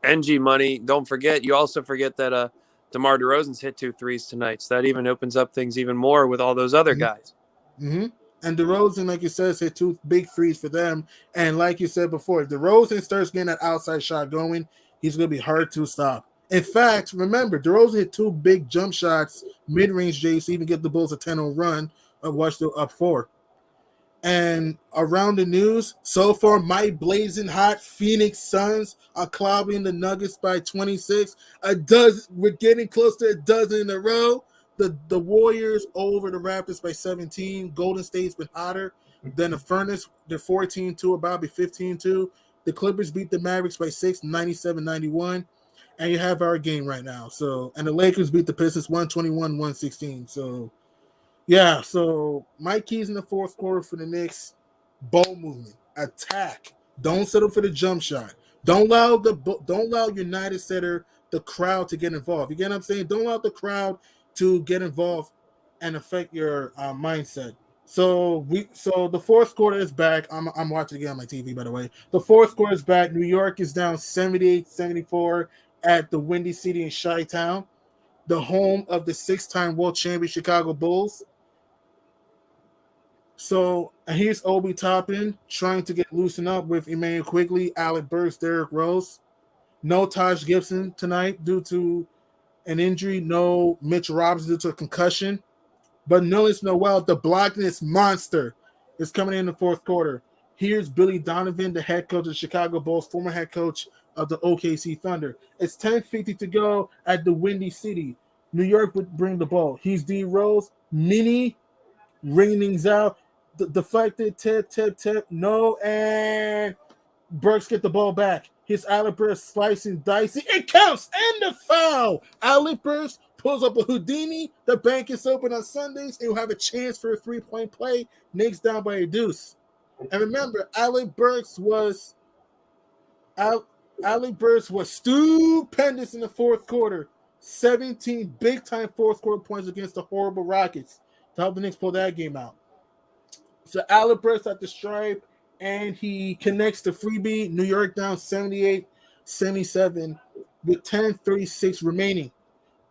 NG Money, don't forget, you also forget that DeMar DeRozan's hit 2 threes tonight. So that even opens up things even more with all those other guys. Mm-hmm. And DeRozan, like you said, hit 2 big threes for them. And like you said before, if DeRozan starts getting that outside shot going, he's going to be hard to stop. In fact, remember, DeRozan hit 2 big jump shots, mid-range Jays, to even get the Bulls a 10-0 run. Watch the up 4. And around the news, so far, my blazing hot Phoenix Suns are clobbering the Nuggets by 26. We're getting close to a dozen in a row. The Warriors over the Raptors by 17. Golden State's been hotter than the Furnace. They're 14-2, about to be 15-2. The Clippers beat the Mavericks by 6, 97-91. And you have our game right now. And the Lakers beat the Pistons 121-116. So, yeah. So my keys in the fourth quarter for the Knicks: ball movement, attack. Don't settle for the jump shot. Don't allow United Center, the crowd, to get involved. You get what I'm saying? Don't allow the crowd to get involved and affect your mindset. So the fourth quarter is back. I'm watching again on my TV, by the way. The fourth quarter is back. New York is down 78-74 at the Windy City in Chi-Town, the home of the 6-time world champion Chicago Bulls. So here's Obi Toppin trying to get loosened up with Emmanuel Quigley, Alec Burks, Derrick Rose. No Taj Gibson tonight due to an injury. No Mitch Robinson due to a concussion. But Nerlens Noel, the blockness monster, is coming in the fourth quarter. Here's Billy Donovan, the head coach of the Chicago Bulls, former head coach of the OKC Thunder. It's 10:50 to go at the Windy City. New York would bring the ball. He's D Rose, mini, ringing things out, deflected, tip, no, and Burks get the ball back. His Alec Burks slicing, dicing. It counts, and the foul. Alec Burks pulls up a Houdini. The bank is open on Sundays. It will have a chance for a three-point play. Knicks down by a deuce. And remember, Alec Burks was stupendous in the fourth quarter. 17 big-time fourth-quarter points against the horrible Rockets to help the Knicks pull that game out. So Alec Burks at the stripe, and he connects the freebie. New York down 78-77 with 10:36 remaining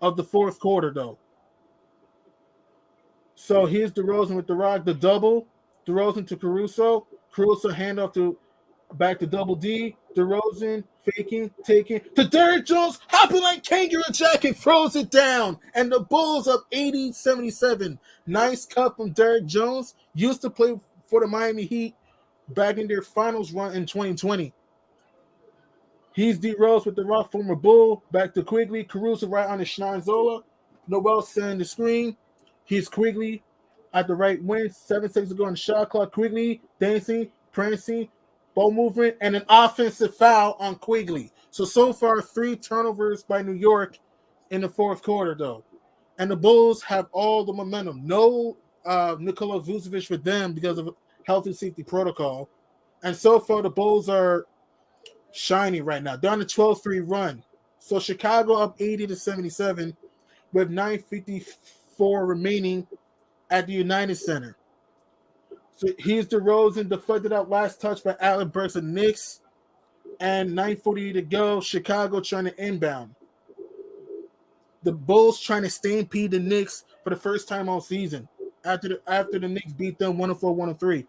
of the fourth quarter, though. So here's DeRozan with the rock, the double. DeRozan to Caruso. Caruso handoff back to Double D. DeRozan faking, taking to Derrick Jones, hopping like Kangaroo Jack and throws it down. And the Bulls up 80-77. Nice cut from Derrick Jones. Used to play for the Miami Heat back in their finals run in 2020. He's D Rose with the rock, former Bull. Back to Quigley. Caruso right on the Schneizola. Noel sending the screen. He's Quigley at the right wing. 7 seconds to go on the shot clock. Quigley dancing, prancing, ball movement, and an offensive foul on Quigley. So far, 3 turnovers by New York in the fourth quarter, though. And the Bulls have all the momentum. No Nikola Vucevic for them because of health and safety protocol. And so far, the Bulls are shining right now. They're on a 12-3 run. So Chicago up 80-77 with 9:54 remaining at the United Center. So here's DeRozan, deflected out last touch by Alec Burks of Knicks. And 9:40 to go. Chicago trying to inbound. The Bulls trying to stampede the Knicks for the first time all season after the Knicks beat them 104-103.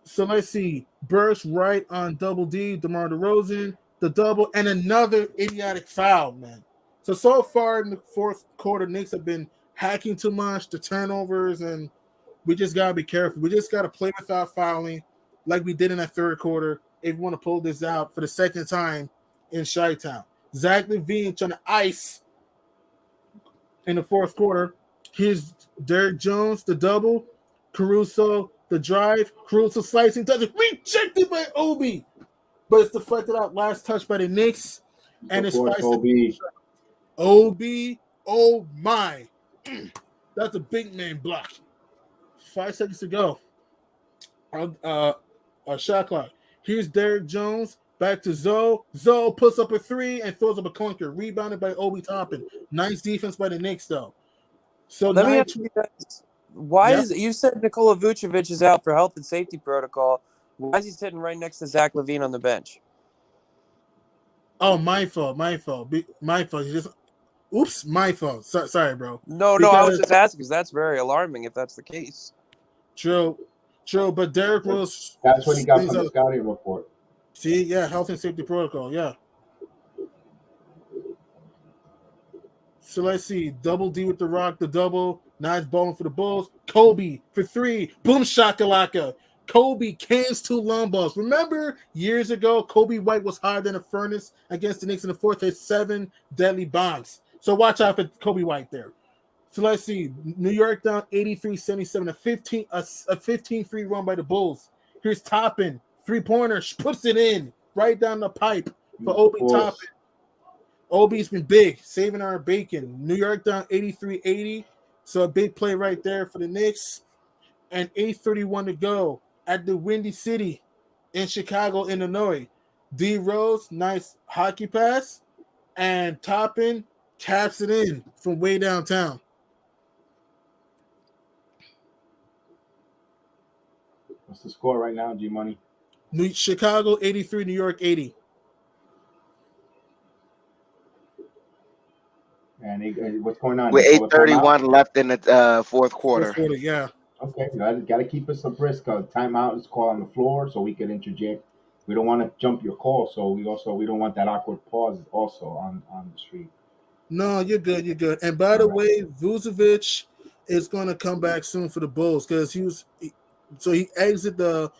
So let's see. Burks right on Double D, DeMar DeRozan, the double, and another idiotic foul, man. So far in the fourth quarter, Knicks have been hacking too much, the turnovers, and we just got to be careful. We just got to play without fouling like we did in that third quarter if we want to pull this out for the second time in Chi-Town. Zach LaVine trying to ice in the fourth quarter. Here's Derrick Jones, the double. Caruso, the drive. Caruso slicing, does it. Rejected by Obi. But it's deflected out. Last touch by the Knicks. And it's Obi. Oh, my. That's a big man block. 5 seconds to go. Shot clock. Here's Derrick Jones. Back to Zoe. Zoe puts up a 3 and throws up a clunker. Rebounded by Obi Toppin. Nice defense by the Knicks, though. So let me ask you guys, why is you said Nikola Vucevic is out for health and safety protocol? Why is he sitting right next to Zach LaVine on the bench? Oh, my fault. My fault. My fault. Sorry, bro. No, I was just asking because that's very alarming if that's the case. True. But Derrick Rose. That's what he got from the scouting report. See, yeah, health and safety protocol, yeah. So let's see. Double D with the rock, the double. Nice bowling for the Bulls. Kobe for 3. Boom shakalaka. Kobe cans 2 long balls. Remember years ago, Kobe White was higher than a furnace against the Knicks in the fourth. Hit 7 deadly bombs. So watch out for Kobe White there. So let's see. New York down 83-77. A 15-3 run by the Bulls. Here's Toppin. 3-pointer. Puts it in. Right down the pipe for Obi Toppin. Obi's been big. Saving our bacon. New York down 83-80. So a big play right there for the Knicks. And 8:31 to go at the Windy City in Chicago, Illinois. D Rose, nice hockey pass. And Toppin taps it in from way downtown. What's the score right now, G Money? Chicago 83, New York 80. And what's going on? With 8:31 left in the fourth quarter. Yeah. Okay, got to keep us abreast. Timeout is called on the floor so we can interject. We don't want to jump your call, so we don't want that awkward pause also on the street. No, you're good. And by the way, Vucevic is going to come back soon for the Bulls because he exited the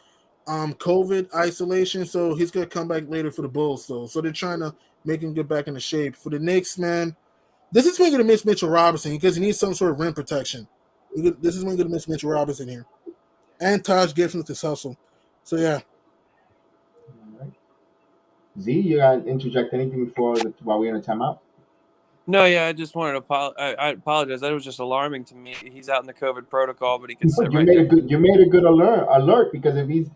COVID isolation, so he's going to come back later for the Bulls. So they're trying to make him get back into shape. For the Knicks, man, this is when you're going to miss Mitchell Robinson because he needs some sort of rim protection. This is when you're going to miss Mitchell Robinson here. And Taj Gibson with his hustle. So, yeah. All right. Z, you got to interject anything while we're in a timeout? No, yeah, I just wanted to I apologize. That was just alarming to me. He's out in the COVID protocol, but he can sit right there. You made a good alert because if he's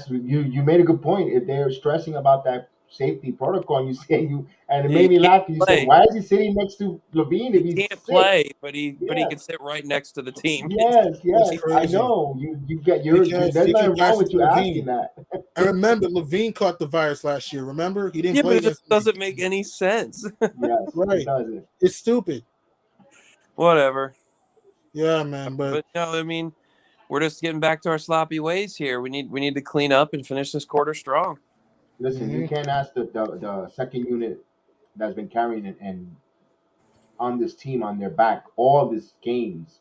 you made a good point. If they're stressing about that safety protocol, and you say and it made me laugh because you said, why is he sitting next to Levine if he he's can't sick? play, but he can sit right next to the team. Yes, I know. There's nothing wrong with you asking that. I remember Levine caught the virus last year. Remember, he didn't play. But it just doesn't make any sense. Yes, right. It doesn't. It's stupid. Whatever. Yeah, man. But no, I mean, we're just getting back to our sloppy ways here. We need to clean up and finish this quarter strong. Listen, you can't ask the second unit that's been carrying it and on this team on their back all these games,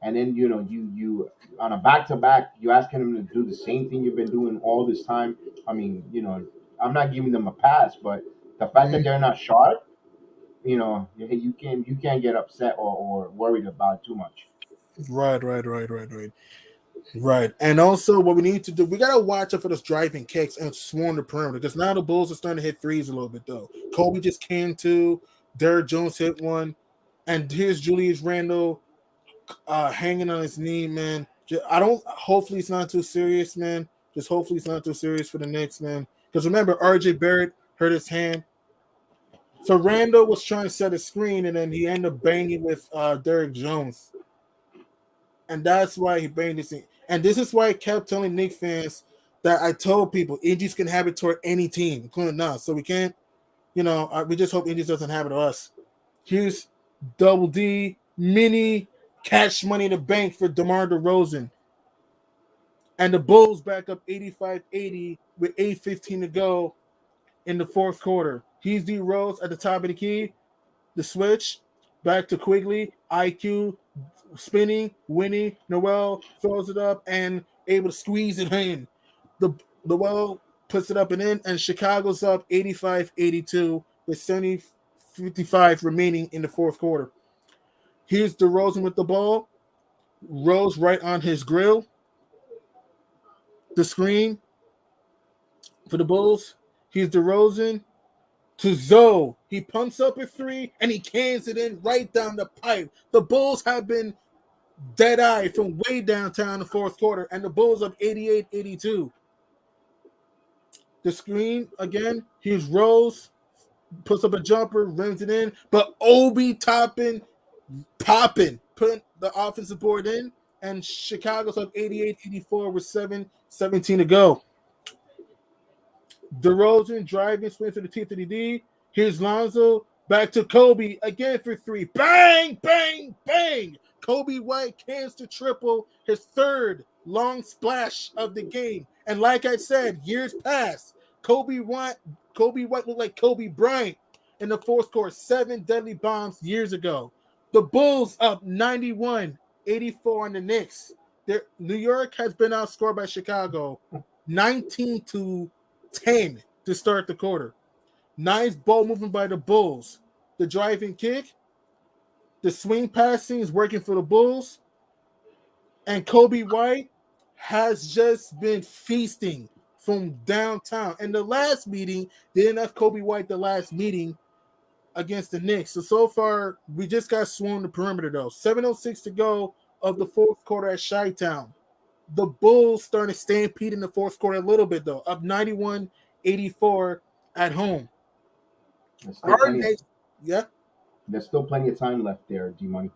and then you on a back-to-back you asking them to do the same thing you've been doing all this time. I mean, I'm not giving them a pass, but the fact that they're not sharp, you can't get upset or worried about too much. Right. And also what we need to do, we gotta watch out for those driving kicks and swarm the perimeter because now the Bulls are starting to hit threes a little bit though. Kobe just came to, Derrick Jones hit one, and here's Julius Randle hanging on his knee, man. Hopefully it's not too serious, man. Just hopefully it's not too serious for the Knicks, man. Because remember, RJ Barrett hurt his hand. So Randle was trying to set a screen, and then he ended up banging with Derrick Jones. And that's why he banged this thing. And this is why I kept telling Knicks fans that I told people injuries can happen toward any team, including us. So we can't, we just hope injuries doesn't happen to us. Here's Double D, mini cash money in the bank for DeMar DeRozan. And the Bulls back up 85-80 with 8:15 to go in the fourth quarter. He's D Rose at the top of the key. The switch back to Quigley. IQ spinning, winning. Noel throws it up and able to squeeze it in. The Well puts it up and in, and Chicago's up 85-82 with 70-55 remaining in the fourth quarter. Here's DeRozan with the ball. Rose right on his grill. The screen for the Bulls. Here's DeRozan to Zoe. He pumps up a three, and he cans it in right down the pipe. The Bulls have been dead-eye from way downtown in the fourth quarter, and the Bulls up 88-82. The screen, again, here's Rose. Puts up a jumper, rims it in, but Obi popping, putting the offensive board in, and Chicago's up 88-84 with 7:17 to go. DeRozan driving, swing to the teeth of the D. Here's Lonzo, back to Kobe, again for three. Bang, bang, bang. Kobe White cans to triple, his third long splash of the game. And like I said, years past, Kobe White looked like Kobe Bryant in the fourth quarter. 7 deadly bombs years ago. The Bulls up 91-84 on the Knicks. New York has been outscored by Chicago 19-10 to start the quarter. Nice ball movement by the Bulls. The driving kick, the swing passing is working for the Bulls. And Kobe White has just been feasting from downtown. And the last meeting, they didn't have Kobe White the last meeting against the Knicks. So far, we just got swarmed the perimeter, though. 7:06 to go of the fourth quarter at Chi-Town. The Bulls starting to stampede in the fourth quarter a little bit, though. Up 91-84 at home. There's still plenty of time left there, G-Money.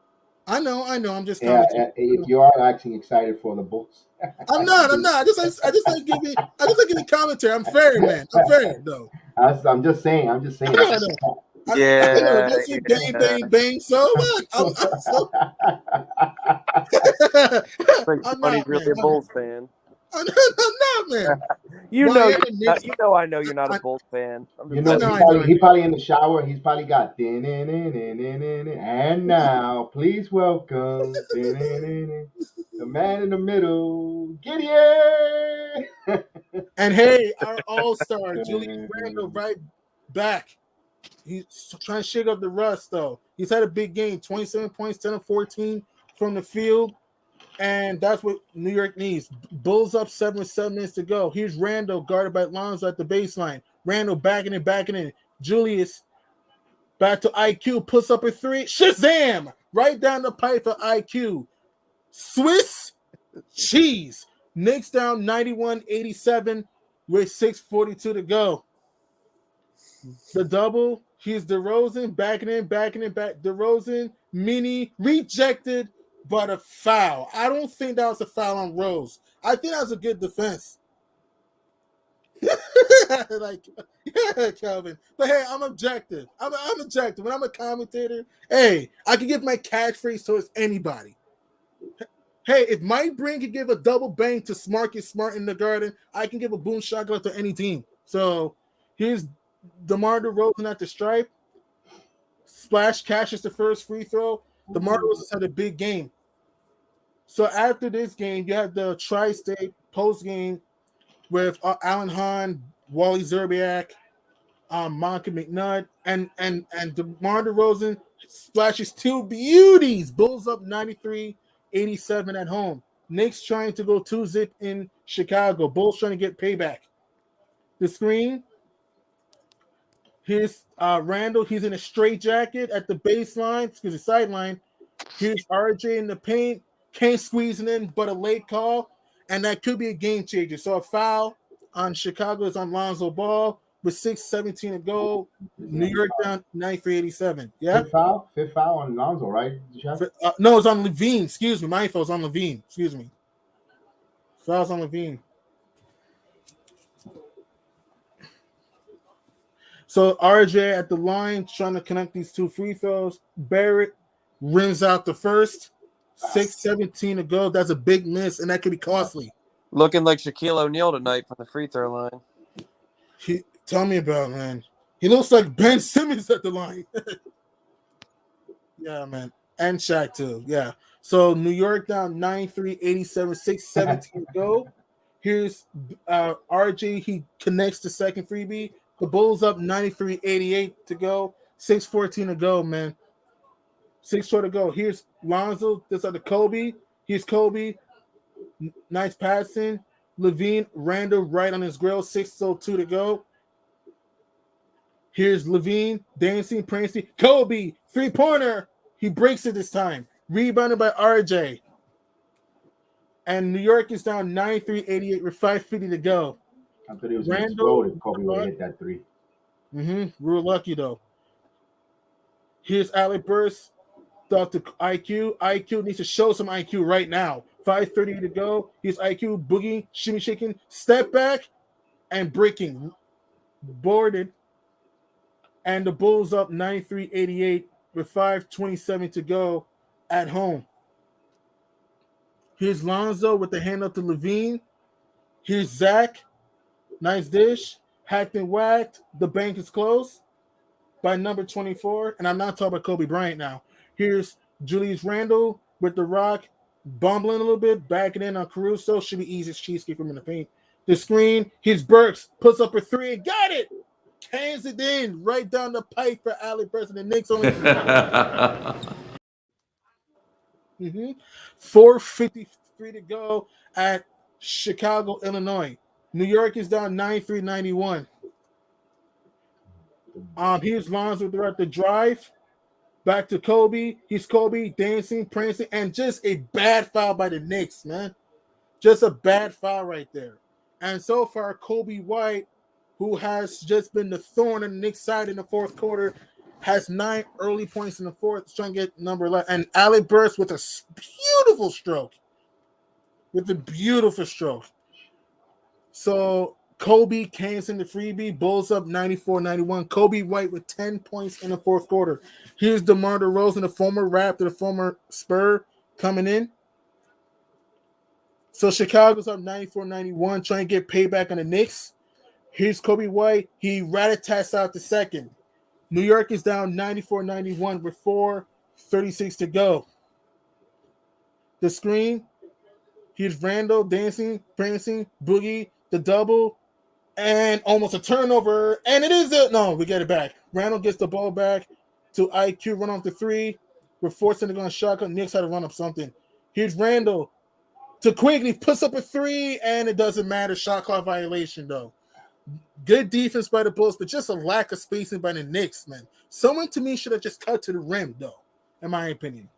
I know. I'm just if you are acting excited for the Bulls. I'm not. I just like giving commentary. I'm fair, man. I'm fair, though. I'm just saying. Bang. So what? Funny's really a Bulls fan. No, man. You Why know, are you're the not, Knicks? you know, I know you're not a Bulls fan. I'm You just know, I know. he probably in the shower. He's probably got and now please welcome the man in the middle, Gideon. And hey, our all-star Julius Randle right back. He's trying to shake up the rust, though. He's had a big game, 27 points, 10 of 14 from the field. And that's what New York needs. Bulls up 7 with 7 minutes to go. Here's Randall guarded by Lonzo at the baseline. Randall backing in. Julius back to IQ, puts up a 3. Shazam! Right down the pipe for IQ. Swiss cheese. Knicks down 91-87 with 6:42 to go. The double. Here's DeRozan backing in. DeRozan mini rejected, but a foul. I don't think that was a foul on Rose. I think that was a good defense. Like, yeah, Calvin. But hey, I'm objective. I'm objective. When I'm a commentator, hey, I can give my catchphrase towards anybody. Hey, if Mike Breen could give a double bang to Marcus Smart in the Garden, I can give a boom shotgun to any team. So here's DeMar DeRozan at the stripe. Splash catches the first free throw. DeMar DeRozan had a big game. So after this game, you have the Tri-State post game with Alan Hahn, Wally Zerbiak, Monica McNutt, and DeMar DeRozan splashes 2 beauties. Bulls up 93-87 at home. Knicks trying to go 2-zip in Chicago. Bulls trying to get payback. The screen. Here's Randall. He's in a straight jacket at the sideline. Here's RJ in the paint. Can't squeeze it in, but a late call. And that could be a game changer. So a foul on Chicago is on Lonzo Ball with 6:17 to go. New York down 93-87. Yeah? Fifth foul on Lonzo, right? No, it's on Levine. Excuse me. My info is on Levine. Excuse me. Foul's on Levine. So RJ at the line trying to connect these 2 free throws. Barrett rims out the first. 6:17 to go. That's a big miss, and that could be costly. looking like Shaquille O'Neal tonight from the free throw line. Tell me about it, man. He looks like Ben Simmons at the line. Yeah, man. And Shaq, too. Yeah. So New York down 93-87, 6:17 to go. Here's RJ. He connects the second freebie. The Bulls up 93-88 to go. 6:14 to go, man. 6:4 to go. Here's Lonzo. This other Kobe. Here's Kobe. Nice passing. Levine, Randall right on his grill. 6:02 to go. Here's Levine dancing, prancing. Kobe, 3-pointer. He breaks it this time. Rebounded by RJ. And New York is down 93-88 with 5:50 to go. I thought he was going to explode if Kobe would have hit that 3. We were lucky, though. Here's Alec Burst. Thought to IQ. IQ needs to show some IQ right now. 5:30 to go. Here's IQ boogie, shimmy shaking, step back, and breaking. Boarded. And the Bulls up 93-88 with 5:27 to go at home. Here's Lonzo with the hand up to Levine. Here's Zach. Nice dish. Hacked and whacked. The bank is closed by number 24. And I'm not talking about Kobe Bryant now. Here's Julius Randle with the rock, bumbling a little bit, backing in on Caruso. Should be easy cheesecake from in the paint. The screen, here's Burks, puts up a 3, got it! Hands it in, right down the pipe for Alec Burks and the Knicks only. 4:53 to go at Chicago, Illinois. New York is down 93-91. Here's Lonzo throughout the drive. Back to Kobe. He's Kobe dancing, prancing, and just a bad foul by the Knicks, man. Just a bad foul right there. And so far, Kobe White, who has just been the thorn on the Knicks side in the fourth quarter, has 9 early points in the fourth, trying to get number 11. And Alec Burks with a beautiful stroke. So Kobe cans in the freebie, Bulls up 94-91. Kobe White with 10 points in the fourth quarter. Here's DeMar DeRozan, the former Raptor, the former Spur, coming in. So Chicago's up 94-91, trying to get payback on the Knicks. Here's Kobe White. He rat-a-tats out the second. New York is down 94-91 with 4:36 to go. The screen. Here's Randall dancing, prancing, boogie, the double, and almost a turnover. And it is it. No, we get it back. Randall gets the ball back to IQ, run off the three. We're forcing to go on shotgun. Knicks had to run up something. Here's Randall to Quigley, puts up a three, and it doesn't matter. Shot clock violation, though. Good defense by the Bulls, but just a lack of spacing by the Knicks, man. Someone to me should have just cut to the rim, though, in my opinion.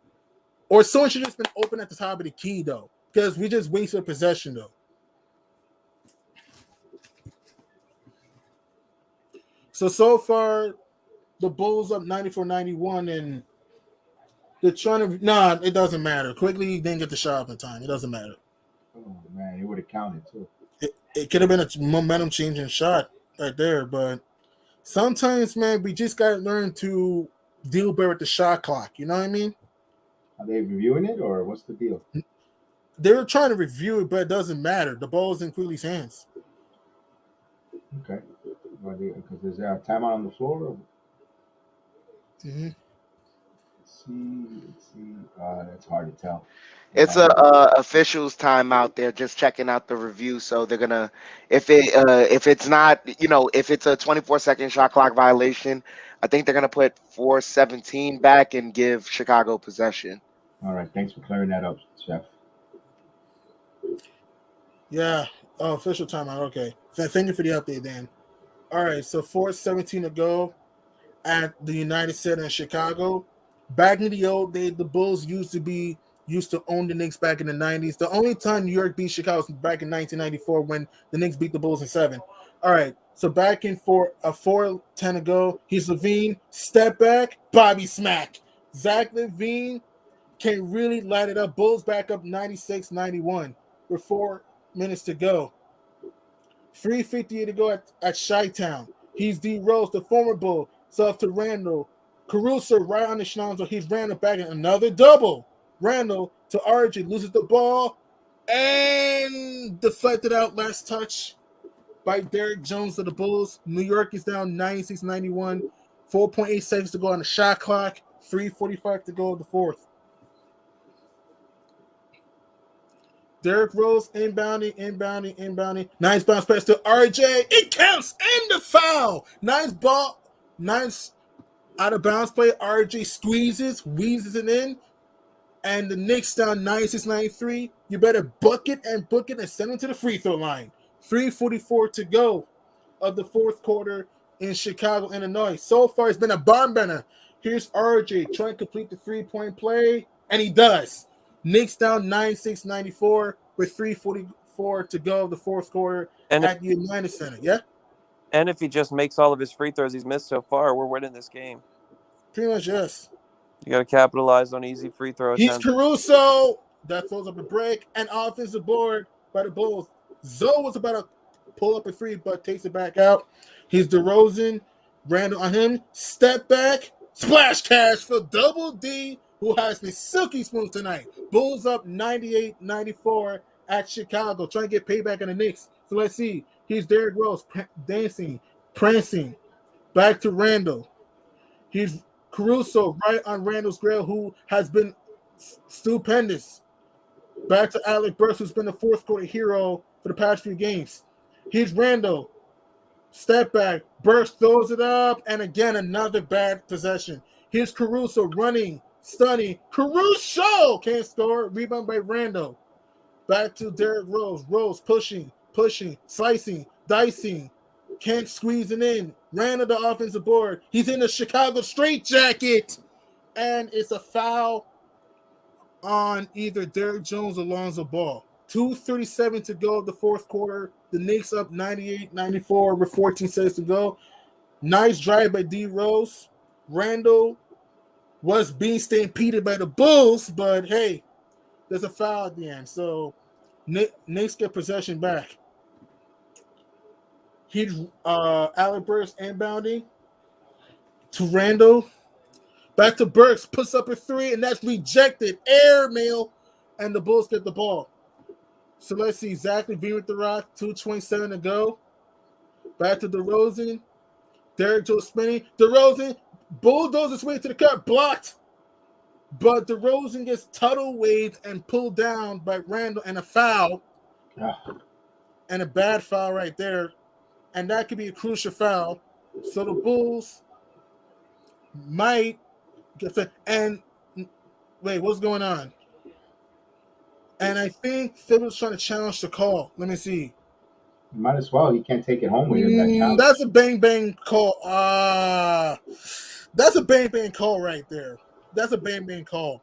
Or someone should have just been open at the top of the key, though, because we just wasted possession, though. So far, the Bulls up 94-91, and they're trying to – nah, it doesn't matter. Quigley didn't get the shot up in time. It doesn't matter. Oh, man, it would have counted, too. It could have been a momentum-changing shot right there, but sometimes, man, we just got to learn to deal better with the shot clock. You know what I mean? Are they reviewing it, or what's the deal? They're trying to review it, but it doesn't matter. The ball is in Quigley's hands. Okay. Because is there a timeout on the floor? Or... Mm-hmm. Let's see. That's hard to tell. It's a officials timeout. They're just checking out the review, so they're gonna if it's not, if it's a 24-second shot clock violation, I think they're gonna put 4:17 back and give Chicago possession. All right, thanks for clearing that up, Chef. Yeah, official timeout. Okay, thank you for the update, Dan. All right, so 4:17 to go at the United Center in Chicago. Back in the old days, the Bulls used to own the Knicks back in the 90s. The only time New York beat Chicago was back in 1994 when the Knicks beat the Bulls in 7. All right, so back in for a 4:10 to go. Here's Levine, step back, Bobby smack. Zach LaVine can really light it up. Bulls back up 96-91 with 4 minutes to go. 3:58 to go at Chi-Town. He's D. Rose, the former Bull. So up to Randall. Caruso right on the schnauzer. He's Randall back in another double. Randall to RJ, loses the ball and deflected out last touch by Derrick Jones of the Bulls. New York is down 96-91. 4.8 seconds to go on the shot clock. 3:45 to go in the fourth. Derrick Rose inbounding. Nice bounce pass to RJ. It counts and the foul. Nice out of bounds play. RJ squeezes, wheezes it in. And the Knicks down 96-93. You better book it and send them to the free throw line. 3:44 to go of the fourth quarter in Chicago, Illinois. So far, it's been a barn burner. Here's RJ trying to complete the three-point play, and he does. Knicks down 96-94 with 3:44 to go of the fourth quarter at the United Center. Yeah? And if he just makes all of his free throws he's missed so far, we're winning this game. Pretty much, yes. You got to capitalize on easy free throw He's attempts. Caruso. That throws up a break. And offensive board by the Bulls. Zoe was about to pull up a three, but takes it back out. He's DeRozan. Randall on him. Step back. Splash cash for Double D, who has been silky smooth tonight. Bulls up 98-94 at Chicago. Trying to get payback on the Knicks. So let's see. Here's Derrick Rose dancing, prancing. Back to Randall. He's Caruso right on Randall's grill, who has been stupendous. Back to Alec Burks, who's been the fourth quarter hero for the past few games. Here's Randall. Step back. Burks throws it up, and again, another bad possession. Here's Caruso running, stunning. Caruso can't score. Rebound by Randall. Back to Derrick Rose. Rose pushing, slicing, dicing. Can't squeeze it in. Randall the offensive board. He's in the Chicago straitjacket. And it's a foul on either Derrick Jones or Lonzo Ball. 2:37 to go of the fourth quarter. The Knicks up 98-94 with 14 seconds to go. Nice drive by D. Rose. Randall was being stampeded by the Bulls, but hey, there's a foul at the end. So Knicks get possession back. He's Alec Burks inbounding to Randall. Back to Burks, puts up a three, and that's rejected. Air mail, and the Bulls get the ball. So let's see. Zach LaVine with the rock. 2:27 to go. Back to DeRozan. Derrick Joe spinning. DeRozan bulldozes his way to the cup. Blocked. But DeRozan gets tidal waved and pulled down by Randall and a foul. And a bad foul right there. And that could be a crucial foul. So the Bulls might get the and wait, what's going on? And I think Thibodeau's trying to challenge the call. Let me see. Might as well. He can't take it home with him. That challenge. That's a bang call. That's a bang call right there. That's a bang call.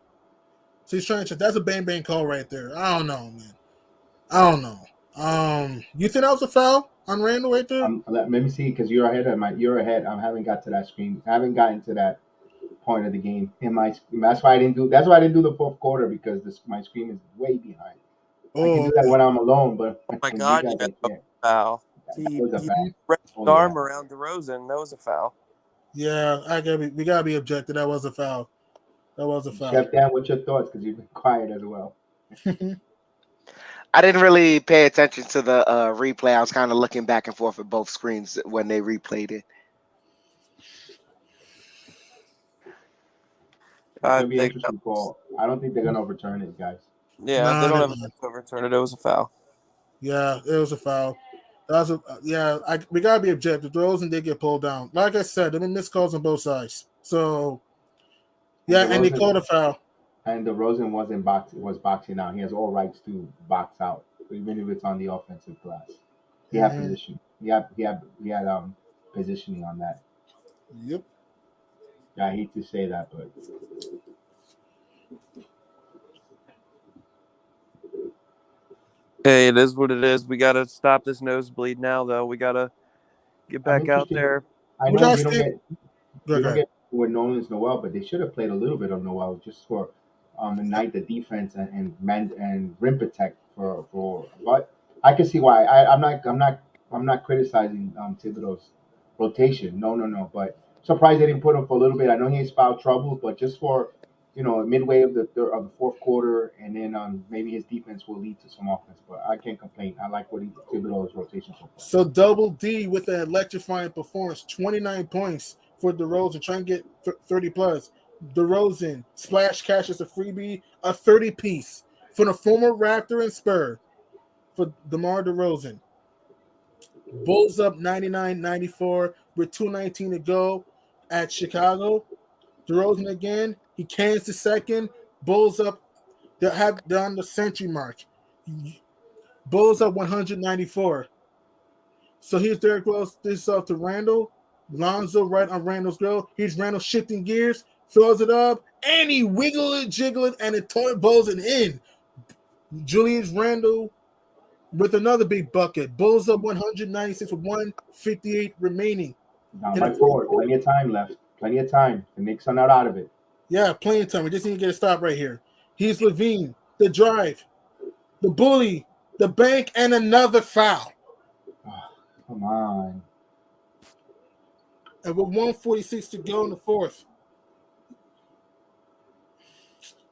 So he's trying to check. That's a bang call right there. I don't know, man. I don't know. You think that was a foul on Randall right there? Let me see, because you're ahead. You're ahead. I haven't got to that screen. I haven't gotten to that point of the game in my. That's why I didn't do. That's why I didn't do the fourth quarter, because my screen is way behind. I can do that when I'm alone, but Oh my God, you guys, yeah, foul. That was a bad. Wrapped his arm around DeRozan. That was a foul. Yeah, we gotta be objective. That was a foul. That was a foul. Chef Dan, what's your thoughts? Because you've been quiet as well. I didn't really pay attention to the replay. I was kind of looking back and forth at both screens when they replayed it. It'll be interesting call. I don't think they're gonna overturn it, guys. Yeah, they don't have to overturn it. It was a foul. Yeah, it was a foul. That was we gotta be objective. DeRozan did get pulled down. Like I said, there were missed calls on both sides. So yeah, and they called a foul. And DeRozan was boxing out. He has all rights to box out, even if it's on the offensive glass. He had position. He had positioning on that. Yep. Yeah, I hate to say that, but hey, it is what it is. We gotta stop this nosebleed now, though. We gotta get back out there. I know you don't get with Nolan's Noel, but they should have played a little bit of Noel just for ignite the defense and rim protect for. But I can see why. I'm not criticizing Thibodeau's rotation. No. But surprised they didn't put him for a little bit. I know he's foul trouble, but just for midway of the fourth quarter, and then maybe his defense will lead to some offense. But I can't complain. I like what Thibodeau's rotation so far. So Double D with an electrifying performance, 29 points for DeRozan, trying to get 30 plus. DeRozan splash cashes a freebie, a 30-piece for the former Raptor and Spur for DeMar DeRozan. Bulls up 99-94 with 2:19 to go at Chicago. DeRozan again. He cans the second. Bulls up. They're on the century mark. Bulls up 194. So here's Derrick Rose. This off to Randall. Lonzo right on Randall's girl. Here's Randall shifting gears. Throws it up. And he wiggle it, jiggle it, and it bowls it in. Julius Randle with another big bucket. Bulls up 196 with 158 remaining. Down by 4. Plenty of time left. Plenty of time. The Knicks are not out of it. Yeah, plenty of time. We just need to get a stop right here. Here's LaVine, the drive, the bully, the bank, and another foul. Oh, come on. And with 146 to go in the fourth.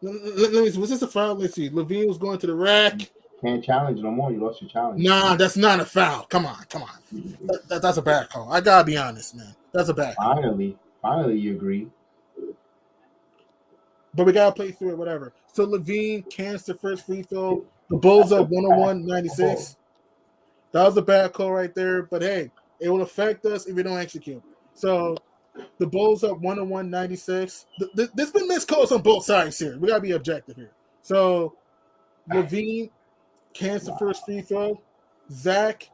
Let me see. Was this a foul? Let's see. LaVine was going to the rack. Can't challenge no more. You lost your challenge. Nah, that's not a foul. Come on. That's a bad call. I gotta be honest, man. That's a bad call. Finally, you agree. But we gotta play through it, whatever. So LaVine cans the first free throw. The Bulls up 101-96. That was a bad call right there. But hey, it will affect us if we don't execute. So the Bulls up 101-96. There's been missed calls on both sides here. We gotta be objective here. So LaVine cans the first free throw. Zach,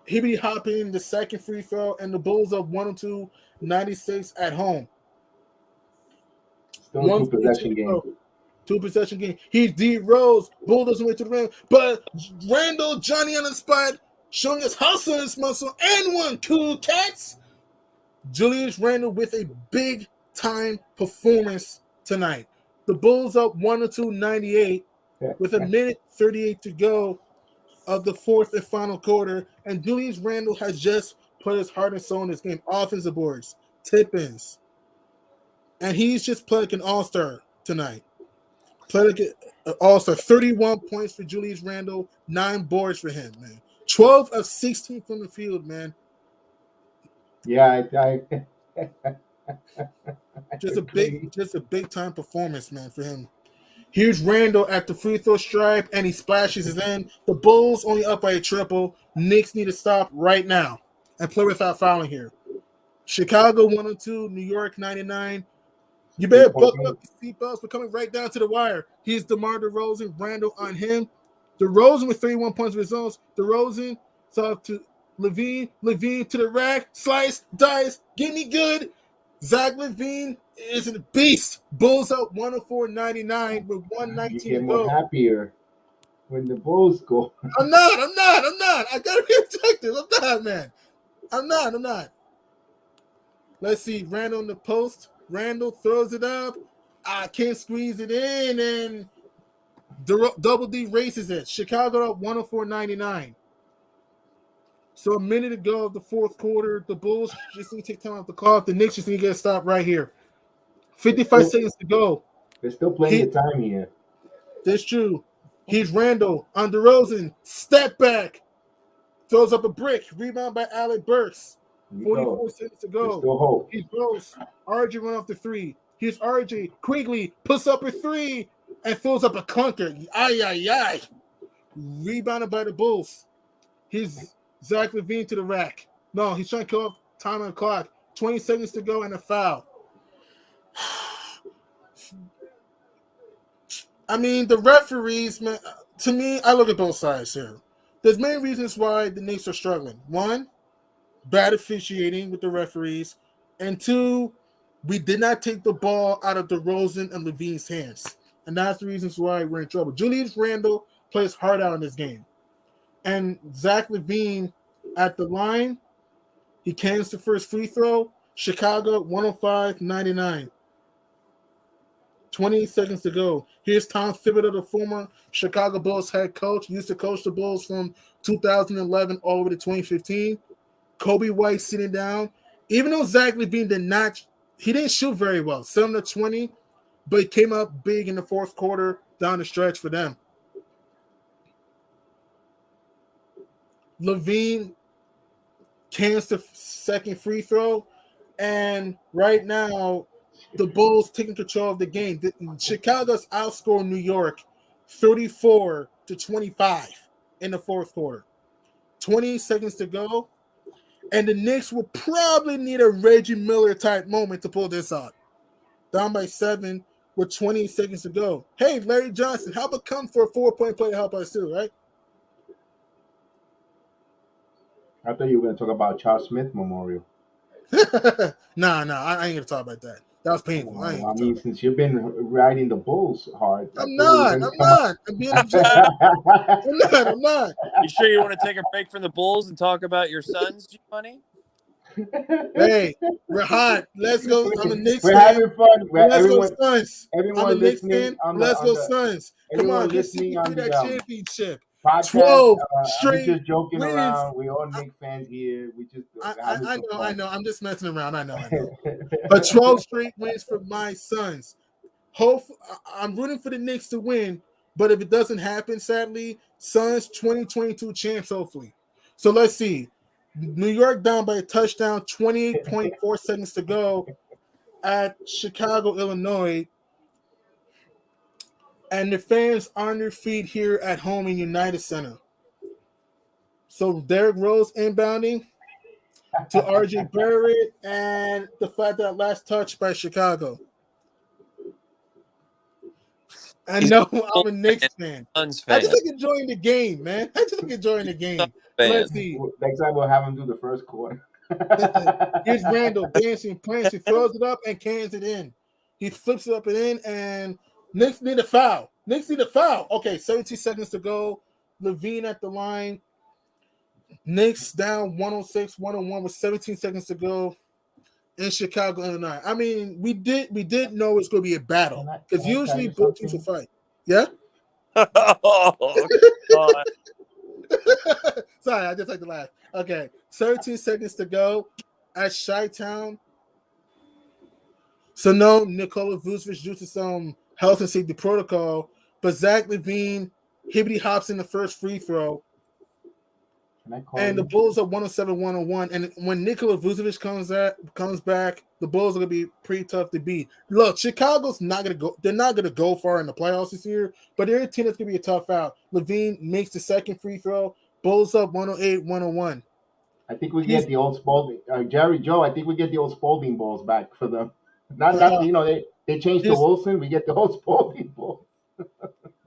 he be hopping the second free throw, and the Bulls up 102-96 at home. Still a 2-possession game. 2-possession game. He's D Rose, bulldozing way to the rim, but Randall, Johnny on the spot, showing us hustle and his muscle, and one cool cats. Julius Randle with a big time performance tonight. The Bulls up 102-98 with a minute 38 to go of the fourth and final quarter, and Julius Randle has just put his heart and soul in this game. Offensive boards, tip-ins, and he's just playing an all-star tonight. Also 31 points for Julius Randle, 9 boards for him, man. 12 of 16 from the field, man. Yeah, Just a big time performance, man, for him. Here's Randle at the free throw stripe, and he splashes it in. The Bulls only up by a triple. Knicks need to stop right now and play without fouling here. Chicago 102, New York 99. You better buckle up the seatbelts. We're coming right down to the wire. Here's DeMar DeRozan, Randle on him. DeRozan with 31 points of his own. DeRozan off to Levine to the rack, slice, dice, give me good. Zach LaVine is a beast. Bulls up 104-99 with 119 you get to more go. happier when the Bulls go. I'm not. I gotta be objective. I'm not, man. I'm not. Let's see. Randle in the post. Randle throws it up. I can't squeeze it in, and Double D races it. Chicago up 104-99. So a minute to go of the fourth quarter. The Bulls just need to take time off the clock. The Knicks just need to get a stop right here. 55 seconds to go. There's still plenty of time here. That's true. Here's Randle on DeRozan. Step back. Throws up a brick. Rebound by Alec Burks. 44 seconds to go. There's still hope. He's close. RJ run off the three. Here's RJ. Quigley puts up a three and throws up a clunker. Ay. Rebounded by the Bulls. Here's Zach LaVine to the rack. No, he's trying to kill off time on the clock. 20 seconds to go and a foul. I mean, the referees, man, to me, I look at both sides here. There's many reasons why the Knicks are struggling. One, bad officiating with the referees. And two, we did not take the ball out of DeRozan and LaVine's hands. And that's the reasons why we're in trouble. Julius Randle plays hard out in this game. And Zach LaVine at the line, he cans the first free throw. Chicago 105-99. 20 seconds to go. Here's Tom Thibodeau, the former Chicago Bulls head coach. Used to coach the Bulls from 2011 all the way to 2015. Kobe White sitting down. Even though Zach LaVine didn't shoot very well, 7-20, but he came up big in the fourth quarter down the stretch for them. LaVine cans the second free throw, and right now the Bulls taking control of the game. Chicago's outscored New York 34-25 in the fourth quarter. 20 seconds to go, and the Knicks will probably need a Reggie Miller type moment to pull this out. Down by 7 with 20 seconds to go. Hey, Larry Johnson, how about come for a 4-point play to help us too, right? I thought you were going to talk about Charles Smith Memorial. Nah, I ain't going to talk about that. That was painful. Well, I mean, since you've been riding the Bulls hard. I'm not. I'm being objective. I'm not. You sure you want to take a break from the Bulls and talk about your sons, Giovanni? Hey, we're hot. Let's go. I'm a Knicks We're fan. having fun. Let's go Suns. Everyone I'm a Knicks listening. fan. Let's go Suns. Come on, let's see on that championship. Podcast, 12 we straight just joking wins. around. We all Knicks fans here. We just I know. I'm just messing around. I know. But 12 straight wins for my Suns. I'm rooting for the Knicks to win, but if it doesn't happen, sadly, Suns 2022 champs, hopefully. So let's see. New York down by a touchdown, 28.4 seconds to go at Chicago, Illinois. And the fans on their feet here at home in United Center. So Derrick Rose inbounding to RJ Barrett, and the fact that last touch by Chicago. I know I'm a Knicks fan. I just like enjoying the game, man. Let's see. Next time we'll have him do the first quarter. Here's Randle dancing, prancing, throws it up and cans it in. He flips it up and in, and Knicks need a foul. Okay, 17 seconds to go. LaVine at the line. Knicks down 106-101 with 17 seconds to go in Chicago, Illinois. I mean, we did know it's going to be a battle because usually both teams will fight. Yeah? Sorry, I just like to laugh. Okay, 17 seconds to go at Chi-Town. So no, Nikola Vucevic due to some health and safety protocol. But Zach LaVine hibbity hops in the first free throw. And the Bulls are 107-101. And when Nikola Vucevic comes back, the Bulls are gonna be pretty tough to beat. Look, Chicago's not gonna go. They're not gonna go far in the playoffs this year, but they're a team that's gonna be a tough out. LaVine makes the second free throw. Bulls up 108-101. I think we get the old Spalding, Jerry Joe. I think we get the old Spalding balls back for them. Not they changed to Wilson. We get the old Spalding balls.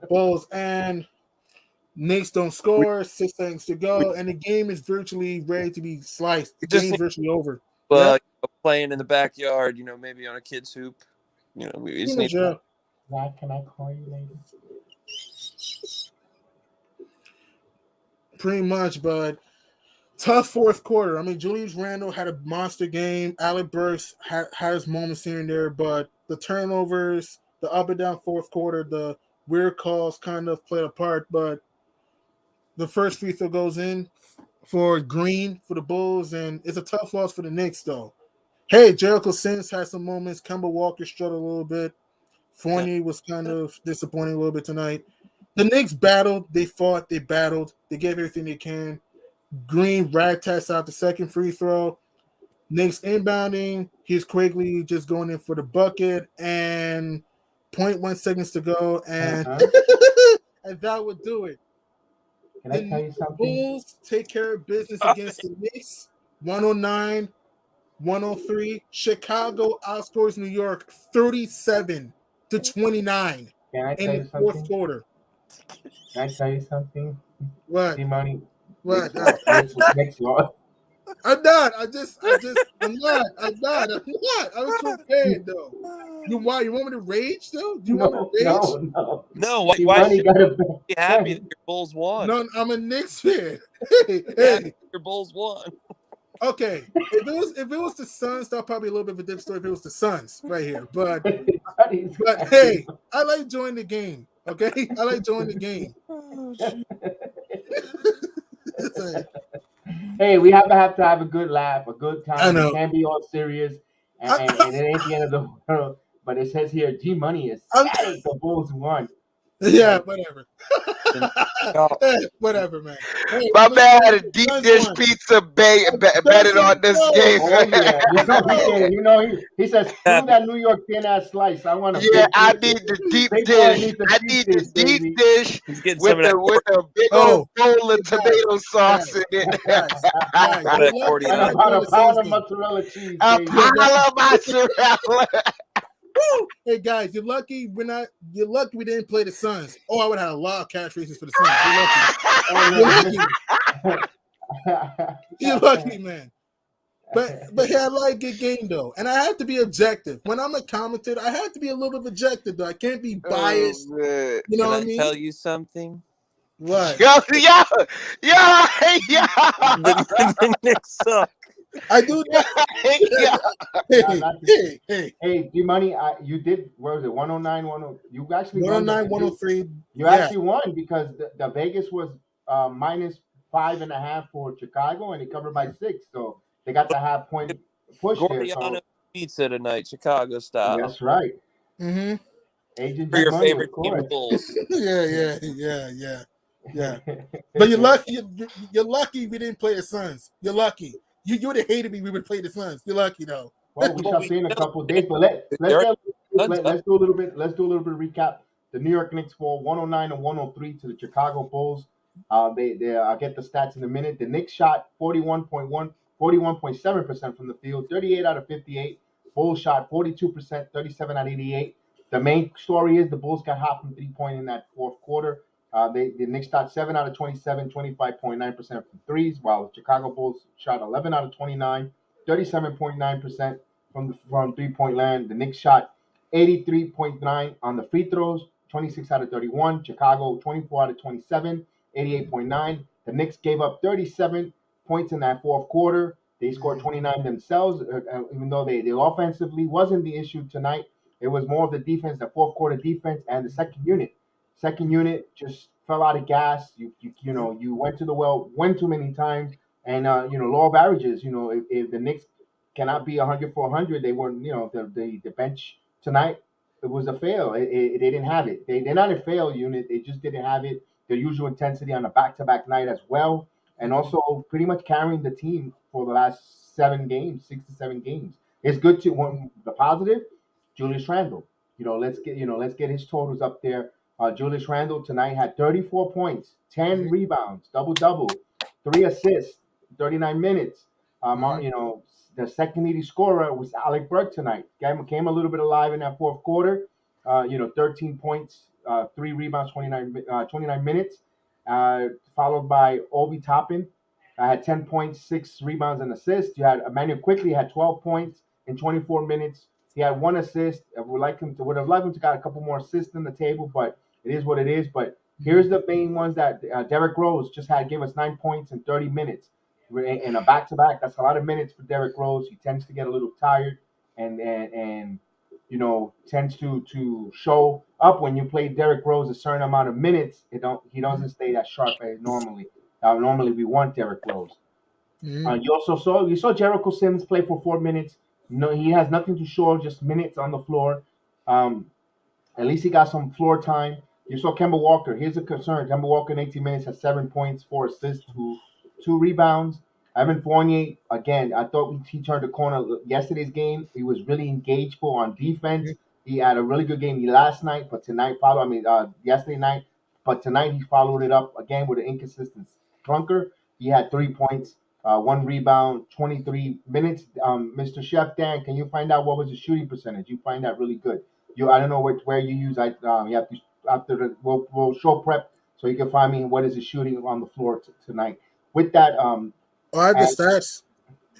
Bulls and Knicks don't score. 6 seconds to go, and the game is virtually ready to be sliced. The game's virtually over. Well, playing in the backyard, maybe on a kid's hoop. We just need. Zach, can I call you later? Pretty much, but tough fourth quarter. I mean, Julius Randle had a monster game. Alec Burks had his moments here and there, but the turnovers, the up and down fourth quarter, the weird calls kind of played a part. But the first free throw goes in for Green for the Bulls, and it's a tough loss for the Knicks, though. Hey, Jericho Sims had some moments. Kemba Walker struggled a little bit. Fournier was kind of disappointing a little bit tonight. The Knicks battled. They fought. They battled. They gave everything they can. Green rag-tags out the second free throw. Knicks inbounding. Here's Quigley just going in for the bucket. And 0.1 seconds to go. And, and that would do it. Can I tell you something? Bulls take care of business against the Knicks. 109-103. Chicago outscores New York 37-29 in the fourth quarter. Can I tell you something? What? Money. What? Next loss. I'm not. I'm not. I was too bad though. You want me to rage though? Do you want me to rage? No. Why should you be happy that your Bulls won? No, I'm a Knicks fan. Hey, your Bulls won. Okay, if it was the Suns, that'll probably be a little bit of a different story. If it was the Suns right here, but hey, I like joining the game. Okay, I like joining the game. Hey, we have to have a good laugh, a good time. It can't be all serious, and it ain't the end of the world. But it says here, G Money is ecstatic the Bulls won. Yeah, whatever. Whatever, man. Hey, my man had a deep dish pizza betted on this game. Oh, yeah. He says, screw that New York thin ass slice. I want I need the deep dish. I need the deep dish with a big old bowl of tomato sauce in it. A pound of mozzarella cheese. A pile of mozzarella. Woo! Hey guys, you're lucky we didn't play the Suns. Oh, I would have had a lot of cash races for the Suns. You're lucky, man. But I like a good game though, and I have to be objective. When I'm a commentator, I have to be a little bit objective though. I can't be biased. You know what I mean? Tell you something. What? Yo. The Knicks suck. I do that. Hey, G Money, you did. Where was it? 109, 10. You actually 109, 103. You actually won because the Vegas was -5.5 for Chicago, and it covered by 6. So they got the half-point push there. So pizza tonight, Chicago style. That's right. Mm-hmm. Agent for your favorite team, the Bulls. Yeah. But you're lucky. You're lucky we didn't play the Suns. You're lucky. You would have hated me. We would play the Suns. You're lucky though. Well, we shall see in a couple of days. But let's do a little bit. Let's do a little bit of recap. The New York Knicks fall 109-103 to the Chicago Bulls. I'll get the stats in a minute. The Knicks shot 41.7% from the field, 38 out of 58. Bulls shot 42%, 37 out of 88. The main story is the Bulls got hot from 3-point in that fourth quarter. The Knicks shot 7 out of 27, 25.9% from threes, while the Chicago Bulls shot 11 out of 29, 37.9% from 3-point land. The Knicks shot 83.9 on the free throws, 26 out of 31. Chicago 24 out of 27, 88.9. The Knicks gave up 37 points in that fourth quarter. They scored 29 themselves, even though they offensively wasn't the issue tonight. It was more of the defense, the fourth quarter defense, and the second unit. Second unit just fell out of gas. You went to the well one too many times, and law of averages. If the Knicks cannot be 100 for 100, they weren't. The bench tonight it was a fail. They didn't have it. They're not a fail unit. They just didn't have it. Their usual intensity on a back-to-back night as well, and also pretty much carrying the team for the last 6 to 7 games. It's good to the positive. Julius Randle. Let's get his totals up there. Julius Randle tonight had 34 points, 10 rebounds, double, 3 assists, 39 minutes. The second leading scorer was Alec Burke tonight. Came a little bit alive in that fourth quarter. 13 points, 3 rebounds, 29 minutes. Followed by Obi Toppin. Had 10 points, 6 rebounds, and assists. You had Emmanuel Quickly had 12 points in 24 minutes. He had 1 assist. I would have liked him to got a couple more assists on the table, but it is what it is. But here's the main ones that Derrick Rose just gave us 9 points in 30 minutes. In a back-to-back, that's a lot of minutes for Derrick Rose. He tends to get a little tired and tends to show up when you play Derrick Rose a certain amount of minutes. He doesn't stay that sharp as normally. Normally we want Derrick Rose. You saw Jericho Sims play for 4 minutes. No, he has nothing to show, just minutes on the floor. At least he got some floor time. You saw Kemba Walker. Here's a concern. Kemba Walker in 18 minutes has 7 points, 4 assists, 2 rebounds. Evan Fournier, again, I thought he turned the corner yesterday's game. He was really engageful on defense. He had a really good game last night, but yesterday night. But tonight he followed it up again with an inconsistent clunker. He had 3 points, 1 rebound, 23 minutes. Mr. Chef Dan, can you find out what was the shooting percentage? You find that really good. I don't know where you use. You have to after we'll show prep so you can find me what is the shooting on the floor tonight. With that, I have the stats.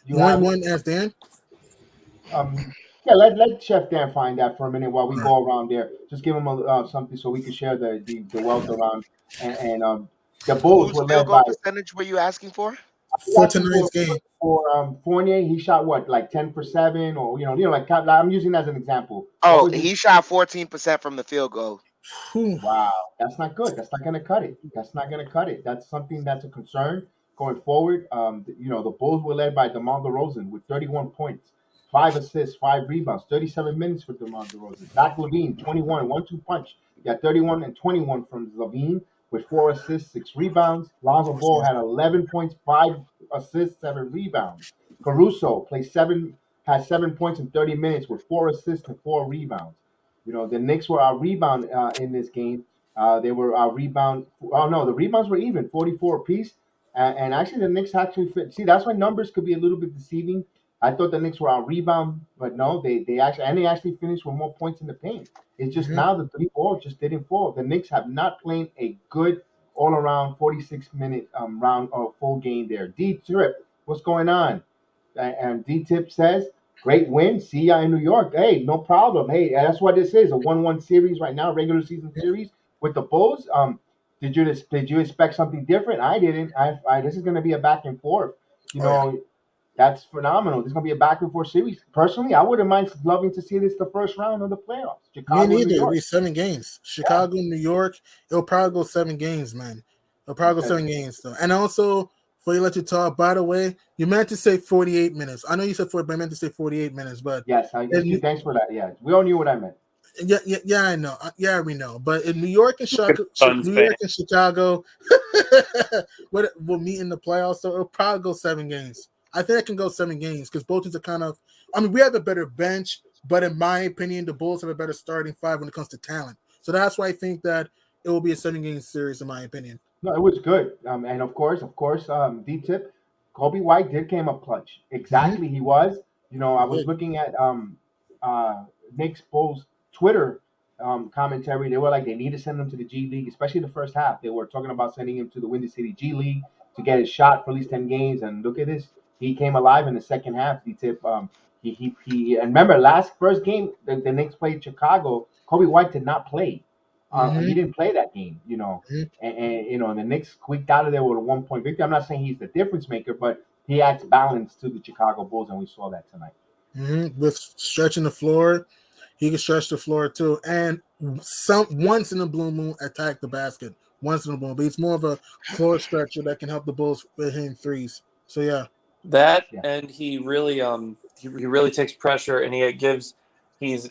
You want one, ask Dan? Yeah, let Chef Dan find that for a minute while we go around there. Just give him something so we can share the wealth around. And the Bulls Whose were field led goal by percentage were you asking for? For tonight's game. For Fournier, he shot what, like 10 for 7, or like I'm using that as an example. Oh, he shot 14% from the field goal. Wow, that's not good. That's not going to cut it. That's something that's a concern going forward. The Bulls were led by DeMar DeRozan with 31 points, 5 assists, 5 rebounds, 37 minutes for DeMar DeRozan. Zach LaVine, 21, 1-2 punch. You got 31 and 21 from LaVine with 4 assists, 6 rebounds. Lonzo Ball had 11 points, 5 assists, 7 rebounds. Caruso had 7 points in 30 minutes with 4 assists and 4 rebounds. The Knicks were our rebound in this game. They were our rebound. Oh, no, the rebounds were even, 44 apiece. And actually, the Knicks actually fit. See, that's why numbers could be a little bit deceiving. I thought the Knicks were our rebound, but no, they actually finished with more points in the paint. It's just now the 3 ball just didn't fall. The Knicks have not played a good all-around 46-minute round of full game there. D-Trip, what's going on? And D-Tip says, great win. See ya in New York. Hey, no problem. Hey, that's what this is, a 1-1 series right now, regular season series with the Bulls. Did you expect something different? I didn't. This is going to be a back and forth. That's phenomenal. This is going to be a back and forth series. Personally, I wouldn't mind loving to see this the first round of the playoffs. Chicago, Me neither. New York. It'll be 7 games. Chicago, New York. It'll probably go 7 games, man. It'll probably go 7 games, though. And also, before you let you talk, by the way, you meant to say 48 minutes. I know you said 40, but I meant to say 48 minutes. But yes, thanks for that. Yeah, we all knew what I meant. Yeah, I know. Yeah, we know. But in New York and Chicago, we'll meet in the playoffs. So it'll probably go 7 games. I think it can go 7 games because both teams are kind of. I mean, we have a better bench, but in my opinion, the Bulls have a better starting 5 when it comes to talent. So that's why I think that it will be a 7-game series, in my opinion. No, it was good. And of course, D-Tip, Kobe White did came up clutch. Exactly, he was. I was looking at Knicks Bulls Twitter commentary. They were like, they need to send him to the G League, especially the first half. They were talking about sending him to the Windy City G League to get his shot for at least 10 games. And look at this. He came alive in the second half, D-Tip. He and remember, first game, the Knicks played Chicago. Kobe White did not play. He didn't play that game, and the Knicks squeaked out of there with a 1-point victory. I'm not saying he's the difference maker, but he adds balance to the Chicago Bulls, and we saw that tonight. With stretching the floor, he can stretch the floor too, and once in a blue moon attack the basket. Once in a blue moon, but he's more of a floor stretcher that can help the Bulls with hitting threes. So yeah, and he really takes pressure, and he's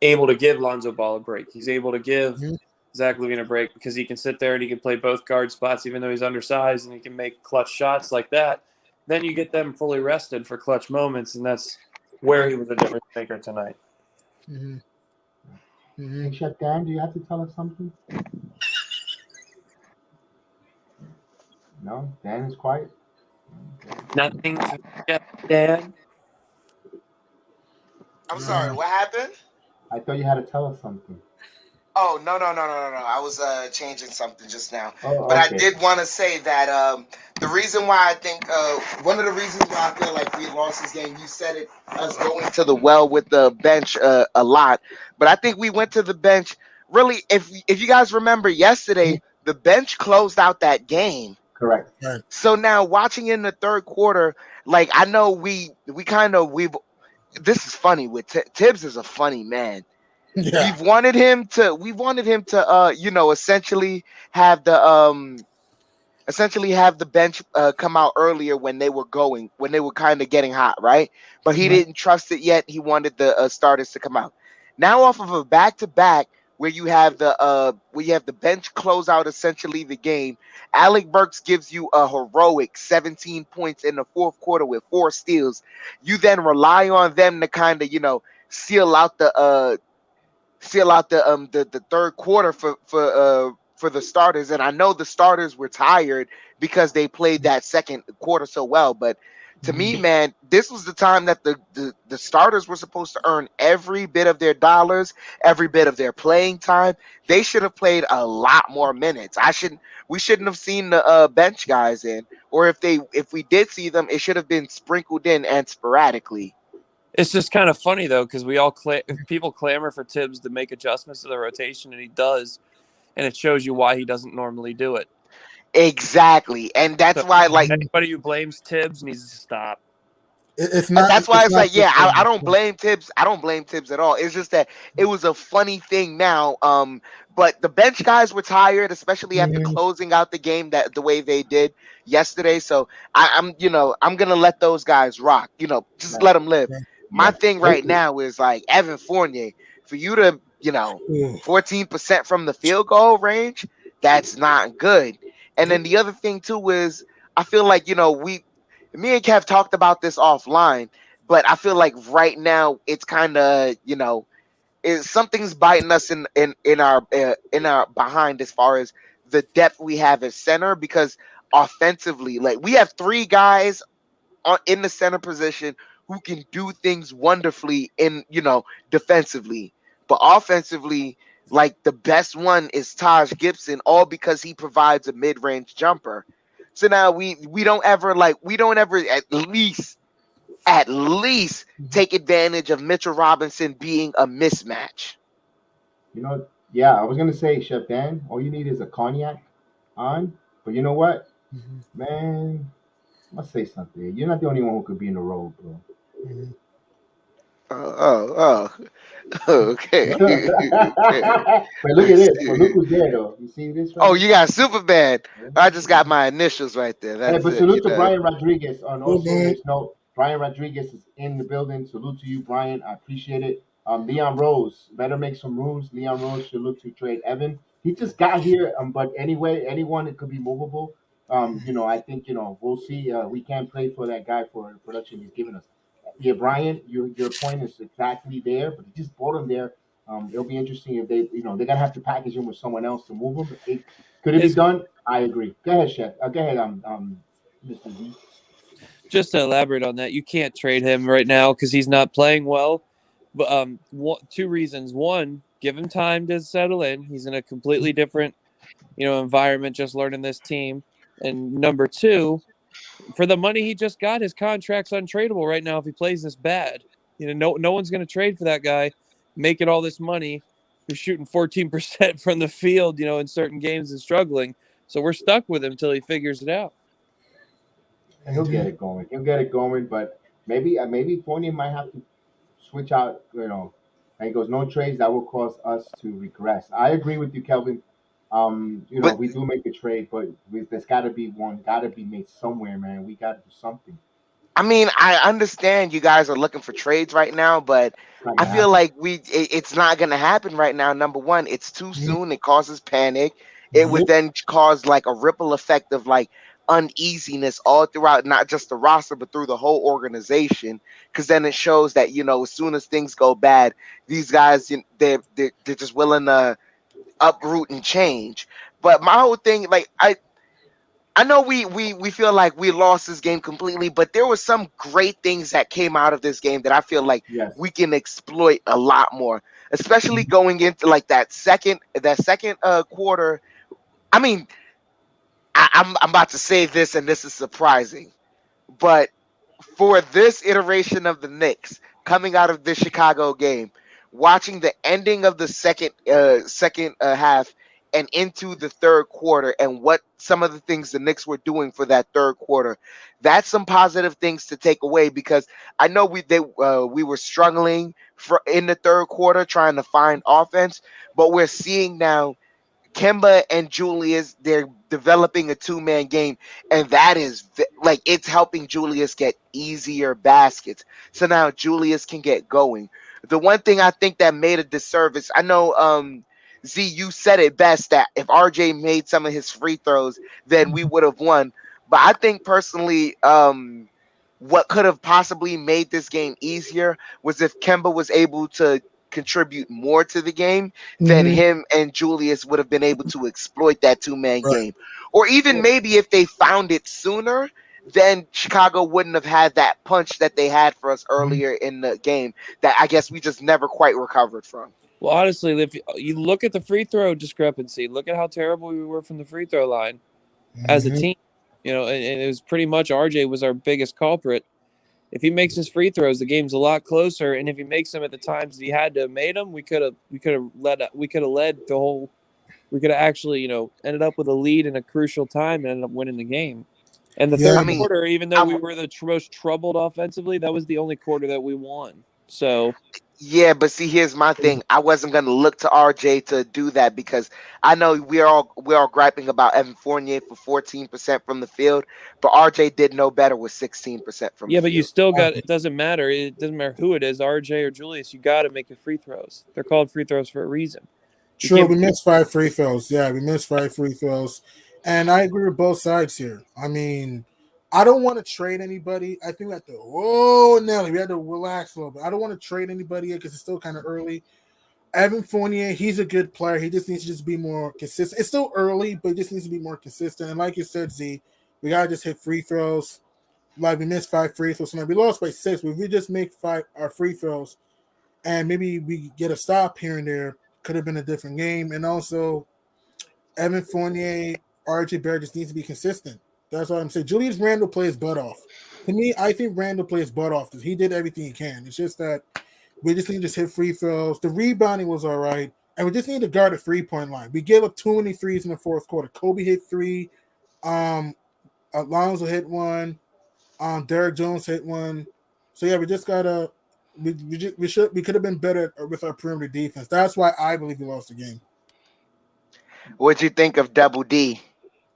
able to give Lonzo Ball a break. He's able to give Mhm. Zach LaVine a break because he can sit there and he can play both guard spots even though he's undersized, and he can make clutch shots like that. Then you get them fully rested for clutch moments, and that's where he was a difference maker tonight. Mhm. Hey, Mhm. Chef Dan, do you have to tell us something? No, Dan is quiet. Nothing for Chef Dan. I'm sorry, what happened? I thought you had to tell us something. Oh, no. I was changing something just now. Oh, But I okay. did want to say that the reason why I think one of the reasons why I feel like we lost this game, you said it, us going to the well with the bench a lot. But I think we went to the bench really. If you guys remember yesterday, the bench closed out that game. Correct. Right. So now watching in the third quarter, like I know we've this is funny with Tibbs is a funny man. Yeah. We've wanted him to essentially have the bench come out earlier when they were kind of getting hot, right? But he Right. didn't trust it yet. He wanted the starters to come out. Now off of a back to back where you have the bench close out essentially the game. Alec Burks gives you a heroic 17 points in the fourth quarter with 4 steals. You then rely on them to kind of seal out the third quarter for the starters. And I know the starters were tired because they played that second quarter so well. But to me, man, this was the time that the starters were supposed to earn every bit of their dollars, every bit of their playing time. They should have played a lot more minutes. We shouldn't have seen the bench guys in, or if we did see them, it should have been sprinkled in and sporadically. It's just kind of funny though, because people clamor for Tibbs to make adjustments to the rotation, and he does, and it shows you why he doesn't normally do it. Exactly, and that's So why, like, anybody who blames Tibbs needs to stop. It's not. that's why It's it's not like, yeah, just I don't blame Tibbs. I don't blame Tibbs at all. It's just that it was a funny thing now. But the bench guys were tired, especially after Mhm. closing out the game that the way they did yesterday. So I'm gonna let those guys rock. Just Right. let them live. Yeah. My Yeah. thing right now is like Evan Fournier, for you to Ooh. 14% from the field goal range. That's not good. And then the other thing too is I feel like me and Kev talked about this offline, but I feel like right now it's kind of something's biting us in our behind as far as the depth we have at center, because offensively, like, we have 3 guys in the center position who can do things wonderfully in defensively, but offensively, like, the best one is Taj Gibson, all because he provides a mid-range jumper. So now we don't ever at least take advantage of Mitchell Robinson being a mismatch. Yeah, I was gonna say, Chef Dan, all you need is a cognac on. But you know what, Mhm. man? I must say something. You're not the only one who could be in the role, bro. Mhm. Okay. Okay. But look I at this. But look see. who's there, though. You see this right Oh, here? you got Superman. I just Yeah. got my initials right there. Hey, That's but it. salute to Brian Rodriguez. On Oh, also man. this note, Brian Rodriguez is in the building. Salute to you, Brian. I appreciate it. Leon Rose, better make some moves. Leon Rose should look to trade Evan. He just got here, but anyway, anyone it could be movable. I think we'll see. We can't play for that guy for the production he's given us. Yeah, Brian, your point is exactly there, but he just bought him there. It'll be interesting if they're gonna have to package him with someone else to move him. Could it be It's done? I agree. Go ahead, Chef. Go ahead, Mr. Z. just to elaborate on that, you can't trade him right now because he's not playing well. But 2 reasons: one, give him time to settle in. He's in a completely different, environment, just learning this team. And number 2, for the money he just got, his contract's untradeable right now if he plays this bad. No one's going to trade for that guy, making all this money, who's shooting 14% from the field, in certain games and struggling. So we're stuck with him until he figures it out. And he'll get it going. He'll get it going, but maybe Fournier might have to switch out. And he goes, no trades that will cause us to regress. I agree with you, Kelvin. But We do make a trade, but there's got to be one, got to be made somewhere, man. We got to do something. I mean, I understand you guys are looking for trades right now, but It's not I gonna feel happen. like it's not going to happen right now. Number one, it's too soon. It causes panic. It would Yep. then cause like a ripple effect of like uneasiness all throughout, not just the roster, but through the whole organization. Because then it shows that, as soon as things go bad, these guys, they're just willing to uproot and change. But my whole thing, like, I know we feel like we lost this game completely, but there were some great things that came out of this game that I feel like Yes. we can exploit a lot more, especially going into like that second quarter. I mean, I'm about to say this, and this is surprising, but for this iteration of the Knicks coming out of the Chicago game, watching the ending of the second half and into the third quarter, and what some of the things the Knicks were doing for that third quarter, that's some positive things to take away, because I know we were struggling in the third quarter trying to find offense, but we're seeing now Kemba and Julius, they're developing a two-man game, and that is like it's helping Julius get easier baskets. So now Julius can get going. The one thing I think that made a disservice, I know Z, you said it best that if RJ made some of his free throws, then we would have won. But I think personally, what could have possibly made this game easier was if Kemba was able to contribute more to the game, then Mm-hmm. him and Julius would have been able to exploit that two-man Right. game. Or even maybe if they found it sooner, then Chicago wouldn't have had that punch that they had for us earlier in the game that I guess we just never quite recovered from. Well, honestly, if you look at the free throw discrepancy, look at how terrible we were from the free throw line as a Mm-hmm. team. And it was pretty much RJ was our biggest culprit. If he makes his free throws, the game's a lot closer. And if he makes them at the times that he had to have made them, we could have led the whole. We could have actually, ended up with a lead in a crucial time and ended up winning the game. And the Yeah. I third mean, quarter, even though I we were the most troubled offensively, that was the only quarter that we won. So Yeah, but see, here's my thing. I wasn't gonna look to RJ to do that because I know we're all griping about Evan Fournier for 14% from the field, but RJ did no better with 16% from the yeah, but you field. still got. It doesn't matter. It doesn't matter who it is, RJ or Julius. You got to make your free throws. They're called free throws for a reason. You Sure, can't. we missed 5 free throws. Yeah, we missed 5 free throws. And I agree with both sides here. I mean, I don't want to trade anybody. I think we have to, whoa, Nelly, we had to relax a little bit. I don't want to trade anybody yet because it's still kind of early. Evan Fournier, he's a good player. He just needs to just be more consistent. It's still early, but he just needs to be more consistent. And like you said, Z, we got to just hit free throws. Like we missed 5 free throws tonight. We lost by 6, but if we just make our free throws and maybe we get a stop here and there, could have been a different game. And also, Evan Fournier, RJ Barrett just needs to be consistent. That's what I'm saying. Julius Randle plays butt off. To me, I think Randle plays butt off. He did everything he can. It's just that we just need to just hit free throws. The rebounding was all right. And we just need to guard the 3-point line. We gave up too many threes in the fourth quarter. Kobe hit 3. Um, Alonzo hit 1. Derek Jones hit 1. So yeah, we just gotta we could have been better with our perimeter defense. That's why I believe we lost the game. What'd you think of Double D?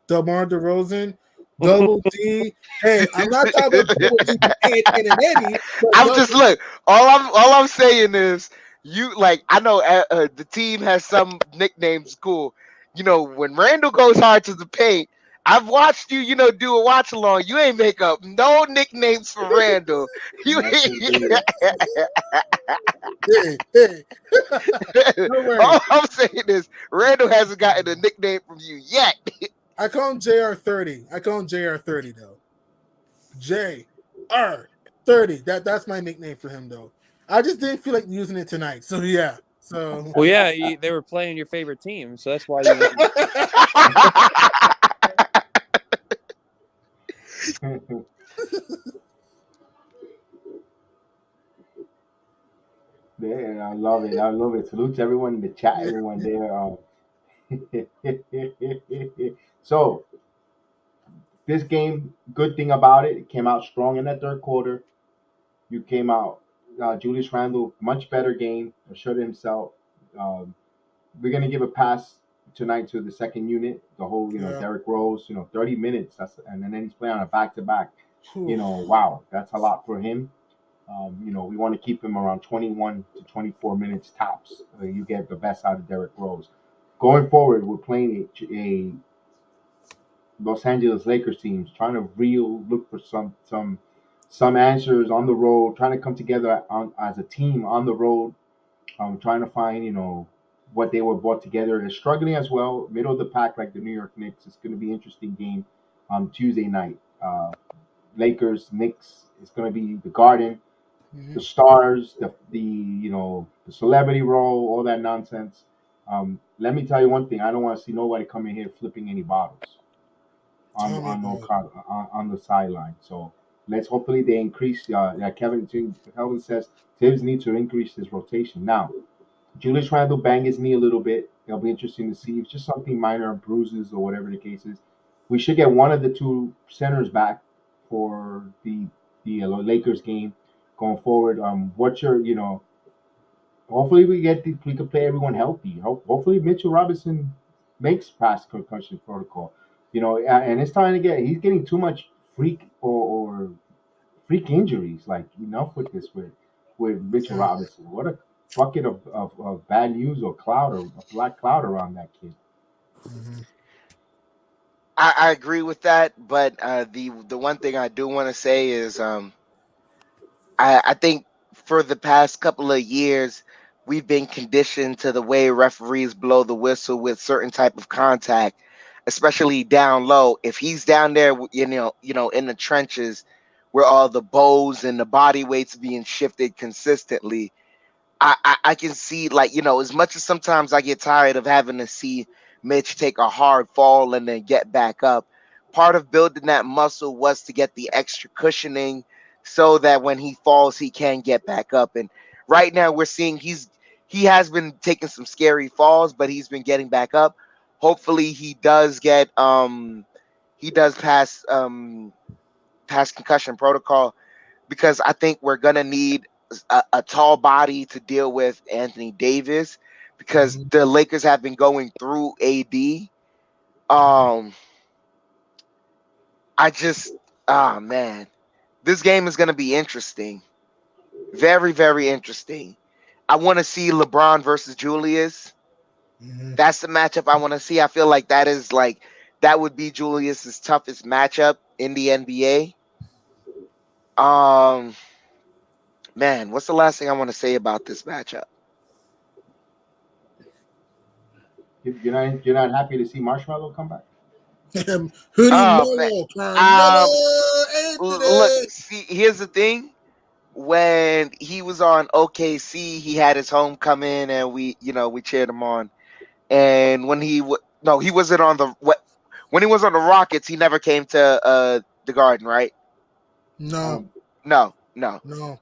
DeMar DeRozan, Double D. Hey, I'm not talking about Double D and Eddie, but I'm just Double. look. All I'm saying is you like. I know the team has some nicknames. Cool. When Randall goes hard to the paint, I've watched you. Do a watch along. You ain't make up no nicknames for Randall. You. Yes, indeed. Hey. Don't worry. All I'm saying is Randall hasn't gotten a nickname from you yet. I call him JR30. I call him JR30 though. JR30. That's my nickname for him though. I just didn't feel like using it tonight. So yeah. So Well, yeah, they were playing your favorite team, so that's why you. Yeah, I love it. I love it. Salute to everyone in the chat, everyone there. So this game, good thing about it, it came out strong in that third quarter. You came out, Julius Randle, much better game, assured himself. Um, we're gonna give a pass tonight to the second unit, the whole, yeah. Derrick Rose, 30 minutes. And then he's playing on a back to back. Wow, that's a lot for him. We want to keep him around 21 to 24 minutes tops. You get the best out of Derrick Rose. Going forward, we're playing a Los Angeles Lakers teams trying to look for some answers on the road, trying to come together as a team on the road, trying to find what they were brought together. They're struggling as well, middle of the pack like the New York Knicks. It's going to be an interesting game on Tuesday night. Lakers Knicks. It's going to be the Garden, the stars, the celebrity role, all that nonsense. Let me tell you one thing: I don't want to see nobody come in here flipping any bottles on the sideline. So let's hopefully they increase. Kelvin says Tibbs needs to increase his rotation. Now, Julius Randle banged his knee a little bit. It'll be interesting to see. It's just something minor, bruises or whatever the case is. We should get one of the two centers back for the Lakers game going forward. What's your hopefully we can play everyone healthy. Hopefully Mitchell Robinson makes past concussion protocol. And it's time to he's getting too much or freak injuries. Like enough with this with Mitchell Robinson. What a bucket of bad news or a black cloud around that kid. I agree with that, but the one thing I do want to say is I think for the past couple of years we've been conditioned to the way referees blow the whistle with certain type of contact, especially down low. If he's down there, in the trenches where all the bows and the body weights being shifted consistently, I can see, as much as sometimes I get tired of having to see Mitch take a hard fall and then get back up. Part of building that muscle was to get the extra cushioning so that when he falls, he can get back up. And right now we're seeing he has been taking some scary falls, but he's been getting back up. Hopefully he does pass concussion protocol, because I think we're gonna need a tall body to deal with Anthony Davis, because the Lakers have been going through AD. I just, man, this game is gonna be interesting, very very interesting. I want to see LeBron versus Julius. That's the matchup I want to see. I feel like that would be Julius's toughest matchup in the NBA. Man, what's the last thing I want to say about this matchup? You're not happy to see Marshmallow come back? Hoodie Oh man. Mello, Carmelo Look, Anthony. see, here's the thing. When he was on OKC, he had his homecoming, and we cheered him on. And when no, he wasn't on when he was on the Rockets, he never came to the Garden, right? No. No.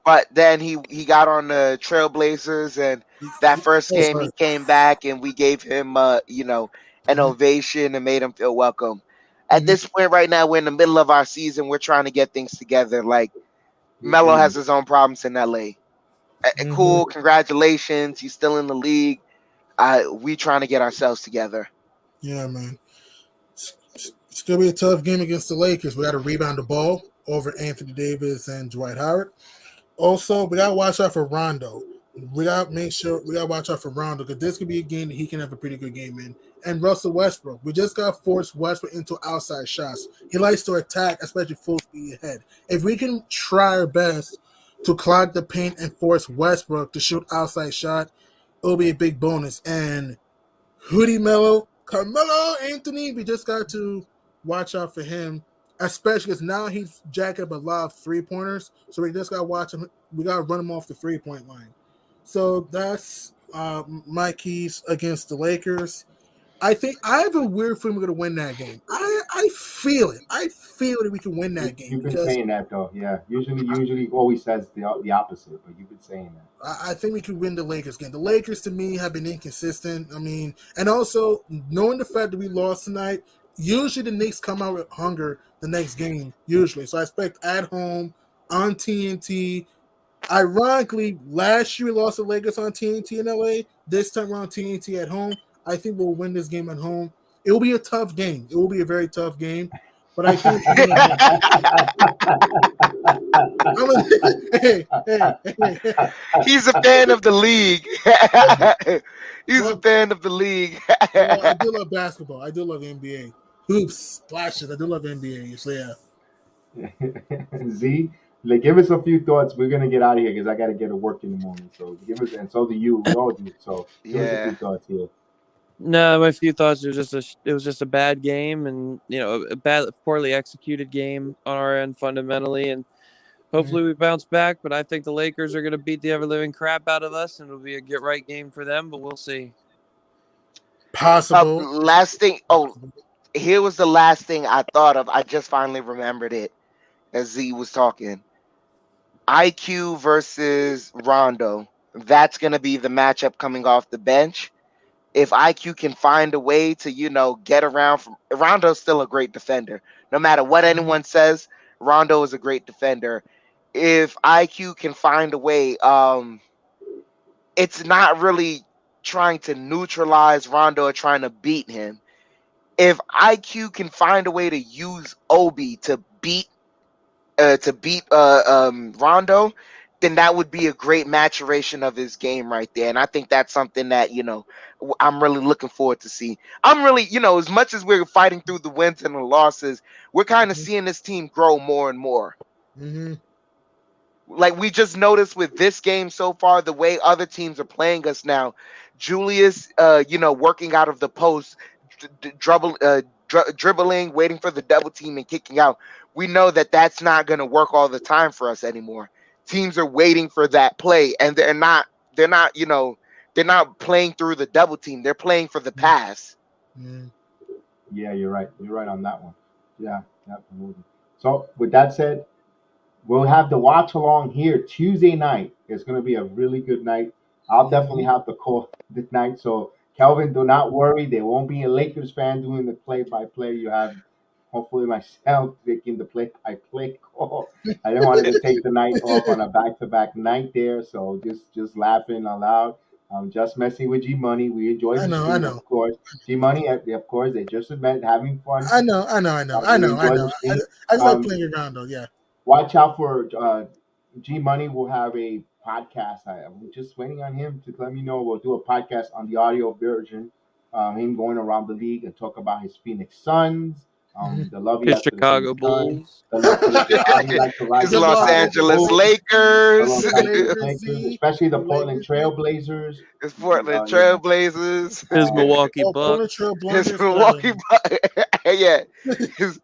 But then he got on the Trailblazers, and that first game he came back, and we gave him an ovation and made him feel welcome. At this point right now, we're in the middle of our season. We're trying to get things together. Like, Melo has his own problems in LA. Cool, congratulations. He's still in the league. We trying to get ourselves together. Yeah, man. It's going to be a tough game against the Lakers. We got to rebound the ball over Anthony Davis and Dwight Howard. Also, we got to watch out for Rondo. We got to watch out for Rondo, because this could be a game that he can have a pretty good game in. And Russell Westbrook. We just got to force Westbrook into outside shots. He likes to attack, especially full speed ahead. If we can try our best to clog the paint and force Westbrook to shoot outside shot, it'll be a big bonus. And Hoodie Mello, Carmelo Anthony, we just got to watch out for him, especially because now he's jacking up a lot of three-pointers. So we just got to watch him. We got to run him off the three-point line. So that's my keys against the Lakers. I have a weird feeling we're going to win that game. I feel it. I feel that we can win that game. You've been saying that, though. Yeah. Usually always says the opposite, but you've been saying that. I think we can win the Lakers game. The Lakers, to me, have been inconsistent. I mean, and also knowing the fact that we lost tonight, usually the Knicks come out with hunger the next game, usually. So I expect at home, on TNT. Ironically, last year we lost the Lakers on TNT in LA. This time we're on TNT at home. I think we'll win this game at home. It will be a tough game. It will be a very tough game. but I think I'm gonna hey. He's a fan of the league. He's a Well, fan of the league. well, I do love basketball. I do love NBA hoops, splashes. I do love NBA. So yeah. Z, like, give us a few thoughts. We're gonna get out of here because I gotta get to work in the morning. So give us, and so do you. We all do. So give us a Yeah. few thoughts here. No, my few thoughts. It was just a bad game, and a bad, poorly executed game on our end fundamentally, and hopefully we bounce back. But I think the Lakers are going to beat the ever living crap out of us, and it'll be a get right game for them. But we'll see. Possible. Last thing. Oh, here was the last thing I thought of. I just finally remembered it as Z was talking. IQ versus Rondo. That's going to be the matchup coming off the bench. If IQ can find a way to, get around from Rondo's still a great defender. No matter what anyone says, Rondo is a great defender. If IQ can find a way, it's not really trying to neutralize Rondo or trying to beat him. If IQ can find a way to use Obi to beat Rondo, then that would be a great maturation of his game right there. And I think that's something that, I'm really looking forward to see. I'm really, as much as we're fighting through the wins and the losses, we're kind of seeing this team grow more and more. Mm-hmm. Like we just noticed with this game so far, the way other teams are playing us now. Julius, working out of the post, dribbling, waiting for the double team and kicking out. We know that that's not going to work all the time for us anymore. Teams are waiting for that play, and they're not, they're not playing through the double team. They're playing for the pass. Mm-hmm. Yeah, you're right. You're right on that one. Yeah, absolutely. So with that said, we'll have the watch along here Tuesday night. It's going to be a really good night. I'll definitely have the call this night. So, Kelvin, do not worry. There won't be a Lakers fan doing the play-by-play. You have, hopefully, myself making the play-by-play call. I didn't want to take the night off on a back-to-back night there. So, just laughing aloud. Just messing with G Money. We enjoy the I stream, know. of course. G Money, of course, they just meant having fun. I know. We enjoy the stream. I just like playing around though. Yeah. Watch out for G Money. Will have a podcast. I'm just waiting on him to let me know. We'll do a podcast on the audio version. Him going around the league and talk about his Phoenix Suns. The love he His has for the Chicago Phoenix Suns, Bulls. the love for the he likes to ride His the Los Chicago Angeles Bulls, the Lakers. Los Angeles Lakers, especially the The Portland Lakers, Trailblazers. His Portland Trailblazers. His Milwaukee Portland Bucks. Trail His Blazers. Milwaukee Bucks. Yeah. His,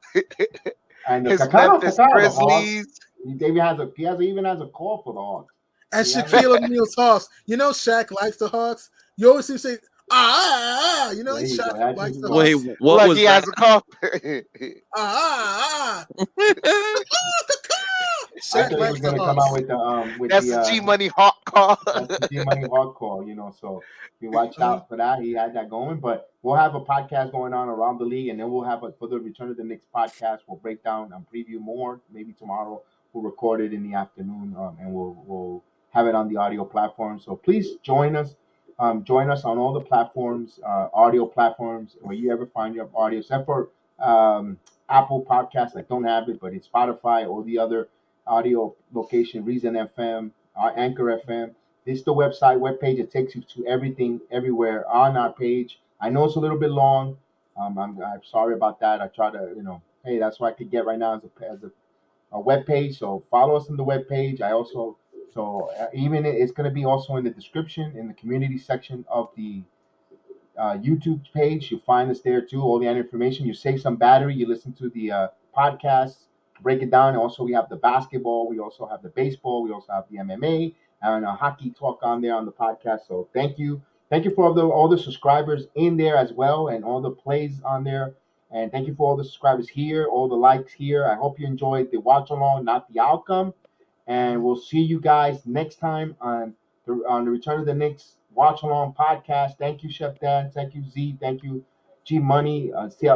And the his Kakao, Memphis the Hawks. Grizzlies. He even has a call for the Hawks. And Yeah. Shaquille O'Neal's Hawks. Shaq likes the Hawks. You always see him say, There you go. Shaq That's likes his the Wait, Hawks. what Like was he that? has a call. I Shaq thought he likes was the gonna come out Hawks. with That's the G Money Hawk call. that's the G Money Hawk call, so you watch out for that. He had that going, but we'll have a podcast going on around the league, and then we'll have for the Return of the Knicks podcast. We'll break down and preview more. Maybe tomorrow we'll record it in the afternoon, and we'll have it on the audio platform. So please join us. Join us on all the platforms, audio platforms, where you ever find your audio, except for Apple Podcasts. I don't have it, but it's Spotify or the other audio location, Reason FM, Anchor FM. This is the webpage. It takes you to everything, everywhere on our page. I know it's a little bit long. I'm sorry about that. I try to, hey, that's what I could get right now as a web page. So follow us on the web page. Even it's going to be also in the description in the community section of the YouTube page. You'll find us there too. All the information. You save some battery. You listen to the podcasts, break it down. Also, we have the basketball. We also have the baseball. We also have the MMA and a hockey talk on there on the podcast. So thank you for all the subscribers in there as well, and all the plays on there. And thank you for all the subscribers here, all the likes here. I hope you enjoyed the watch along, not the outcome. And we'll see you guys next time on the Return of the Knicks watch along podcast. Thank you, Chef Dan. Thank you, Z. Thank you, G Money.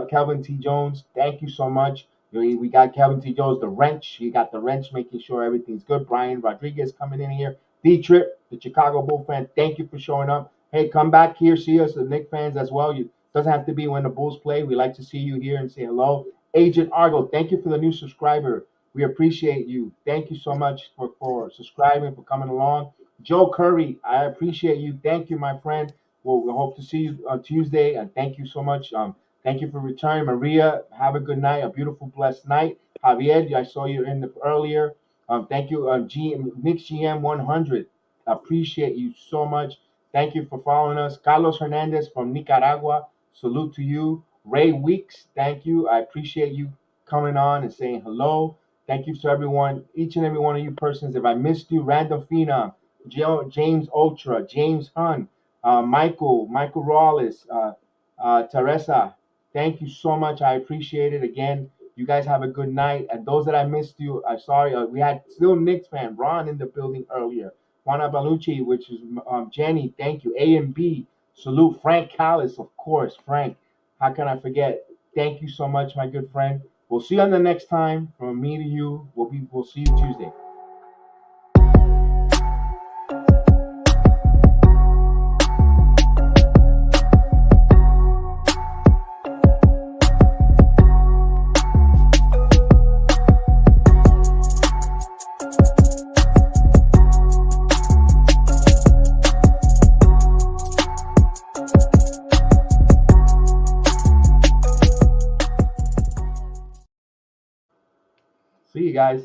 Kelvin T. Jones. Thank you so much. We got Kelvin T. Jones, the wrench. He got the wrench, making sure everything's good. Brian Rodriguez coming in here. D-Trip, the Chicago Bull fan. Thank you for showing up. Hey, come back here. See us, the Knicks fans as well. It doesn't have to be when the Bulls play. We like to see you here and say hello. Agent Argo, thank you for the new subscriber. We appreciate you. Thank you so much for subscribing, for coming along. Joe Curry, I appreciate you. Thank you, my friend. We hope to see you on Tuesday, and thank you so much. Thank you for returning. Maria, have a good night, a beautiful, blessed night. Javier, I saw you in the earlier. Thank you, Knicks GM 100. Appreciate you so much. Thank you for following us. Carlos Hernandez from Nicaragua. Salute to you. Ray Weeks, thank you. I appreciate you coming on and saying hello. Thank you to everyone, each and every one of you persons. If I missed you, Random Phenom, James Ultra, James Hun, Michael Rawlis, Teresa, thank you so much. I appreciate it. Again, you guys have a good night. And those that I missed you, I'm sorry. We had still Knicks fan, Ron, in the building earlier. Juana Balucci, which is Jenny, thank you. A and B, salute. Frank Callis, of course. Frank, how can I forget? Thank you so much, my good friend. We'll see you on the next time. From me to you, we'll see you Tuesday. See you guys.